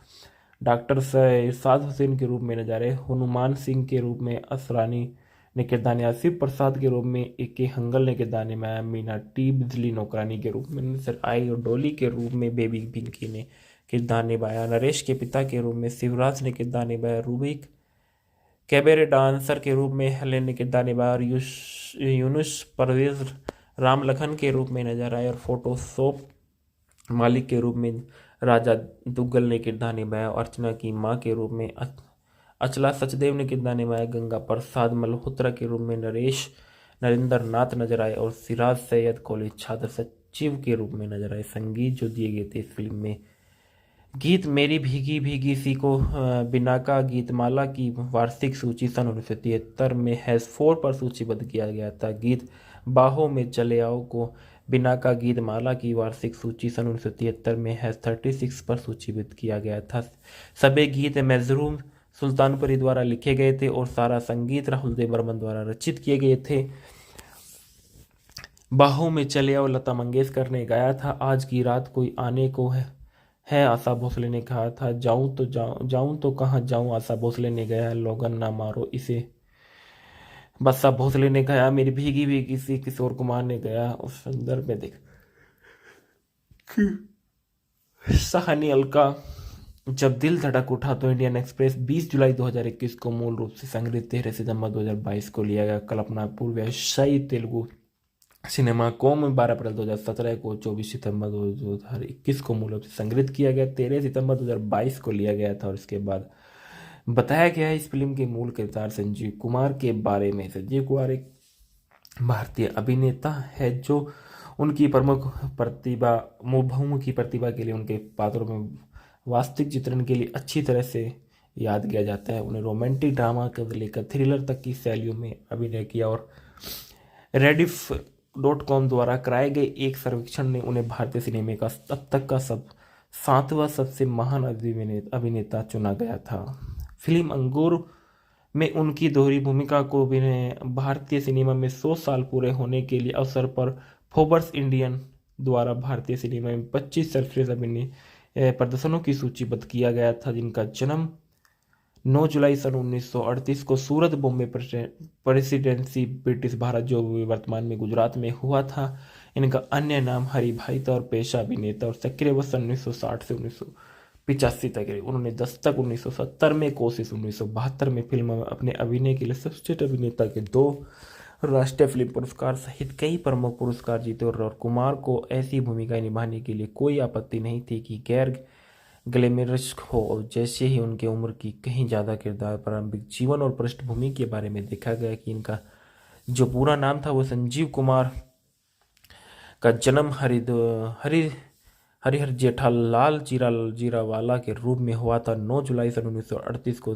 डॉक्टर इरशाद हुसैन के रूप में नजर आए। हनुमान सिंह के रूप में असरानी ने किरदार निभाया। शिव प्रसाद के रूप में ए.के. हंगल ने किरदार निभाया। मीना टी बिजली नौकरानी के रूप में नजर आई और डोली के रूप में बेबी पिंकी ने किरदार निभाया। नरेश के पिता के रूप में शिवराज ने किरदार निभाया। रूबिक कैबरे डांसर के रूप में हेलेन ने किरदार निभाया और यूनुस परवेज राम लखन के रूप में नजर आए और फोटोशॉप मालिक के रूप में राजा दुग्गल ने किरदार निभाया। अर्चना की मां के रूप में अचला सचदेव ने किरदार निभाया। गंगा प्रसाद मल्होत्रा के रूप में नरेंद्र नाथ नजर आए और सिराज सैयद कॉलेज छात्र सचिव के रूप में नजर आए। संगीत जो दिए गए थे इस फिल्म में, गीत मेरी भीगी भीगी सी को बिनाका गीतमाला की वार्षिक सूची सन 1973 में हैज़ 4 पर सूचीबद्ध किया गया था। गीत बाहों में चले आओ को बिनाका गीतमाला की वार्षिक सूची सन 1973 में हैज़ 36 पर सूचीबद्ध किया गया था। सभी गीत मजरूम सुल्तानपुरी द्वारा लिखे गए थे और सारा संगीत राहुल देव बर्मन द्वारा रचित किए गए थे। बाहों में चले आओ लता मंगेशकर ने गाया था। आज की रात कोई आने को है आशा भोसले ने कहा था। जाऊं तो कहाँ जाऊं आशा भोसले ने गाया। लोगन ना मारो इसे बस्सा भोसले ने गाया। मेरी भीगी भीगी सी किशोर कुमार ने गाया। उस संदर्भ में देख सहानी अलका जब दिल धड़क उठा तो इंडियन एक्सप्रेस 20 जुलाई 2021 को मूल रूप से संग्रहित 13 सितंबर 2022 को लिया गया। कल्पना पूर्व व्यवसायी तेलुगु सिनेमा कॉम 12 अप्रैल 2017 को, 24 सितंबर 2021 को मूल रूप से संग्रहित किया गया, 13 सितंबर 2022 को लिया गया था। और इसके बाद बताया गया है इस फिल्म के मूल किरदार संजीव कुमार के बारे में। संजीव कुमार एक भारतीय अभिनेता है जो उनकी प्रमुख प्रतिभा बहुमुखी प्रतिभा के लिए, उनके पात्रों में वास्तविक चित्रण के लिए अच्छी तरह से याद किया जाता है। उन्हें रोमांटिक ड्रामा से लेकर थ्रिलर तक की शैलियों में अभिनय किया। और रेडिफ.com द्वारा कराए गए एक सर्वेक्षण ने उन्हें भारतीय सिनेमा का अब तक का 7वां सबसे महान अभिनेता चुना गया था। फिल्म अंगूर में उनकी दोहरी भूमिका को भी भारतीय सिनेमा में 100 साल पूरे होने के लिए अवसर पर फोर्ब्स इंडियन द्वारा भारतीय सिनेमा में 25 सर्वश्रेष्ठ अभिनय प्रदर्शनों की सूचीबद्ध किया गया था, जिनका जन्म 9 जुलाई सन 1938 को सूरत बॉम्बे प्रेसिडेंसी ब्रिटिश भारत जो वर्तमान में गुजरात में हुआ था। इनका अन्य नाम हरि भाई था और पेशा अभिनेता और सक्रिय वर्ष 1960 से 1985 तक रहे। उन्होंने दस्तक 1970 में, कोशिश 1972 में फिल्म में अपने अभिनय के लिए सर्वश्रेष्ठ अभिनेता के 2 राष्ट्रीय फिल्म पुरस्कार सहित कई प्रमुख पुरस्कार जीते। और कुमार को ऐसी भूमिकाएं निभाने के लिए कोई आपत्ति नहीं थी कि गैर ग्लैमरस हो। और जैसे ही उनके उम्र की कहीं ज़्यादा किरदार, प्रारंभिक जीवन और पृष्ठभूमि के बारे में देखा गया कि इनका जो पूरा नाम था वो संजीव कुमार का जन्म हरिहर जेठालाल जीरावाला के रूप में हुआ था 9 जुलाई सन 1938 को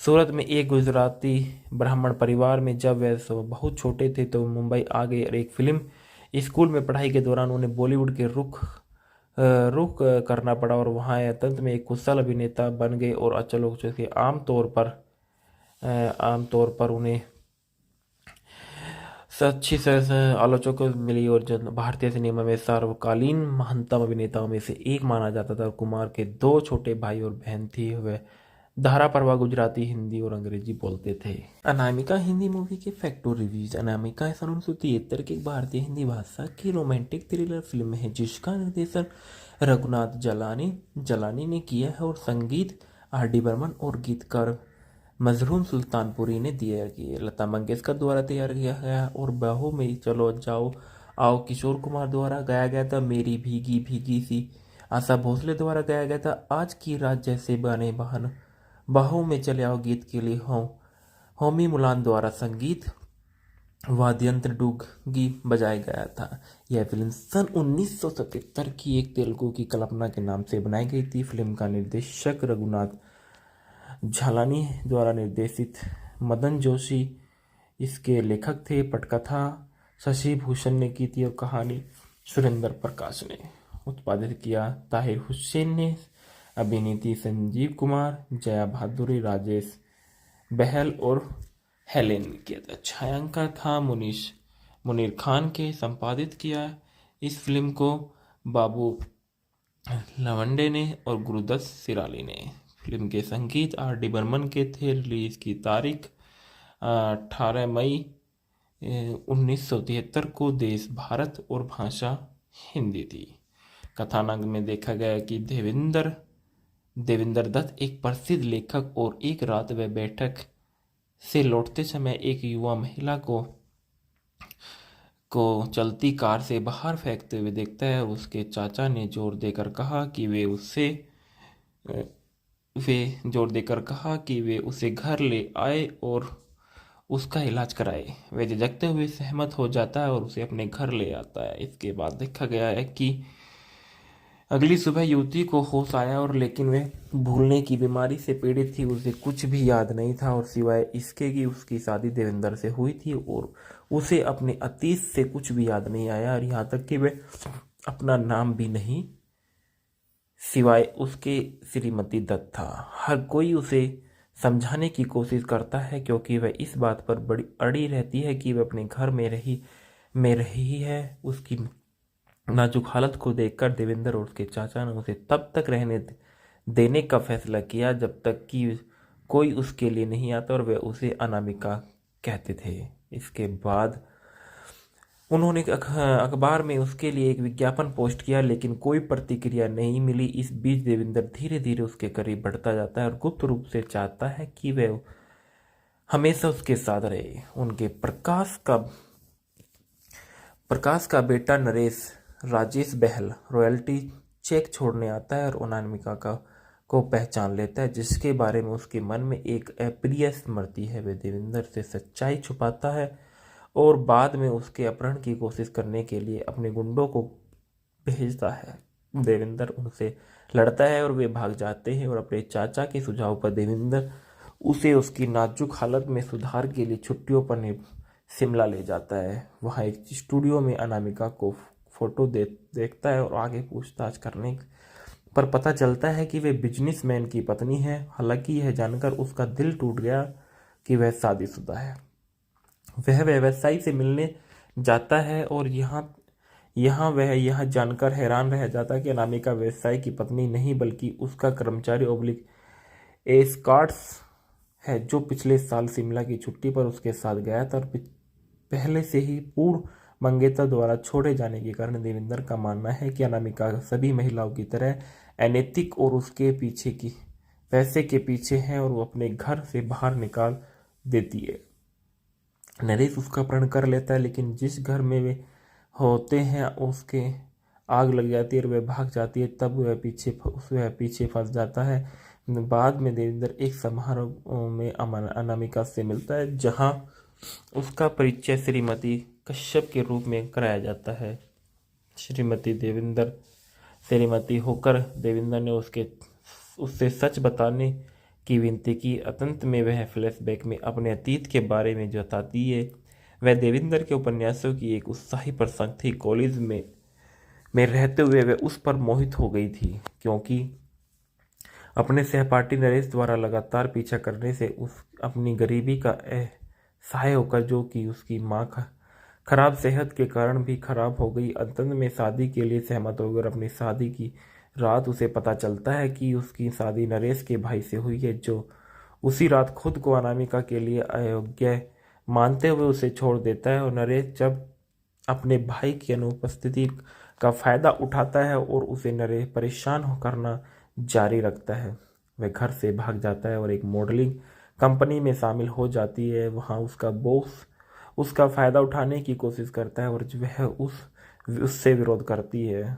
सूरत में एक गुजराती ब्राह्मण परिवार में। जब वे बहुत छोटे थे तो मुंबई आ गए और एक फिल्म स्कूल में पढ़ाई के दौरान उन्हें बॉलीवुड के रुख करना पड़ा और वहाँ अंत में एक कुशल अभिनेता बन गए। और आलोचकों के आमतौर पर उन्हें अच्छी आलोचकों को मिली और भारतीय सिनेमा में सर्वकालीन महानतम अभिनेताओं में से एक माना जाता था। कुमार के 2 छोटे भाई और बहन थी। वे धारा प्रवाह गुजराती, हिंदी और अंग्रेजी बोलते थे। अनामिका हिंदी मूवी के फैक्टो रिव्यूज। अनामिका सन 1973 की एक भारतीय हिंदी भाषा की रोमांटिक थ्रिलर फिल्म है जिसका निर्देशन रघुनाथ जलानी ने किया है और संगीत R.D. बर्मन और गीतकार मजरूम सुल्तानपुरी ने दिया किया। लता मंगेशकर द्वारा तैयार किया गया और बाहों में चलो जाओ आओ किशोर कुमार द्वारा गाया गया था। मेरी भीगी भीगी सी आशा भोसले द्वारा गाया गया था। आज की रात जैसे बने बहन बाहों में चले आओ गीत के लिए होमी मुलान द्वारा संगीत वाद्यंत्र डूगी बजाया गया था। यह फिल्म सन 1977 की एक तेलुगु की कल्पना के नाम से बनाई गई थी। फिल्म का निर्देशक रघुनाथ झालानी द्वारा निर्देशित मदन जोशी इसके लेखक थे। पटकथा शशि भूषण ने की थी और कहानी सुरेंद्र प्रकाश ने उत्पादित किया। ताहिर हुसैन ने अभिनेत्री संजीव कुमार, जया भादुरी, राजेश बहल और हेलेन किया था। छायांकन था मुनीर खान के। संपादित किया इस फिल्म को बाबू लवंडे ने और गुरुदत्त सिराली ने। फिल्म के संगीत R.D. बर्मन के थे। रिलीज की तारीख 18 मई 1973 को। देश भारत और भाषा हिंदी थी। कथानक में देखा गया कि देवेंद्र दत्त एक प्रसिद्ध लेखक और एक रात वह बैठक से लौटते समय एक युवा महिला को चलती कार से बाहर फेंकते हुए देखता है। उसके चाचा ने जोर देकर कहा कि वे उसे घर ले आए और उसका इलाज कराए। वे झिझकते हुए सहमत हो जाता है और उसे अपने घर ले आता है। इसके बाद देखा गया है कि अगली सुबह युवती को होश आया और लेकिन वे भूलने की बीमारी से पीड़ित थी। उसे कुछ भी याद नहीं था और सिवाय इसके कि उसकी शादी देवेंद्र से हुई थी और उसे अपने अतीत से कुछ भी याद नहीं आया और यहाँ तक कि वे अपना नाम भी नहीं सिवाय उसके श्रीमती दत्त था। हर कोई उसे समझाने की कोशिश करता है क्योंकि वह इस बात पर बड़ी अड़ी रहती है कि वह अपने घर में रही है। उसकी नाजुक हालत को देखकर देवेंद्र और उसके चाचा ने उसे तब तक रहने देने का फैसला किया जब तक कि कोई उसके लिए नहीं आता और वे उसे अनामिका कहते थे। इसके बाद उन्होंने अखबार में उसके लिए एक विज्ञापन पोस्ट किया लेकिन कोई प्रतिक्रिया नहीं मिली। इस बीच देवेंद्र धीरे धीरे उसके करीब बढ़ता जाता है और गुप्त रूप से चाहता है कि वह हमेशा उसके साथ रहे। उनके प्रकाश का प्रकाश का बेटा नरेश राजेश बहल रॉयल्टी चेक छोड़ने आता है और अनामिका को पहचान लेता है, जिसके बारे में उसके मन में एक अप्रिय स्मृति है। वह देवेंद्र से सच्चाई छुपाता है और बाद में उसके अपहरण की कोशिश करने के लिए अपने गुंडों को भेजता है। देवेंद्र उनसे लड़ता है और वे भाग जाते हैं और अपने चाचा के सुझाव पर देवेंद्र उसे उसकी नाजुक हालत में सुधार के लिए छुट्टियों पर शिमला ले जाता है। वहाँ एक स्टूडियो में अनामिका को फोटो देखता है और आगे पूछताछ करने पर पता चलता है कि वे बिजनेसमैन की पत्नी है। हालांकि यह जानकर उसका दिल टूट गया कि वह शादीशुदा है। वह व्यवसायी से मिलने जाता है और वह यह जानकर हैरान रह जाता है कि अनामिका व्यवसायी की पत्नी नहीं बल्कि उसका कर्मचारी ओब्लिक एस्कॉर्ट्स है, जो पिछले साल शिमला की छुट्टी पर उसके साथ गया था और पहले से ही पूर्ण मंगेतर द्वारा छोड़े जाने के कारण देवेंद्र का मानना है कि अनामिका सभी महिलाओं की तरह अनैतिक और उसके पीछे की पैसे के पीछे है और वो अपने घर से बाहर निकाल देती है। नरेश उसका अपहरण कर लेता है, लेकिन जिस घर में वे होते हैं उसके आग लग जाती है और वह भाग जाती है। तब वह पीछे फंस जाता है। बाद में देवेंद्र एक समारोह में अनामिका से मिलता है, जहां उसका परिचय श्रीमती कश्यप के रूप में कराया जाता है। श्रीमती होकर देवेंद्र ने उससे सच बताने की विनती की। अंत में वह फ्लैशबैक में अपने अतीत के बारे में बताती है। वह देवेंद्र के उपन्यासों की एक उत्साही प्रशंसक थी। कॉलेज में रहते हुए वह उस पर मोहित हो गई थी, क्योंकि अपने सहपाठी नरेश द्वारा लगातार पीछा करने से अपनी गरीबी का सहाय होकर, जो कि उसकी माँ खराब सेहत के कारण भी खराब हो गई, अंत में शादी के लिए सहमत हो गई। और अपनी शादी की रात उसे पता चलता है कि उसकी शादी नरेश के भाई से हुई है, जो उसी रात खुद को अनामिका के लिए अयोग्य मानते हुए उसे छोड़ देता है। और नरेश जब अपने भाई की अनुपस्थिति का फायदा उठाता है और उसे नरेश परेशान करना जारी रखता है। वह घर से भाग जाता है और एक मॉडलिंग कंपनी में शामिल हो जाती है। वहाँ उसका बॉस उसका फायदा उठाने की कोशिश करता है और वह उससे विरोध करती है,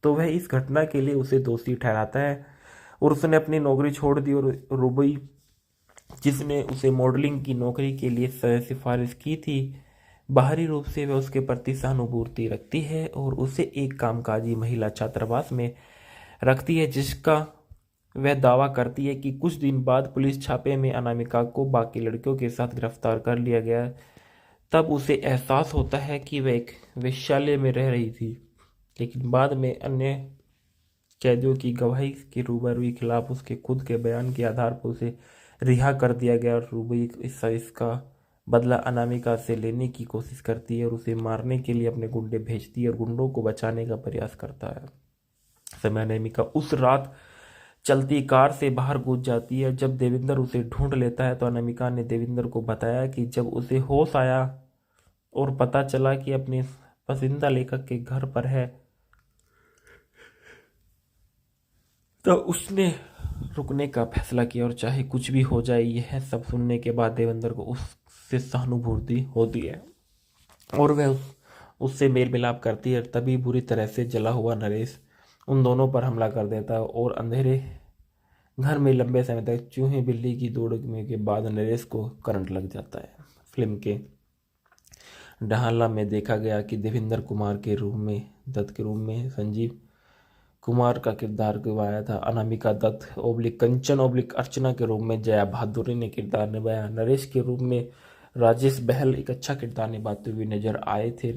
तो वह इस घटना के लिए उसे दोषी ठहराता है और उसने अपनी नौकरी छोड़ दी। और रुबई, जिसने उसे मॉडलिंग की नौकरी के लिए सिफारिश की थी, बाहरी रूप से वह उसके प्रति सहानुभूति रखती है और उसे एक कामकाजी महिला छात्रावास में रखती है, जिसका वह दावा करती है कि कुछ दिन बाद पुलिस छापे में अनामिका को बाकी लड़कियों के साथ गिरफ्तार कर लिया गया। तब उसे एहसास होता है कि वह एक वेश्यालय में रह रही थी, लेकिन बाद में अन्य कैदियों की गवाही के रूबरू खिलाफ उसके खुद के बयान के आधार पर उसे रिहा कर दिया गया। और रूबी इसका बदला अनामिका से लेने की कोशिश करती है और उसे मारने के लिए अपने गुंडे भेजती है और गुंडों को बचाने का प्रयास करता है। समय अनामिका उस रात चलती कार से बाहर कूद जाती है। जब देवेंद्र उसे ढूंढ लेता है तो अनामिका ने देवेंद्र को बताया कि जब उसे होश आया और पता चला कि अपने पसंदीदा लेखक के घर पर है, तो उसने रुकने का फैसला किया और चाहे कुछ भी हो जाए। यह सब सुनने के बाद देवेंद्र को उससे सहानुभूति होती है और वह उससे मेल मिलाप करती है। तभी बुरी तरह से जला हुआ नरेश उन दोनों पर हमला कर देता है और अंधेरे घर में लंबे समय तक चूहे बिल्ली की दौड़ने के बाद नरेश को करंट लग जाता है। फिल्म के ढाला में देखा गया कि देवेंद्र कुमार के दत्त के रूप में संजीव कुमार का किरदार निभाया था। अनामिका दत्त ओब्लिक कंचन ओब्लिक अर्चना के रूप में जया बहादुरी ने किरदार निभाया। नरेश के रूप में राजेश बहल एक अच्छा किरदार निभाते हुए नजर आए थे।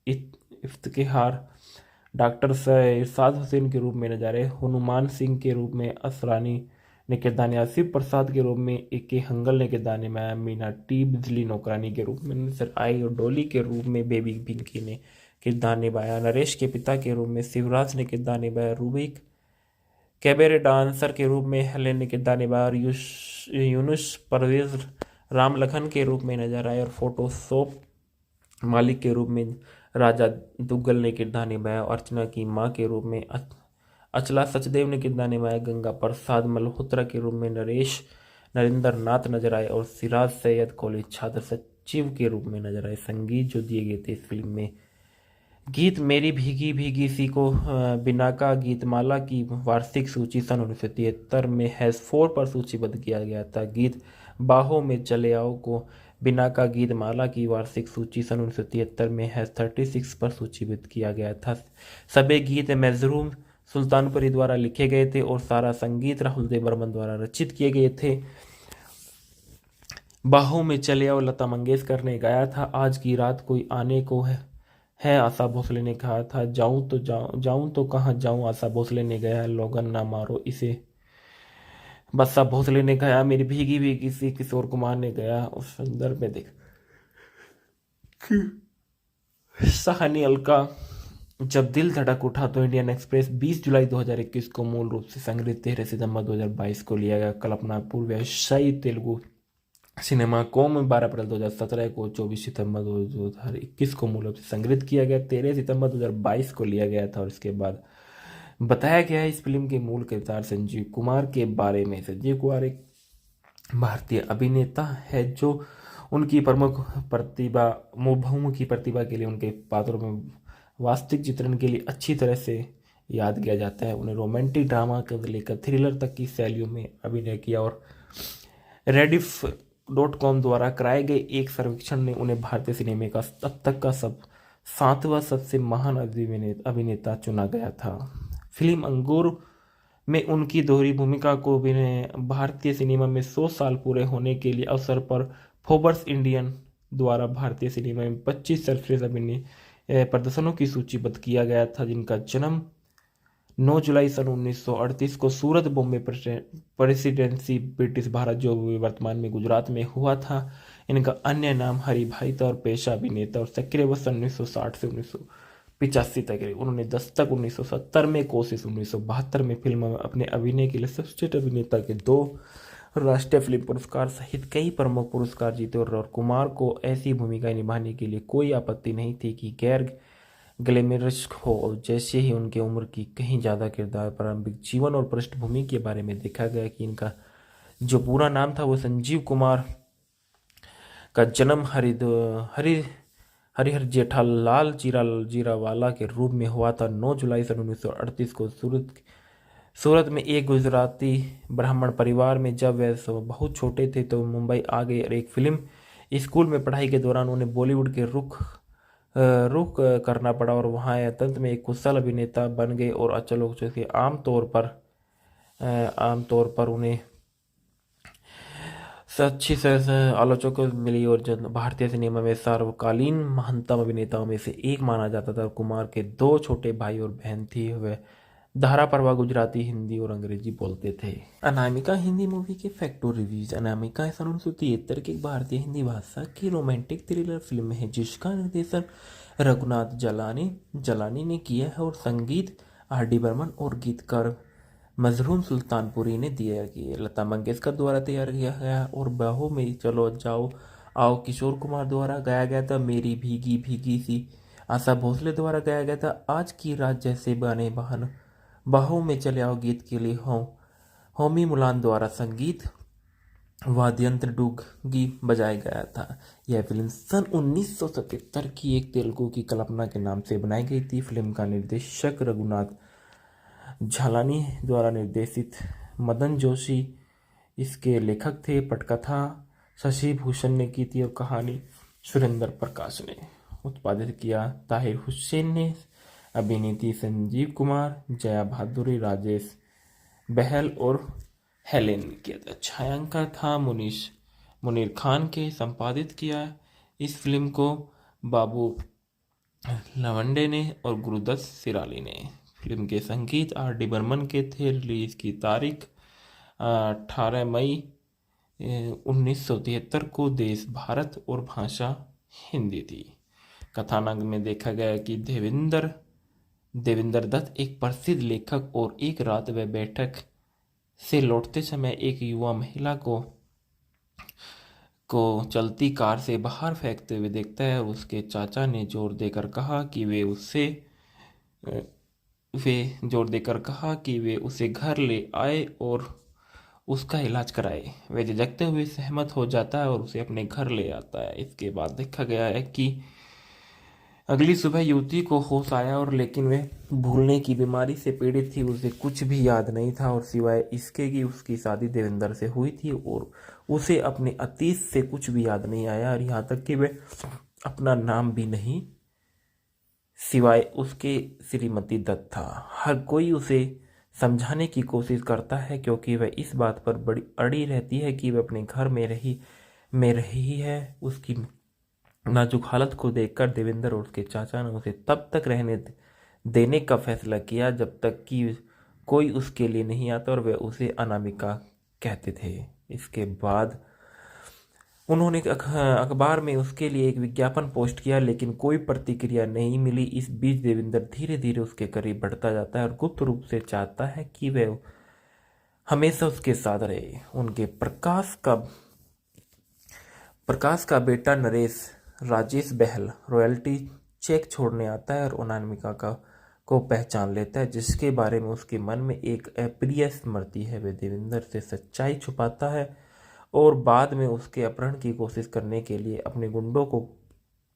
इफ्तिखार डॉक्टर इरशाद हुसैन के रूप में नजर आए। हनुमान सिंह के रूप में असरानी ने किरदार निभाया। शिव प्रसाद के रूप में के हंगल ने किरदार निभाया। मीना टी बिजली नौकरानी के रूप में नजर आई और डोली के रूप में बेबी पिंकी ने किरदार निभाया। नरेश के पिता के रूप में शिवराज ने किरदार निभाया। रूबिक कैबरे डांसर के रूप में हेलेन ने किरदार निभाया और यूनुस परवेज राम लखन के रूप में नजर आए और फोटोशॉप मालिक के रूप में राजा दुग्गल ने किरदार निभाया। अर्चना की मां के रूप में अचला सचदेव ने किरदार निभाया। गंगा प्रसाद मल्होत्रा के रूप में नरेंद्र नाथ नजर आए और सिराज सैयद कॉलेज छात्र सचिव के रूप में नजर आए। संगीत जो दिए गए थे इस फिल्म में गीत मेरी भीगी भीगी सी को बिनाका गीतमाला की वार्षिक सूची सन 1973 में हैज़ 4 पर सूचीबद्ध किया गया था। गीत बाहों में चले आओ को बिनाका गीतमाला की वार्षिक सूची सन 1973 में हैज़ 36 पर सूचीबद्ध किया गया था। सभी गीत मजरूम सुल्तानपुरी द्वारा लिखे गए थे और सारा संगीत राहुल देव बर्मन द्वारा रचित किए गए थे। बाहों में चले आओ लता मंगेशकर ने गाया था। आज की रात कोई आने को है आशा भोसले ने कहा था। जाऊं तो कहाँ जाऊं आशा भोसले ने गाया। लोगन ना मारो इसे बस्सा भोसले ने गाया। मेरी भीगी भीगी सी किशोर कुमार ने गाया। उस संदर्भ में देख सहानी अलका जब दिल धड़क उठा तो इंडियन एक्सप्रेस 20 जुलाई 2021 को मूल रूप से संग्रहित 13 सितंबर 2022 को लिया गया। कल्पना पूर्व तेलुगु सिनेमा कॉम 12 अप्रैल 2017 को 24 सितंबर 2021 को मूल रूप से संग्रहित किया गया। 13 सितंबर 2022 को लिया गया था और इसके बाद बताया गया है इस फिल्म के मूल किरदार संजीव कुमार के बारे में। संजीव कुमार एक भारतीय अभिनेता है जो उनकी प्रमुख प्रतिभा बहुमुखी प्रतिभा के लिए उनके पात्रों में वास्तविक चित्रण के लिए अच्छी तरह से याद किया जाता है। उन्हें रोमांटिक ड्रामा से लेकर थ्रिलर तक की शैलियों में अभिनय किया और Rediff.com द्वारा कराए गए एक सर्वेक्षण ने उन्हें भारतीय सिनेमा का अब तक का 7वां सबसे महान अभिनेता चुना गया था। फिल्म अंगूर में उनकी दोहरी भूमिका को भारतीय सिनेमा में 100 साल पूरे होने के लिए अवसर पर फोर्ब्स इंडियन द्वारा भारतीय सिनेमा में 25 सर्वश्रेष्ठ अभिनय प्रदर्शनों की सूचीबद्ध किया गया था, जिनका जन्म 9 जुलाई सन 1938 को सूरत बॉम्बे प्रेसिडेंसी ब्रिटिश भारत जो वर्तमान में गुजरात में हुआ था। इनका अन्य नाम हरि भाई था और पेशा अभिनेता और सक्रिय वर्ष 1960 से 1985 तक रहे। उन्होंने दस्तक 1970 में, कोशिश 1972 में फिल्म में अपने अभिनय के लिए सर्वश्रेष्ठ अभिनेता के 2 राष्ट्रीय फिल्म पुरस्कार सहित कई प्रमुख पुरस्कार जीते और कुमार को ऐसी भूमिकाएं निभाने के लिए कोई आपत्ति नहीं थी कि गैर ग्लैमरस हो। जैसे ही उनके उम्र की कहीं ज़्यादा किरदार, प्रारंभिक जीवन और पृष्ठभूमि के बारे में देखा गया कि इनका जो पूरा नाम था वो संजीव कुमार का जन्म हरिहर जेठालाल जीरावाला के रूप में हुआ था। 9 जुलाई सन 1938 को सूरत में एक गुजराती ब्राह्मण परिवार में जब वे बहुत छोटे थे तो मुंबई आ गए और एक फिल्म स्कूल में पढ़ाई के दौरान उन्हें बॉलीवुड के रुख करना पड़ा और वहाँ अंत में एक कुशल अभिनेता बन गए और अचानक के आमतौर पर उन्हें अच्छी आलोचकों मिली और जो भारतीय सिनेमा में सर्वकालीन महानतम अभिनेताओं में से एक माना जाता था। कुमार के 2 छोटे भाई और बहन थी। वे धारा प्रवाह गुजराती, हिंदी और अंग्रेजी बोलते थे। अनामिका हिंदी मूवी के फैक्टो रिव्यूज। अनामिका सन 1973 की भारतीय हिंदी भाषा की रोमांटिक थ्रिलर फिल्म है जिसका निर्देशन रघुनाथ जलानी ने किया है और संगीत R.D. बर्मन और गीतकार मजरूम सुल्तानपुरी ने दिया कि लता मंगेशकर द्वारा तैयार किया गया और बाहों में चलो जाओ आओ किशोर कुमार द्वारा गाया गया था। मेरी भीगी भीगी सी आशा भोसले द्वारा गाया गया था। आज की रात जैसे बने बहन बाहों में चले आओ गीत के लिए होमी मुलान द्वारा संगीत वाद्ययंत्र डूगी बजाया गया था। यह फिल्म सन 1977 की एक तेलुगु की कल्पना के नाम से बनाई गई थी। फिल्म का निर्देशक रघुनाथ झालानी द्वारा निर्देशित मदन जोशी इसके लेखक थे। पटकथा शशि भूषण ने की थी और कहानी सुरेंद्र प्रकाश ने उत्पादित किया। ताहिर हुसैन ने अभिनेत्री संजीव कुमार, जया भादुरी, राजेश बहल और हेलेन ने किया था। छायांकन था मुनीर खान के। संपादित किया इस फिल्म को बाबू लवंडे ने और गुरुदत्त सिराली ने। फिल्म के संगीत R.D. बर्मन के थे। रिलीज की तारीख 18 मई 1973 को। देश भारत और भाषा हिंदी थी। कथानक में देखा गया कि देवेंद्र दत्त एक प्रसिद्ध लेखक और एक रात वह बैठक से लौटते समय एक युवा महिला को चलती कार से बाहर फेंकते हुए देखता है। उसके चाचा ने जोर देकर कहा कि वे उसे घर ले आए और उसका इलाज कराए। वे झिझकते हुए सहमत हो जाता है और उसे अपने घर ले आता है। इसके बाद देखा गया है कि अगली सुबह युवती को होश आया और लेकिन वह भूलने की बीमारी से पीड़ित थी। उसे कुछ भी याद नहीं था और सिवाय इसके कि उसकी शादी देवेंद्र से हुई थी और उसे अपने अतीत से कुछ भी याद नहीं आया और यहाँ तक कि वह अपना नाम भी नहीं सिवाय उसके श्रीमती दत्त था। हर कोई उसे समझाने की कोशिश करता है क्योंकि वह इस बात पर बड़ी अड़ी रहती है कि वह अपने घर में रही है। उसकी नाजुक हालत को देखकर देवेंद्र और उसके चाचा ने उसे तब तक रहने देने का फैसला किया जब तक कि कोई उसके लिए नहीं आता और वे उसे अनामिका कहते थे। इसके बाद उन्होंने अखबार में उसके लिए एक विज्ञापन पोस्ट किया लेकिन कोई प्रतिक्रिया नहीं मिली। इस बीच देवेंद्र धीरे धीरे उसके करीब बढ़ता जाता है और गुप्त रूप से चाहता है कि वह हमेशा उसके साथ रहे। उनके प्रकाश का बेटा नरेश राजेश बहल रॉयल्टी चेक छोड़ने आता है और अनामिका को पहचान लेता है, जिसके बारे में उसके मन में एक अप्रिय स्मृति है। वह देवेंद्र से सच्चाई छुपाता है और बाद में उसके अपहरण की कोशिश करने के लिए अपने गुंडों को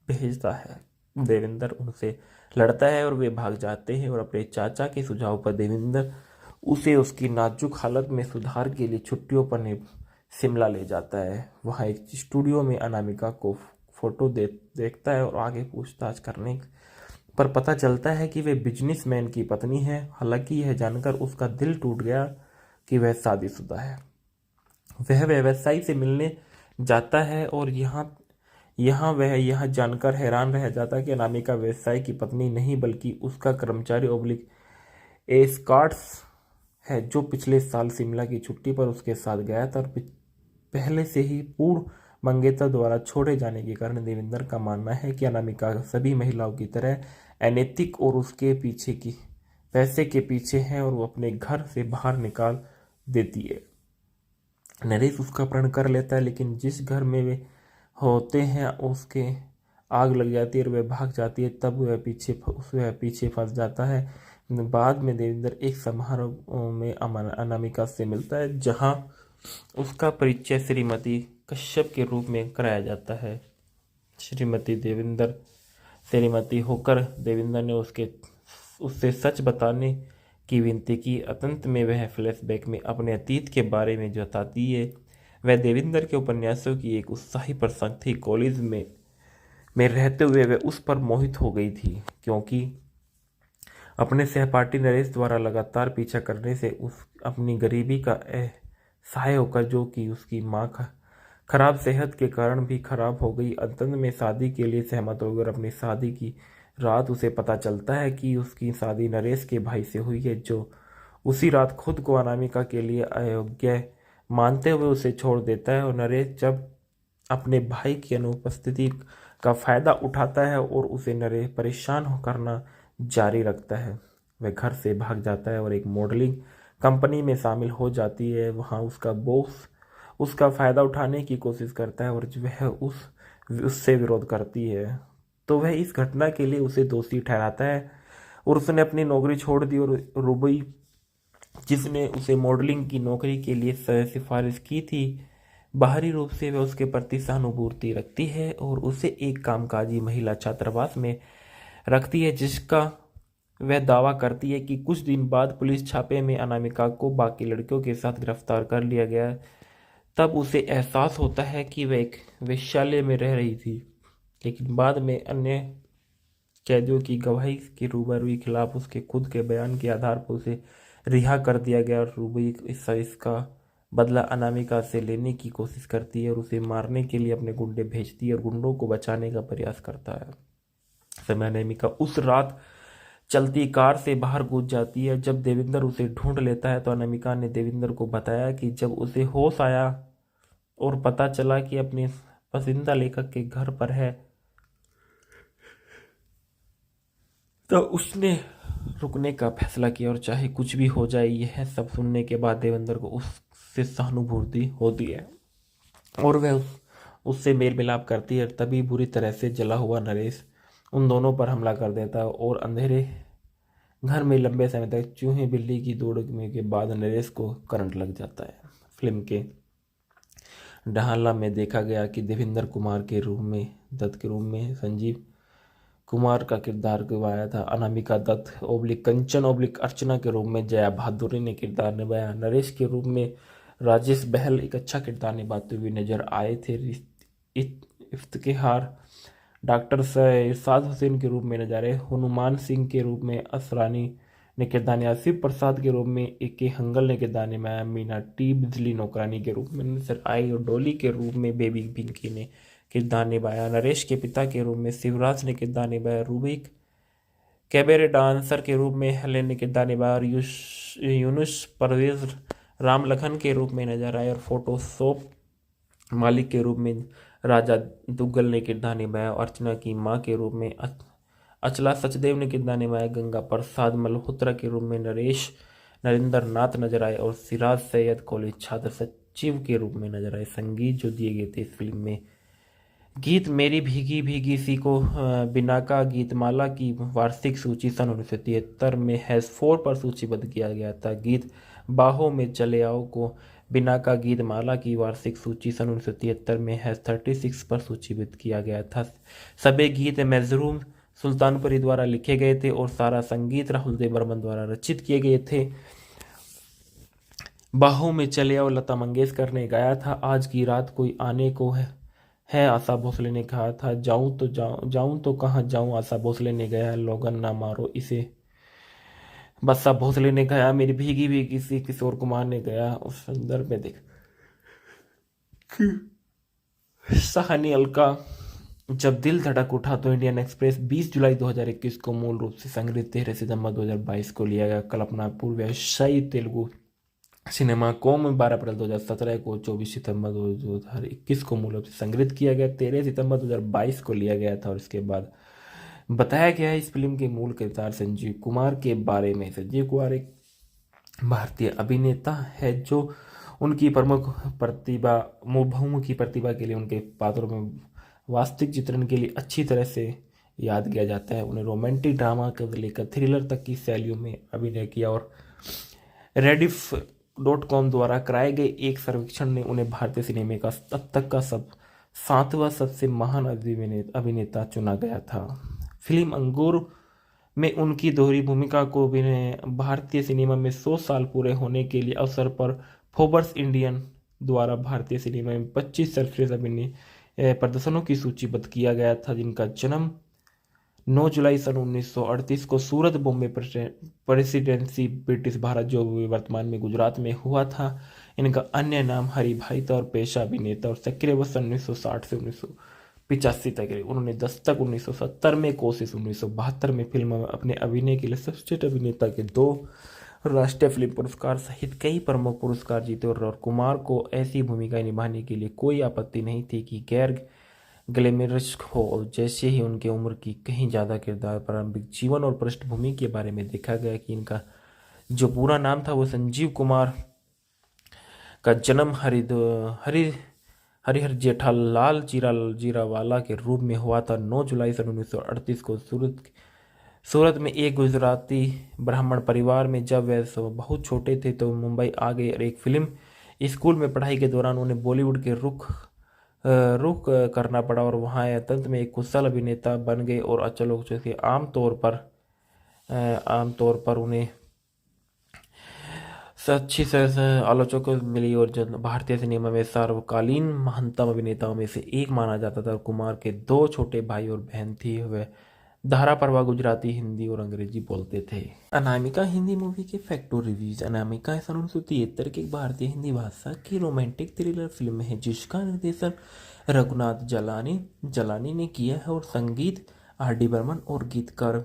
भेजता है। देवेंद्र उनसे लड़ता है और वे भाग जाते हैं और अपने चाचा के सुझाव पर देवेंद्र उसे उसकी नाजुक हालत में सुधार के लिए छुट्टियों पर शिमला ले जाता है। वहाँ एक स्टूडियो में अनामिका को फोटो देखता है और आगे पूछताछ करने पर पता चलता है कि वे बिजनेसमैन की पत्नी है। हालांकि यह जानकर उसका दिल टूट गया कि वह शादीशुदा है। वह व्यवसायी से मिलने जाता है और वह यह जानकर हैरान रह जाता है कि अनामिका व्यवसायी की पत्नी नहीं बल्कि उसका कर्मचारी ओब्लिक एस्कॉर्ट्स है, जो पिछले साल शिमला की छुट्टी पर उसके साथ गया था और पहले से ही पूर्व मंगेतर द्वारा छोड़े जाने के कारण देवेंद्र का मानना है कि अनामिका सभी महिलाओं की तरह अनैतिक और उसके पीछे की पैसे के पीछे है और वो अपने घर से बाहर निकाल देती है। नरेश उसका अपहरण कर लेता है लेकिन जिस घर में वे होते हैं उसके आग लग जाती है और वह भाग जाती है। तब वह पीछे फंस जाता है। बाद में देवेंद्र एक समारोह में अनामिका से मिलता है जहां उसका परिचय श्रीमती कश्यप के रूप में कराया जाता है। श्रीमती होकर देवेंद्र ने उससे सच बताने की विनती की। अंत में वह फ्लैशबैक में अपने अतीत के बारे में बताती है। वह देवेंद्र के उपन्यासों की एक उत्साही प्रशंसक थी। कॉलेज में रहते हुए वह उस पर मोहित हो गई थी क्योंकि अपने सहपाठी नरेश द्वारा लगातार पीछा करने से उस अपनी गरीबी का सहाय होकर, जो कि उसकी माँ खराब सेहत के कारण भी खराब हो गई, अंत में शादी के लिए सहमत हो गई। अपनी शादी की रात उसे पता चलता है कि उसकी शादी नरेश के भाई से हुई है, जो उसी रात खुद को अनामिका के लिए अयोग्य मानते हुए उसे छोड़ देता है। और नरेश जब अपने भाई की अनुपस्थिति का फायदा उठाता है और उसे नरेश परेशान करना जारी रखता है। वह घर से भाग जाता है और एक मॉडलिंग कंपनी में शामिल हो जाती है। वहाँ उसका बॉस उसका फायदा उठाने की कोशिश करता है और वह उससे विरोध करती है, तो वह इस घटना के लिए उसे दोषी ठहराता है और उसने अपनी नौकरी छोड़ दी। और रुबी, जिसने उसे मॉडलिंग की नौकरी के लिए सिफारिश की थी, बाहरी रूप से वह उसके प्रति सहानुभूति रखती है और उसे एक कामकाजी महिला छात्रावास में रखती है, जिसका वह दावा करती है कि कुछ दिन बाद पुलिस छापे में अनामिका को बाकी लड़कियों के साथ गिरफ्तार कर लिया गया। तब उसे एहसास होता है कि वह एक वेश्यालय में रह रही थी, लेकिन बाद में अन्य कैदियों की गवाही के रूबरू खिलाफ उसके खुद के बयान के आधार पर उसे रिहा कर दिया गया। और रूबी इसका बदला अनामिका से लेने की कोशिश करती है और उसे मारने के लिए अपने गुंडे भेजती है और गुंडों को बचाने का प्रयास करता है। समय अनामिका उस रात चलती कार से बाहर कूद जाती है। जब देवेंद्र उसे ढूंढ लेता है तो अनामिका ने देवेंद्र को बताया कि जब उसे होश आया और पता चला कि अपने पसंदीदा लेखक के घर पर है, तो उसने रुकने का फैसला किया और चाहे कुछ भी हो जाए। यह सब सुनने के बाद देवेंद्र को उससे सहानुभूति होती है और वह उससे मेल मिलाप करती है। तभी बुरी तरह से जला हुआ नरेश उन दोनों पर हमला कर देता है और अंधेरे घर में लंबे समय तक चूहे बिल्ली की दौड़ने के बाद नरेश को करंट लग जाता है। फिल्म के ढाला में देखा गया कि देवेंद्र कुमार के रूम में संजीव कुमार का किरदार निभाया था अनामिका दत्त ओब्लिक कंचन ओब्लिक अर्चना के रूप में जया भादुरी ने किरदार निभाया। नरेश के रूप में राजेश बहल एक अच्छा किरदार निभाते हुए नजर आए थे। इफ्तिखार डॉक्टर इरशाद हुसैन के रूप में नजर आए। हनुमान सिंह के रूप में असरानी ने किरदार निभाया। शिव प्रसाद के रूप में ए के हंगल ने किरदार निभाया। मीना टी बिजली नौकरानी के रूप में नजर आई और डोली के रूप में बेबी पिंकी ने किरदार निभाया। नरेश के पिता के रूप में शिवराज ने किरदार निभाया। रूबिक कैबरे डांसर के रूप में हेलेन ने किरदार निभाया और यूनुस परवेज राम लखन के रूप में नजर आए और फोटोशॉप मालिक के रूप में राजा दुग्गल ने किरदार निभाया। अर्चना की मां के रूप में अचला सचदेव ने किरदार निभाया। गंगा प्रसाद मल्होत्रा के रूप में नरेंद्र नाथ नजर आए और सिराज सैयद कॉलेज छात्र सचिव के रूप में नजर आए। संगीत जो दिए गए थे इस फिल्म में गीत मेरी भीगी भीगी सी को बिनाका गीतमाला की वार्षिक सूची सन 1973 में हैज़ 4 पर सूचीबद्ध किया गया था। गीत बाहों में चले आओ को बिनाका गीतमाला की वार्षिक सूची सन 1973 में हैज़ 36 पर सूचीबद्ध किया गया था। सभी गीत मजरूम सुल्तानपुरी द्वारा लिखे गए थे और सारा संगीत राहुल देव बर्मन द्वारा रचित किए गए थे। बाहों में चले आओ लता मंगेशकर ने गाया था। आज की रात कोई आने को है आशा भोसले ने कहा था। जाऊं तो कहाँ जाऊं आशा भोसले ने गाया। लोगन ना मारो इसे बस्सा भोसले ने गाया। मेरी भीगी भीगी सी किशोर कुमार ने गाया। उस संदर्भ में देख सहानी अलका जब दिल धड़क उठा तो इंडियन एक्सप्रेस 20 जुलाई 2021 को मूल रूप से संग्रहित 13 सितंबर 2022 को लिया गया। कल्पना पूर्व व्यवसायी तेलुगु सिनेमा कॉम 12 अप्रैल 2017 को 24 सितंबर 2021 को मूल रूप से संग्रहित किया गया। 13 सितंबर 2022 को लिया गया था और इसके बाद बताया गया है इस फिल्म के मूल किरदार संजीव कुमार के बारे में। संजीव कुमार एक भारतीय अभिनेता है जो उनकी प्रमुख प्रतिभा बहुमुखी प्रतिभा के लिए उनके पात्रों में वास्तविक चित्रण के लिए अच्छी तरह से याद किया जाता है। उन्हें रोमांटिक ड्रामा से लेकर थ्रिलर तक की शैलियों में अभिनय किया और rediff.com द्वारा कराए गए एक सर्वेक्षण ने उन्हें भारतीय सिनेमा का अब तक का 7वां सबसे महान अभिनेता चुना गया था। फिल्म अंगूर में उनकी दोहरी भूमिका को भारतीय सिनेमा में 100 साल पूरे होने के लिए अवसर पर फोर्ब्स इंडियन द्वारा भारतीय सिनेमा में 25 सर्वश्रेष्ठ अभिनय प्रदर्शनों की सूचीबद्ध किया गया था, जिनका जन्म 9 जुलाई सन 1938 को सूरत बॉम्बे प्रेसिडेंसी ब्रिटिश भारत जो वर्तमान में गुजरात में हुआ था। इनका अन्य नाम हरि भाई था और पेशा अभिनेता और सक्रिय वर्ष 1960 से 1985 तक रहे। उन्होंने दस्तक 1970 में, कोशिश 1972 में फिल्म में अपने अभिनय के लिए सर्वश्रेष्ठ अभिनेता के 2 राष्ट्रीय फिल्म पुरस्कार सहित कई प्रमुख पुरस्कार जीते और कुमार को ऐसी भूमिकाएं निभाने के लिए कोई आपत्ति नहीं थी कि गैर ग्लैमरस हो। और जैसे ही उनके उम्र की कहीं ज़्यादा किरदार प्रारंभिक जीवन और पृष्ठभूमि के बारे में देखा गया कि इनका जो पूरा नाम था वो संजीव कुमार का जन्म हरिहर जेठालाल जीरावाला के रूप में हुआ था। 9 जुलाई सन 1938 को सूरत में एक गुजराती ब्राह्मण परिवार में जब वे बहुत छोटे थे तो मुंबई आ गए और एक फिल्म स्कूल में पढ़ाई के दौरान उन्हें बॉलीवुड के रुख करना पड़ा और वहाँ अंत में एक कुशल अभिनेता बन गए और आलोचकों के आमतौर पर उन्हें अच्छी आलोचकों को मिली और जब भारतीय सिनेमा में सर्वकालीन महानतम अभिनेताओं में से एक माना जाता था। कुमार के 2 छोटे भाई और बहन थी। वे धारा प्रभा गुजराती, हिंदी और अंग्रेजी बोलते थे। अनामिका हिंदी मूवी के फैक्टो रिव्यूज। अनामिका सन 1973 की भारतीय हिंदी भाषा की रोमांटिक थ्रिलर फिल्म है जिसका निर्देशन रघुनाथ जलानी ने किया है और संगीत R.D. बर्मन और गीतकार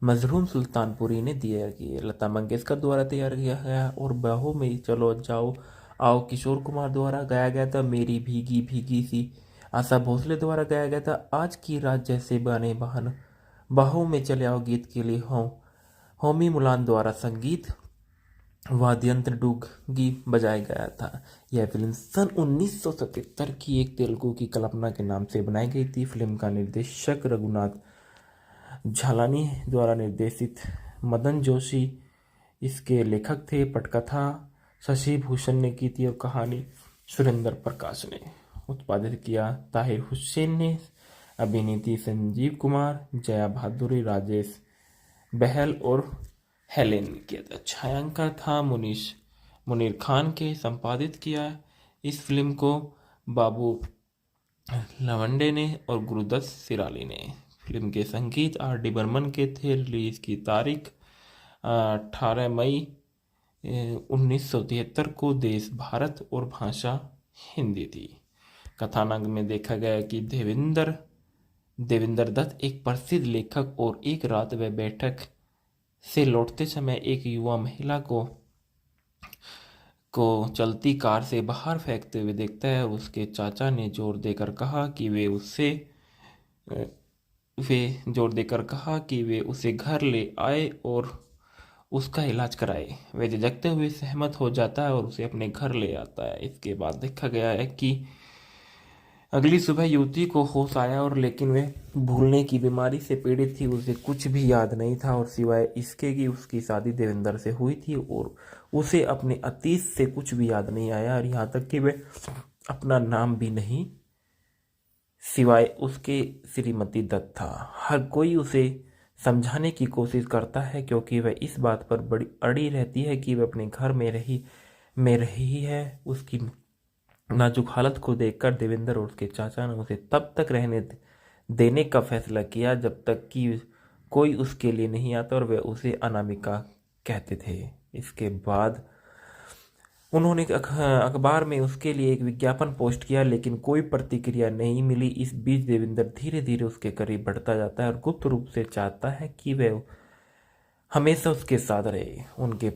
मजरूम सुल्तानपुरी ने दिया कि लता मंगेशकर द्वारा तैयार किया गया और बाहों में चलो जाओ आओ किशोर कुमार द्वारा गाया गया था। मेरी भीगी भीगी सी आशा भोसले द्वारा गाया गया था। आज की रात जैसे बने बहन बाहों में चले आओ गीत के लिए होमी मुलान द्वारा संगीत वाद्यंत्र डूगी बजाया गया था। यह फिल्म सन 1977 की एक तेलुगु की कल्पना के नाम से बनाई गई थी। फिल्म का निर्देशक रघुनाथ झालानी द्वारा निर्देशित मदन जोशी इसके लेखक थे। पटकथा शशि भूषण ने की थी और कहानी सुरेंद्र प्रकाश ने उत्पादित किया। ताहिर हुसैन ने अभिनीति संजीव कुमार, जया भादुरी, राजेश बहल और हेलेन किया था। छायांकन था मुनीर खान के। संपादित किया इस फिल्म को बाबू लवंडे ने और गुरुदत्त सिराली ने। फिल्म के संगीत R.D. बर्मन के थे। रिलीज की तारीख 18 मई 1973 को। देश भारत और भाषा हिंदी थी। कथानक में देखा गया कि देवेंद्र दत्त एक प्रसिद्ध लेखक और एक रात वह बैठक से लौटते समय एक युवा महिला को चलती कार से बाहर फेंकते हुए देखता है। उसके चाचा ने जोर देकर कहा कि वे उसे घर ले आए और उसका इलाज कराए। वह झिझकते हुए सहमत हो जाता है और उसे अपने घर ले आता है। इसके बाद देखा गया है कि अगली सुबह युवती को होश आया और लेकिन वह भूलने की बीमारी से पीड़ित थी। उसे कुछ भी याद नहीं था और सिवाय इसके कि उसकी शादी देवेंद्र से हुई थी और उसे अपने अतीत से कुछ भी याद नहीं आया और यहाँ तक कि वह अपना नाम भी नहीं सिवाय उसके श्रीमती दत्त था। हर कोई उसे समझाने की कोशिश करता है क्योंकि वह इस बात पर बड़ी अड़ी रहती है कि वह अपने घर में रही है। उसकी नाजुक हालत को देखकर देवेंद्र और उसके चाचा ने उसे तब तक रहने देने का फैसला किया जब तक कि कोई उसके लिए नहीं आता और वे उसे अनामिका कहते थे। इसके बाद उन्होंने अखबार में उसके लिए एक विज्ञापन पोस्ट किया लेकिन कोई प्रतिक्रिया नहीं मिली। इस बीच देवेंद्र धीरे धीरे उसके करीब बढ़ता जाता है और गुप्त रूप से चाहता है कि वह हमेशा उसके साथ रहे। उनके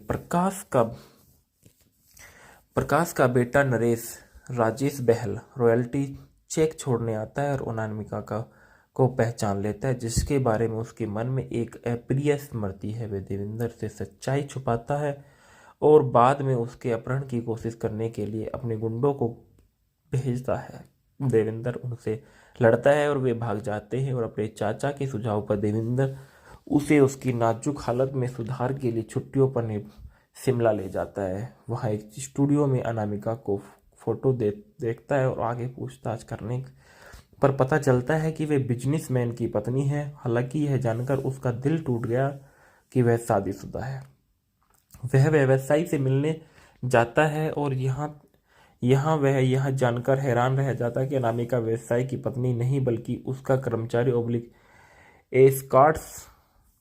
प्रकाश का बेटा नरेश राजेश बहल रॉयल्टी चेक छोड़ने आता है और अनामिका को पहचान लेता है, जिसके बारे में उसके मन में एक अप्रिय स्मृति है। वह देवेंद्र से सच्चाई छुपाता है और बाद में उसके अपहरण की कोशिश करने के लिए अपने गुंडों को भेजता है। देवेंद्र उनसे लड़ता है और वे भाग जाते हैं और अपने चाचा के सुझाव पर देवेंद्र उसे उसकी नाजुक हालत में सुधार के लिए छुट्टियों पर शिमला ले जाता है। वहाँ एक स्टूडियो में अनामिका को फोटो देखता है और आगे पूछताछ करने पर पता चलता है कि वे बिजनेसमैन की पत्नी है। हालांकि यह जानकर उसका दिल टूट गया कि वह शादीशुदा है। वह व्यवसायी से मिलने जाता है और वह यह जानकर हैरान रह जाता है कि अनामिका व्यवसायी की पत्नी नहीं बल्कि उसका कर्मचारी / एस्कॉर्ट्स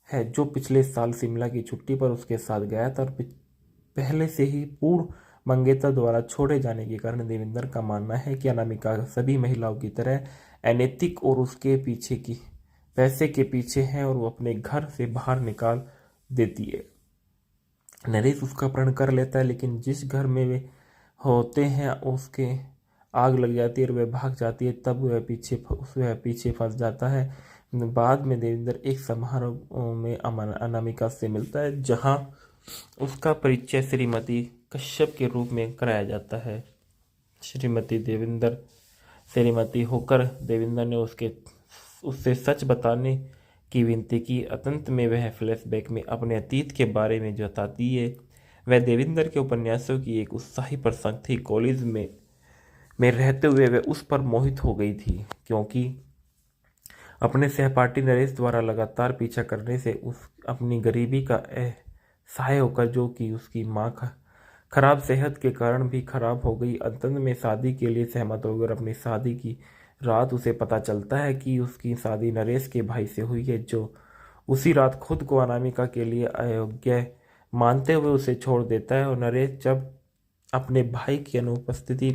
है जो पिछले साल शिमला की छुट्टी पर उसके साथ गया था और पहले से ही पूर्ण मंगेतर द्वारा छोड़े जाने के कारण देवेंद्र का मानना है कि अनामिका सभी महिलाओं की तरह अनैतिक और उसके पैसे के पीछे है और वो अपने घर से बाहर निकाल देती है। नरेश उसका अपहरण कर लेता है लेकिन जिस घर में वे होते हैं उसके आग लग जाती है और वह भाग जाती है। तब वह पीछे फंस जाता है। बाद में देवेंद्र एक समारोह में अनामिका से मिलता है जहां उसका परिचय श्रीमती कश्यप के रूप में कराया जाता है। श्रीमती होकर देवेंद्र ने उससे सच बताने की विनती की। अंत में वह फ्लैशबैक में अपने अतीत के बारे में बताती है। वह देवेंद्र के उपन्यासों की एक उत्साही प्रशंसक थी। कॉलेज में रहते हुए वह उस पर मोहित हो गई थी क्योंकि अपने सहपाठी नरेश द्वारा लगातार पीछा करने से अपनी गरीबी का सहाय होकर जो कि उसकी माँ खराब सेहत के कारण भी खराब हो गई। अंत में शादी के लिए सहमत हो गई और अपनी शादी की रात उसे पता चलता है कि उसकी शादी नरेश के भाई से हुई है, जो उसी रात खुद को अनामिका के लिए अयोग्य मानते हुए उसे छोड़ देता है। और नरेश जब अपने भाई की अनुपस्थिति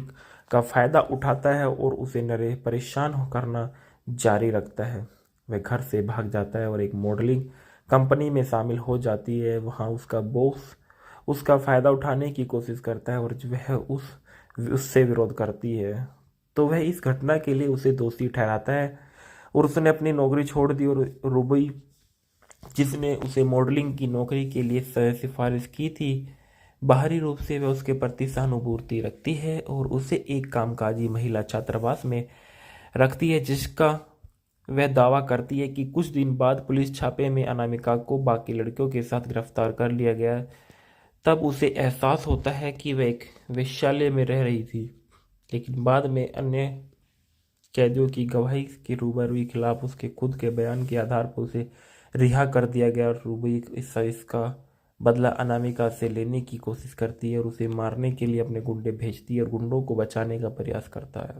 का फायदा उठाता है और उसे नरेश परेशान करना जारी रखता है। वह घर से भाग जाता है और एक मॉडलिंग कंपनी में शामिल हो जाती है। वहाँ उसका बॉस उसका फायदा उठाने की कोशिश करता है और वह उससे विरोध करती है, तो वह इस घटना के लिए उसे दोषी ठहराता है और उसने अपनी नौकरी छोड़ दी। और रुबी, जिसने उसे मॉडलिंग की नौकरी के लिए सिफारिश की थी, बाहरी रूप से वह उसके प्रति सहानुभूति रखती है और उसे एक कामकाजी महिला छात्रावास में रखती है, जिसका वह दावा करती है कि कुछ दिन बाद पुलिस छापे में अनामिका को बाकी लड़कियों के साथ गिरफ्तार कर लिया गया। तब उसे एहसास होता है कि वह एक वेश्यालय में रह रही थी, लेकिन बाद में अन्य कैदियों की गवाही के रूबरू खिलाफ उसके खुद के बयान के आधार पर उसे रिहा कर दिया गया और रूबी इसका बदला अनामिका से लेने की कोशिश करती है और उसे मारने के लिए अपने गुंडे भेजती है और गुंडों को बचाने का प्रयास करता है।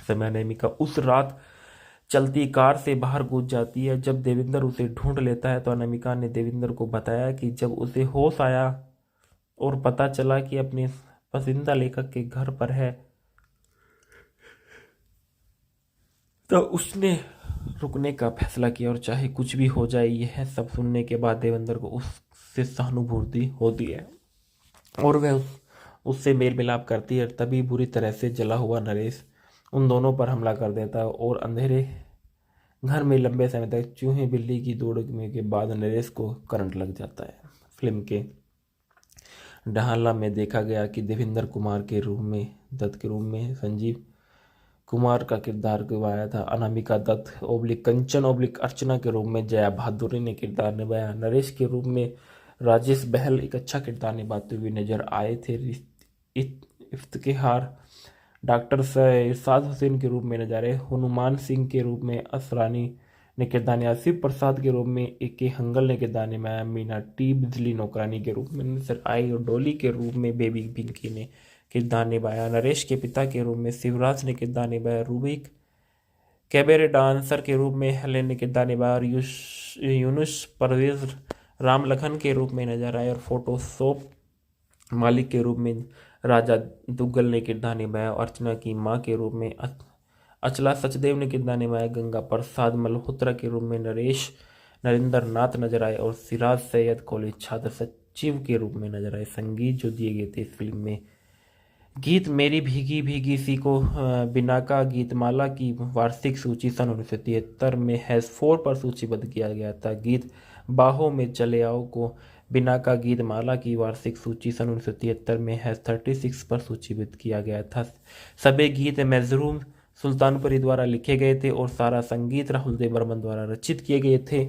समय अनामिका उस रात चलती कार से बाहर कूद जाती है। जब देवेंद्र उसे ढूंढ लेता है तो अनामिका ने देवेंद्र को बताया कि जब उसे होश आया और पता चला कि अपने पसंदीदा लेखक के घर पर है तो उसने रुकने का फैसला किया और चाहे कुछ भी हो जाए। यह सब सुनने के बाद देवेंद्र को उससे सहानुभूति होती है और वह उससे मेल मिलाप करती है। तभी बुरी तरह से जला हुआ नरेश उन दोनों पर हमला कर देता है और अंधेरे घर में लंबे समय तक चूहे बिल्ली की दौड़ने के बाद नरेश को करंट लग जाता है। फिल्म के ढाला में देखा गया कि देवेंद्र कुमार के रूप में दत्त के रूप में संजीव कुमार का किरदार निभाया था। अनामिका दत्त ओब्लिक कंचन ओब्लिक अर्चना के रूप में जया भादुरी ने किरदार निभाया। नरेश के रूप में राजेश बहल एक अच्छा किरदार निभाते हुए नजर आए थे। इफ्तिखार डॉक्टर इरशाद हुसैन के रूप में नजर आए। हनुमान सिंह के रूप में असरानी ने किरदार निभाया। शिव प्रसाद के रूप में के हंगल ने किरदार निभाया। मीना टी बिजली नौकरानी के रूप में नजर आई और डोली के रूप में बेबी पिंकी ने किरदार निभाया। नरेश के पिता के रूप में शिवराज ने किरदार निभाया। रूबिक कैबरे डांसर के रूप में हेलेन ने किरदार निभाया और यूनुस परवेज राम लखन के रूप में नजर आए और फोटोशॉप मालिक के रूप में राजा दुग्गल ने किरदार निभाया। अर्चना की मां के रूप में अचला सचदेव ने किरदार निभाया। गंगा प्रसाद मल्होत्रा के रूप में नरेश नरेंद्र नाथ नजर आए और सिराज सैयद कॉलेज छात्र सचिव के रूप में नजर आए। संगीत जो दिए गए थे इस फिल्म में गीत मेरी भीगी भीगी सी को बिनाका गीतमाला की वार्षिक सूची सन 1973 में हैश4 पर सूचीबद्ध किया गया था। गीत बाहों में चले आओ को बिनाका गीतमाला की वार्षिक सूची सन 1973 में हैश36 पर सूचीबद्ध किया गया था। सभी गीत मजरूम सुल्तानपुरी द्वारा लिखे गए थे और सारा संगीत राहुल देव बर्मन द्वारा रचित किए गए थे।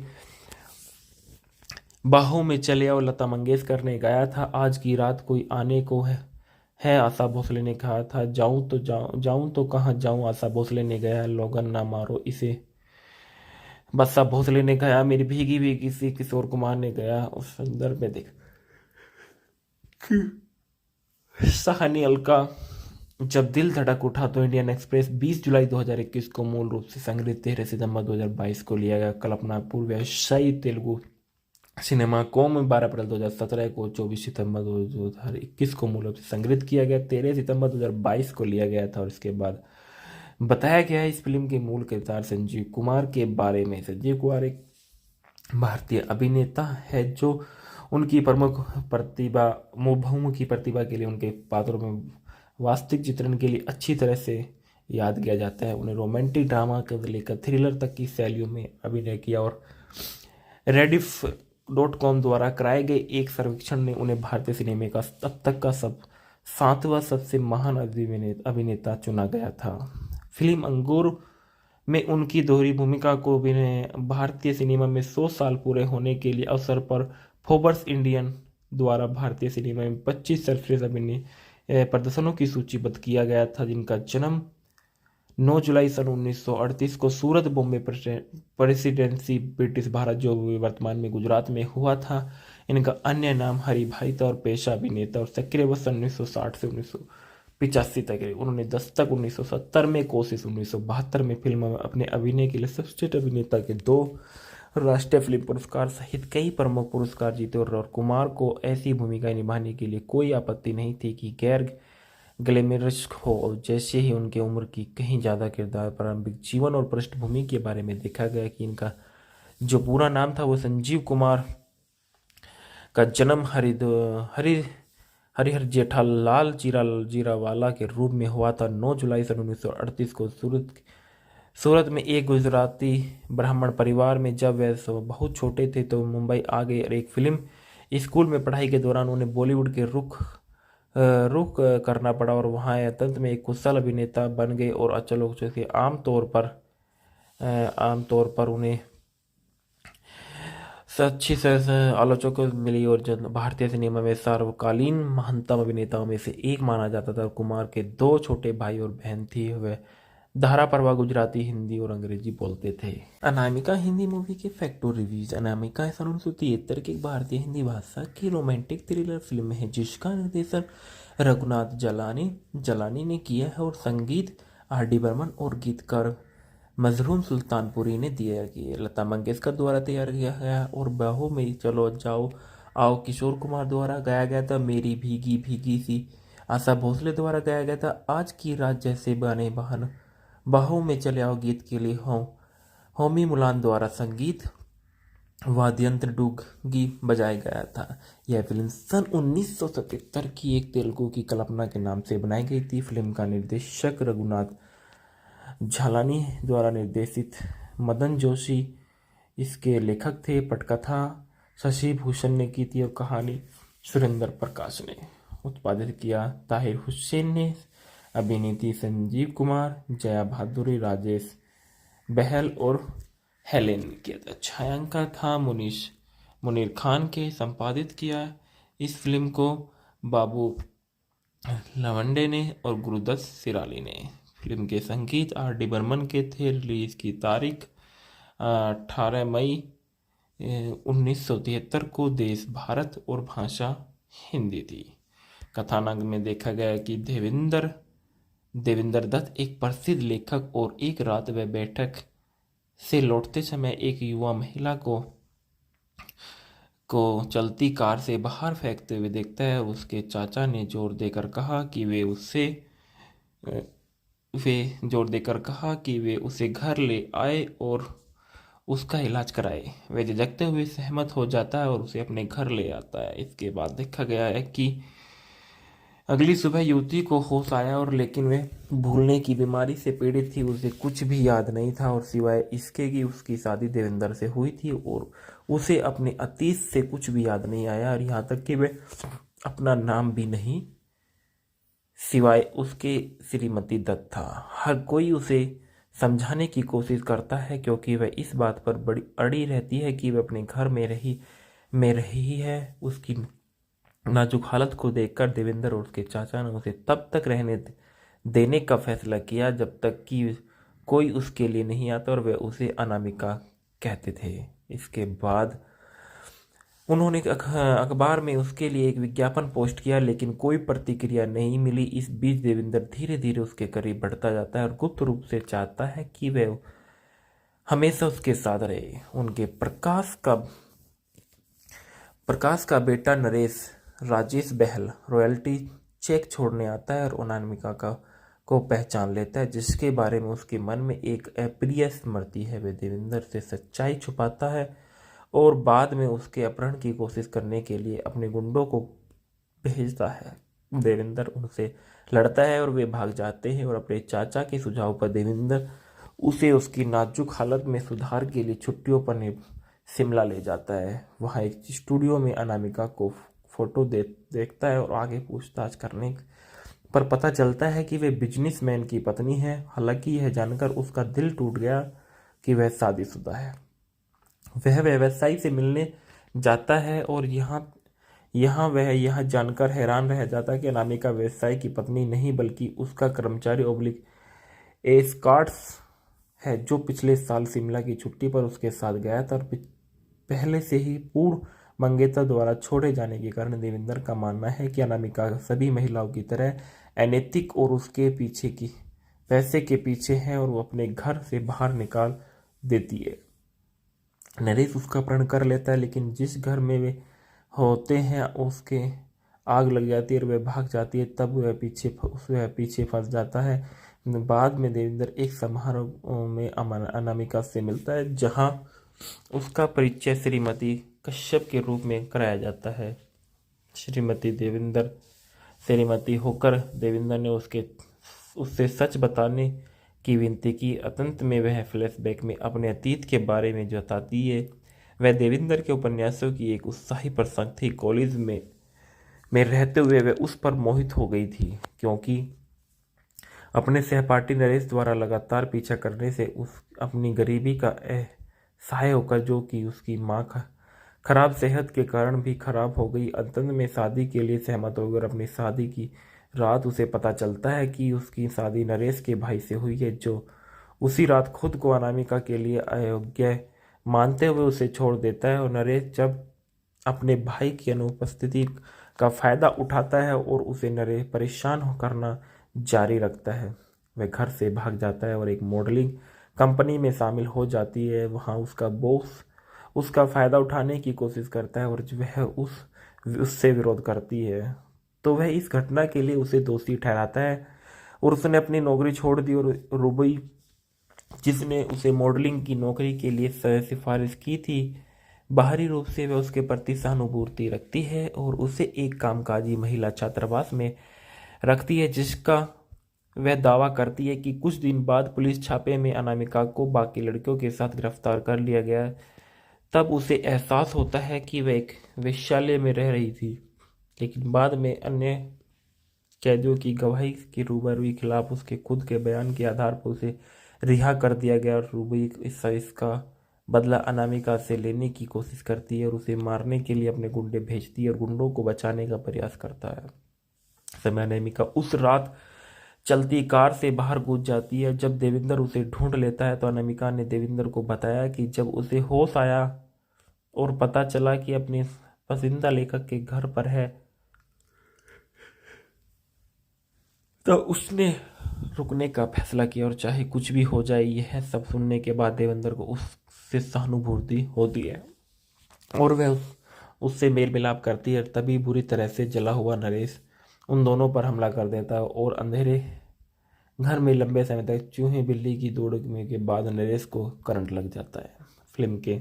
बाहों में चले आओ लता मंगेशकर ने गाया था। आज की रात कोई आने को है आशा भोसले ने कहा था। जाऊं तो कहाँ जाऊं आशा भोसले ने गाया। लोगन ना मारो इसे बस्सा भोसले ने गाया। मेरी भीगी भीगी सी किशोर कुमार ने गाया। उस संदर्भ में देख सहानी अलका जब दिल धड़क उठा तो इंडियन एक्सप्रेस 20 जुलाई 2021 को मूल रूप से संग्रहित 13 सितंबर 2022 को लिया गया। कल्पना पूर्व तेलुगु सिनेमा कॉम 12 अप्रैल 2017 को 24 सितंबर 2021 को मूल रूप से संग्रहित किया गया। 13 सितंबर 2022 को लिया गया था और इसके बाद बताया गया है इस फिल्म के मूल किरदार संजीव कुमार के बारे में। संजीव कुमार एक भारतीय अभिनेता है जो उनकी प्रमुख प्रतिभा बहुमुखी प्रतिभा के लिए उनके पात्रों में वास्तविक चित्रण के लिए अच्छी तरह से याद किया जाता है। उन्हें रोमांटिक ड्रामा से लेकर थ्रिलर तक की शैलियों में अभिनय किया और rediff.com द्वारा कराए गए एक सर्वेक्षण ने उन्हें भारतीय सिनेमा का अब तक का 7वां सबसे महान अभिनेता चुना गया था। फिल्म अंगूर में उनकी दोहरी भूमिका को भारतीय सिनेमा में 100 साल पूरे होने के लिए अवसर पर फोर्ब्स इंडियन द्वारा भारतीय सिनेमा में 25 सर्वश्रेष्ठ अभिनय प्रदर्शनों की सूचीबद्ध किया गया था, जिनका जन्म 9 जुलाई सन 1938 को सूरत बॉम्बे प्रेसिडेंसी ब्रिटिश भारत जो वर्तमान में गुजरात में हुआ था। इनका अन्य नाम हरि भाई था और पेशा अभिनेता और सक्रिय वर्ष 1960 से 1985 तक रहे। उन्होंने दस्तक 1970 में, कोशिश 1972 में फिल्म में अपने अभिनय के लिए सर्वश्रेष्ठ अभिनेता के 2 राष्ट्रीय फिल्म पुरस्कार सहित कई प्रमुख पुरस्कार जीते और कुमार को ऐसी भूमिकाएं निभाने के लिए कोई आपत्ति नहीं थी कि गैर ग्लैमरस हो। जैसे ही उनके उम्र की कहीं ज़्यादा किरदार, प्रारंभिक जीवन और पृष्ठभूमि के बारे में देखा गया कि इनका जो पूरा नाम था वो संजीव कुमार का जन्म हरिहर जेठालाल जीरावाला के रूप में हुआ था 9 जुलाई सन 1938 को सूरत में एक गुजराती ब्राह्मण परिवार में। जब वे बहुत छोटे थे तो मुंबई आ गए और एक फिल्म स्कूल में पढ़ाई के दौरान उन्हें बॉलीवुड के रुख करना पड़ा और वहाँ अंत में एक कुशल अभिनेता बन गए और अचानक से आमतौर पर उन्हें अच्छी आलोचकों मिली और जो भारतीय सिनेमा में सर्वकालीन महानतम अभिनेताओं में से एक माना जाता था। कुमार के 2 छोटे भाई और बहन थी। वह धारा परवा गुजराती, हिंदी और अंग्रेजी बोलते थे। अनामिका हिंदी मूवी के फैक्टो रिव्यूज। अनामिका सन 1973 की एक भारतीय हिंदी भाषा की रोमांटिक थ्रिलर फिल्म है जिसका निर्देशन रघुनाथ जलानी ने किया है और संगीत R.D. बर्मन और गीतकार मजरून सुल्तानपुरी ने दिया है। लता मंगेशकर द्वारा तैयार किया गया और बाहों में चलो जाओ आओ किशोर कुमार द्वारा गाया गया था। मेरी भीगी भीगी सी आशा भोसले द्वारा गाया गया था। आज की रात जैसे बने बहन बाहों में चले आओ गीत के लिए होमी मुलान द्वारा संगीत वाद्ययंत्र डूगी बजाया गया था। यह फिल्म सन 1977 की एक तेलुगु की कल्पना के नाम से बनाई गई थी। फिल्म का निर्देशक रघुनाथ झालानी द्वारा निर्देशित मदन जोशी इसके लेखक थे। पटकथा शशि भूषण ने की थी और कहानी सुरेंद्र प्रकाश ने। उत्पादित किया ताहिर हुसैन ने। अभिनीति संजीव कुमार, जया भादुरी, राजेश बहल और हेलेन ने किया था। छायांकन था मुनीर खान के। संपादित किया इस फिल्म को बाबू लवंडे ने और गुरुदत्त सिराली ने। फिल्म के संगीत R.D. बर्मन के थे। रिलीज की तारीख 18 मई 1973 को। देश भारत और भाषा हिंदी थी। कथानक में देखा गया कि देवेंद्र दत्त एक प्रसिद्ध लेखक और एक रात वह बैठक से लौटते समय एक युवा महिला को चलती कार से बाहर फेंकते हुए देखता है। उसके चाचा ने जोर देकर कहा कि वे उसे घर ले आए और उसका इलाज कराए। वे झिझकते हुए सहमत हो जाता है और उसे अपने घर ले आता है। इसके बाद देखा गया है कि अगली सुबह युवती को होश आया और लेकिन वे भूलने की बीमारी से पीड़ित थी। उसे कुछ भी याद नहीं था और सिवाय इसके कि उसकी शादी देवेंद्र से हुई थी और उसे अपने अतीत से कुछ भी याद नहीं आया और यहाँ तक कि वे अपना नाम भी नहीं सिवाय उसके श्रीमती दत्त था। हर कोई उसे समझाने की कोशिश करता है क्योंकि वह इस बात पर बड़ी अड़ी रहती है कि वह अपने घर में रही है। उसकी नाजुक हालत को देखकर देवेंद्र और उसके चाचा ने उसे तब तक रहने देने का फैसला किया जब तक कि कोई उसके लिए नहीं आता और वे उसे अनामिका कहते थे। इसके बाद उन्होंने अखबार में उसके लिए एक विज्ञापन पोस्ट किया लेकिन कोई प्रतिक्रिया नहीं मिली। इस बीच देवेंद्र धीरे धीरे उसके करीब बढ़ता जाता है और गुप्त रूप से चाहता है कि वह हमेशा उसके साथ रहे। उनके प्रकाश का बेटा नरेश राजेश बहल रॉयल्टी चेक छोड़ने आता है और अनामिका को पहचान लेता है जिसके बारे में उसके मन में एक अप्रिय स्मृति है। वह देवेंद्र से सच्चाई छुपाता है और बाद में उसके अपहरण की कोशिश करने के लिए अपने गुंडों को भेजता है। देवेंद्र उनसे लड़ता है और वे भाग जाते हैं और अपने चाचा के सुझाव पर देवेंद्र उसे उसकी नाजुक हालत में सुधार के लिए छुट्टियों पर शिमला ले जाता है। वहाँ एक स्टूडियो में अनामिका को फोटो देखता है और आगे पूछताछ करने पर पता चलता है कि वे बिजनेसमैन की पत्नी है। हालांकि यह जानकर उसका दिल टूट गया कि वह शादीशुदा है। वह व्यवसायी से मिलने जाता है और वह यह जानकर हैरान रह जाता है कि अनामिका व्यवसायी की पत्नी नहीं बल्कि उसका कर्मचारी ओब्लिक एस्कॉर्ट्स है जो पिछले साल शिमला की छुट्टी पर उसके साथ गया था और पहले से ही पूर्ण मंगेतर द्वारा छोड़े जाने के कारण देवेंद्र का मानना है कि अनामिका सभी महिलाओं की तरह अनैतिक और उसके पीछे की पैसे के पीछे है और वो अपने घर से बाहर निकाल देती है। नरेश उसका अपहरण कर लेता है लेकिन जिस घर में वे होते हैं उसके आग लग जाती है और वह भाग जाती है। तब वह पीछे फंस जाता है। बाद में देवेंद्र एक समारोह में अनामिका से मिलता है जहां उसका परिचय श्रीमती कश्यप के रूप में कराया जाता है। श्रीमती होकर देवेंद्र ने उससे सच बताने की विनती की। अंत में वह फ्लैशबैक में अपने अतीत के बारे में बताती है। वह देवेंद्र के उपन्यासों की एक उत्साही प्रशंसक थी। कॉलेज में रहते हुए वह उस पर मोहित हो गई थी क्योंकि अपने सहपाठी नरेश द्वारा लगातार पीछा करने से उस अपनी गरीबी का सहाय होकर जो कि उसकी माँ खराब सेहत के कारण भी खराब हो गई। अंत में शादी के लिए सहमत होकर अपनी शादी की रात उसे पता चलता है कि उसकी शादी नरेश के भाई से हुई है, जो उसी रात खुद को अनामिका के लिए अयोग्य मानते हुए उसे छोड़ देता है। और नरेश जब अपने भाई की अनुपस्थिति का फायदा उठाता है और उसे नरेश परेशान करना जारी रखता है। वह घर से भाग जाता है और एक मॉडलिंग कंपनी में शामिल हो जाती है। वहाँ उसका बॉस उसका फायदा उठाने की कोशिश करता है और वह उससे विरोध करती है, तो वह इस घटना के लिए उसे दोषी ठहराता है और उसने अपनी नौकरी छोड़ दी। और रुबी, जिसने उसे मॉडलिंग की नौकरी के लिए सिफारिश की थी, बाहरी रूप से वह उसके प्रति सहानुभूति रखती है और उसे एक कामकाजी महिला छात्रावास में रखती है, जिसका वह दावा करती है कि कुछ दिन बाद पुलिस छापे में अनामिका को बाकी लड़कियों के साथ गिरफ्तार कर लिया गया। तब उसे एहसास होता है कि वह एक वेश्यालय में रह रही थी, लेकिन बाद में अन्य कैदियों की गवाही के रूबरू खिलाफ उसके खुद के बयान के आधार पर उसे रिहा कर दिया गया। और रूबी इसका बदला अनामिका से लेने की कोशिश करती है और उसे मारने के लिए अपने गुंडे भेजती है और गुंडों को बचाने का प्रयास करता है। समय अनामिका उस रात चलती कार से बाहर कूद जाती है। जब देविंदर उसे ढूंढ लेता है तो अनामिका ने देविंदर को बताया कि जब उसे होश आया और पता चला कि अपने पसंदीदा लेखक के घर पर है, तो उसने रुकने का फैसला किया और चाहे कुछ भी हो जाए। यह सब सुनने के बाद देवेंद्र को उससे सहानुभूति होती है और वह उससे मेल मिलाप करती है। तभी बुरी तरह से जला हुआ नरेश उन दोनों पर हमला कर देता है और अंधेरे घर में लंबे समय तक चूहे बिल्ली की दौड़ने के बाद नरेश को करंट लग जाता है। फिल्म के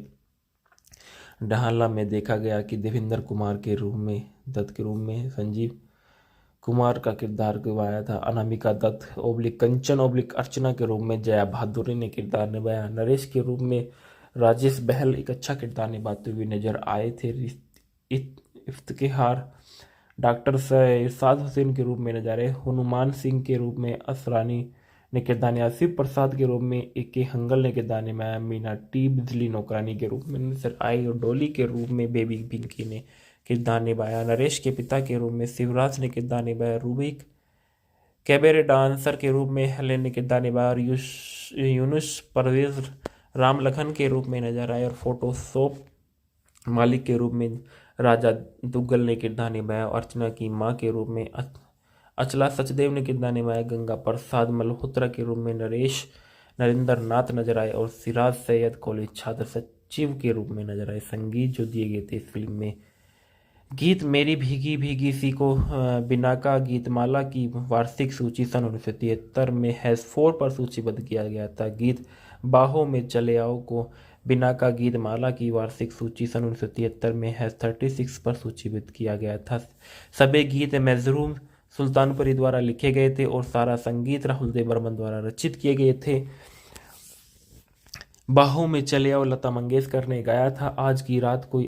ढाला में देखा गया कि देवेंद्र कुमार के रूप में दत्त के रूप में संजीव कुमार का किरदार निभाया था। अनामिका दत्त ओब्लिक कंचन ओब्लिक अर्चना के रूप में जया बहादुरी ने किरदार निभाया। नरेश के रूप में राजेश बहल एक अच्छा किरदार निभाते हुए नजर आए थे। इफ्तिखार डॉक्टर इरशाद हुसैन के रूप में नजर आए। हनुमान सिंह के रूप में असरानी ने किरदार निभाया। शिव प्रसाद के रूप में ए के हंगल ने किरदार निभाया। मीना टी बिजली नौकरानी के रूप में नजर आई और डोली के रूप में बेबी पिंकी ने किरदार निभाया। नरेश के पिता के रूप में शिवराज ने किरदार निभाया। रूबिक कैबरे डांसर के रूप में हेलेन ने किरदार निभाया और यूनुस परवेज राम लखन के रूप में नजर आए और फोटोशॉप मालिक के रूप में राजा दुग्गल ने किरदार निभाया। अर्चना की मां के रूप में अचला सचदेव ने किरदार निभाया। गंगा प्रसाद मल्होत्रा के रूप में नरेंद्र नाथ नजर आए और सिराज सैयद कॉलेज छात्र सचिव के रूप में नजर आए। संगीत जो दिए गए थे इस फिल्म में, गीत मेरी भीगी भीगी सी को बिनाका गीतमाला की वार्षिक सूची सन 1973 में हैश4 पर सूचीबद्ध किया गया था। गीत बाहों में चले आओ को बिनाका गीतमाला की वार्षिक सूची सन 1973 में हैश36 पर सूचीबद्ध किया गया था। सभी गीत मजरूम सुल्तानपुरी द्वारा लिखे गए थे और सारा संगीत राहुल देव बर्मन द्वारा रचित किए गए थे। बाहों में चले आओ लता मंगेशकर ने गाया था। आज की रात कोई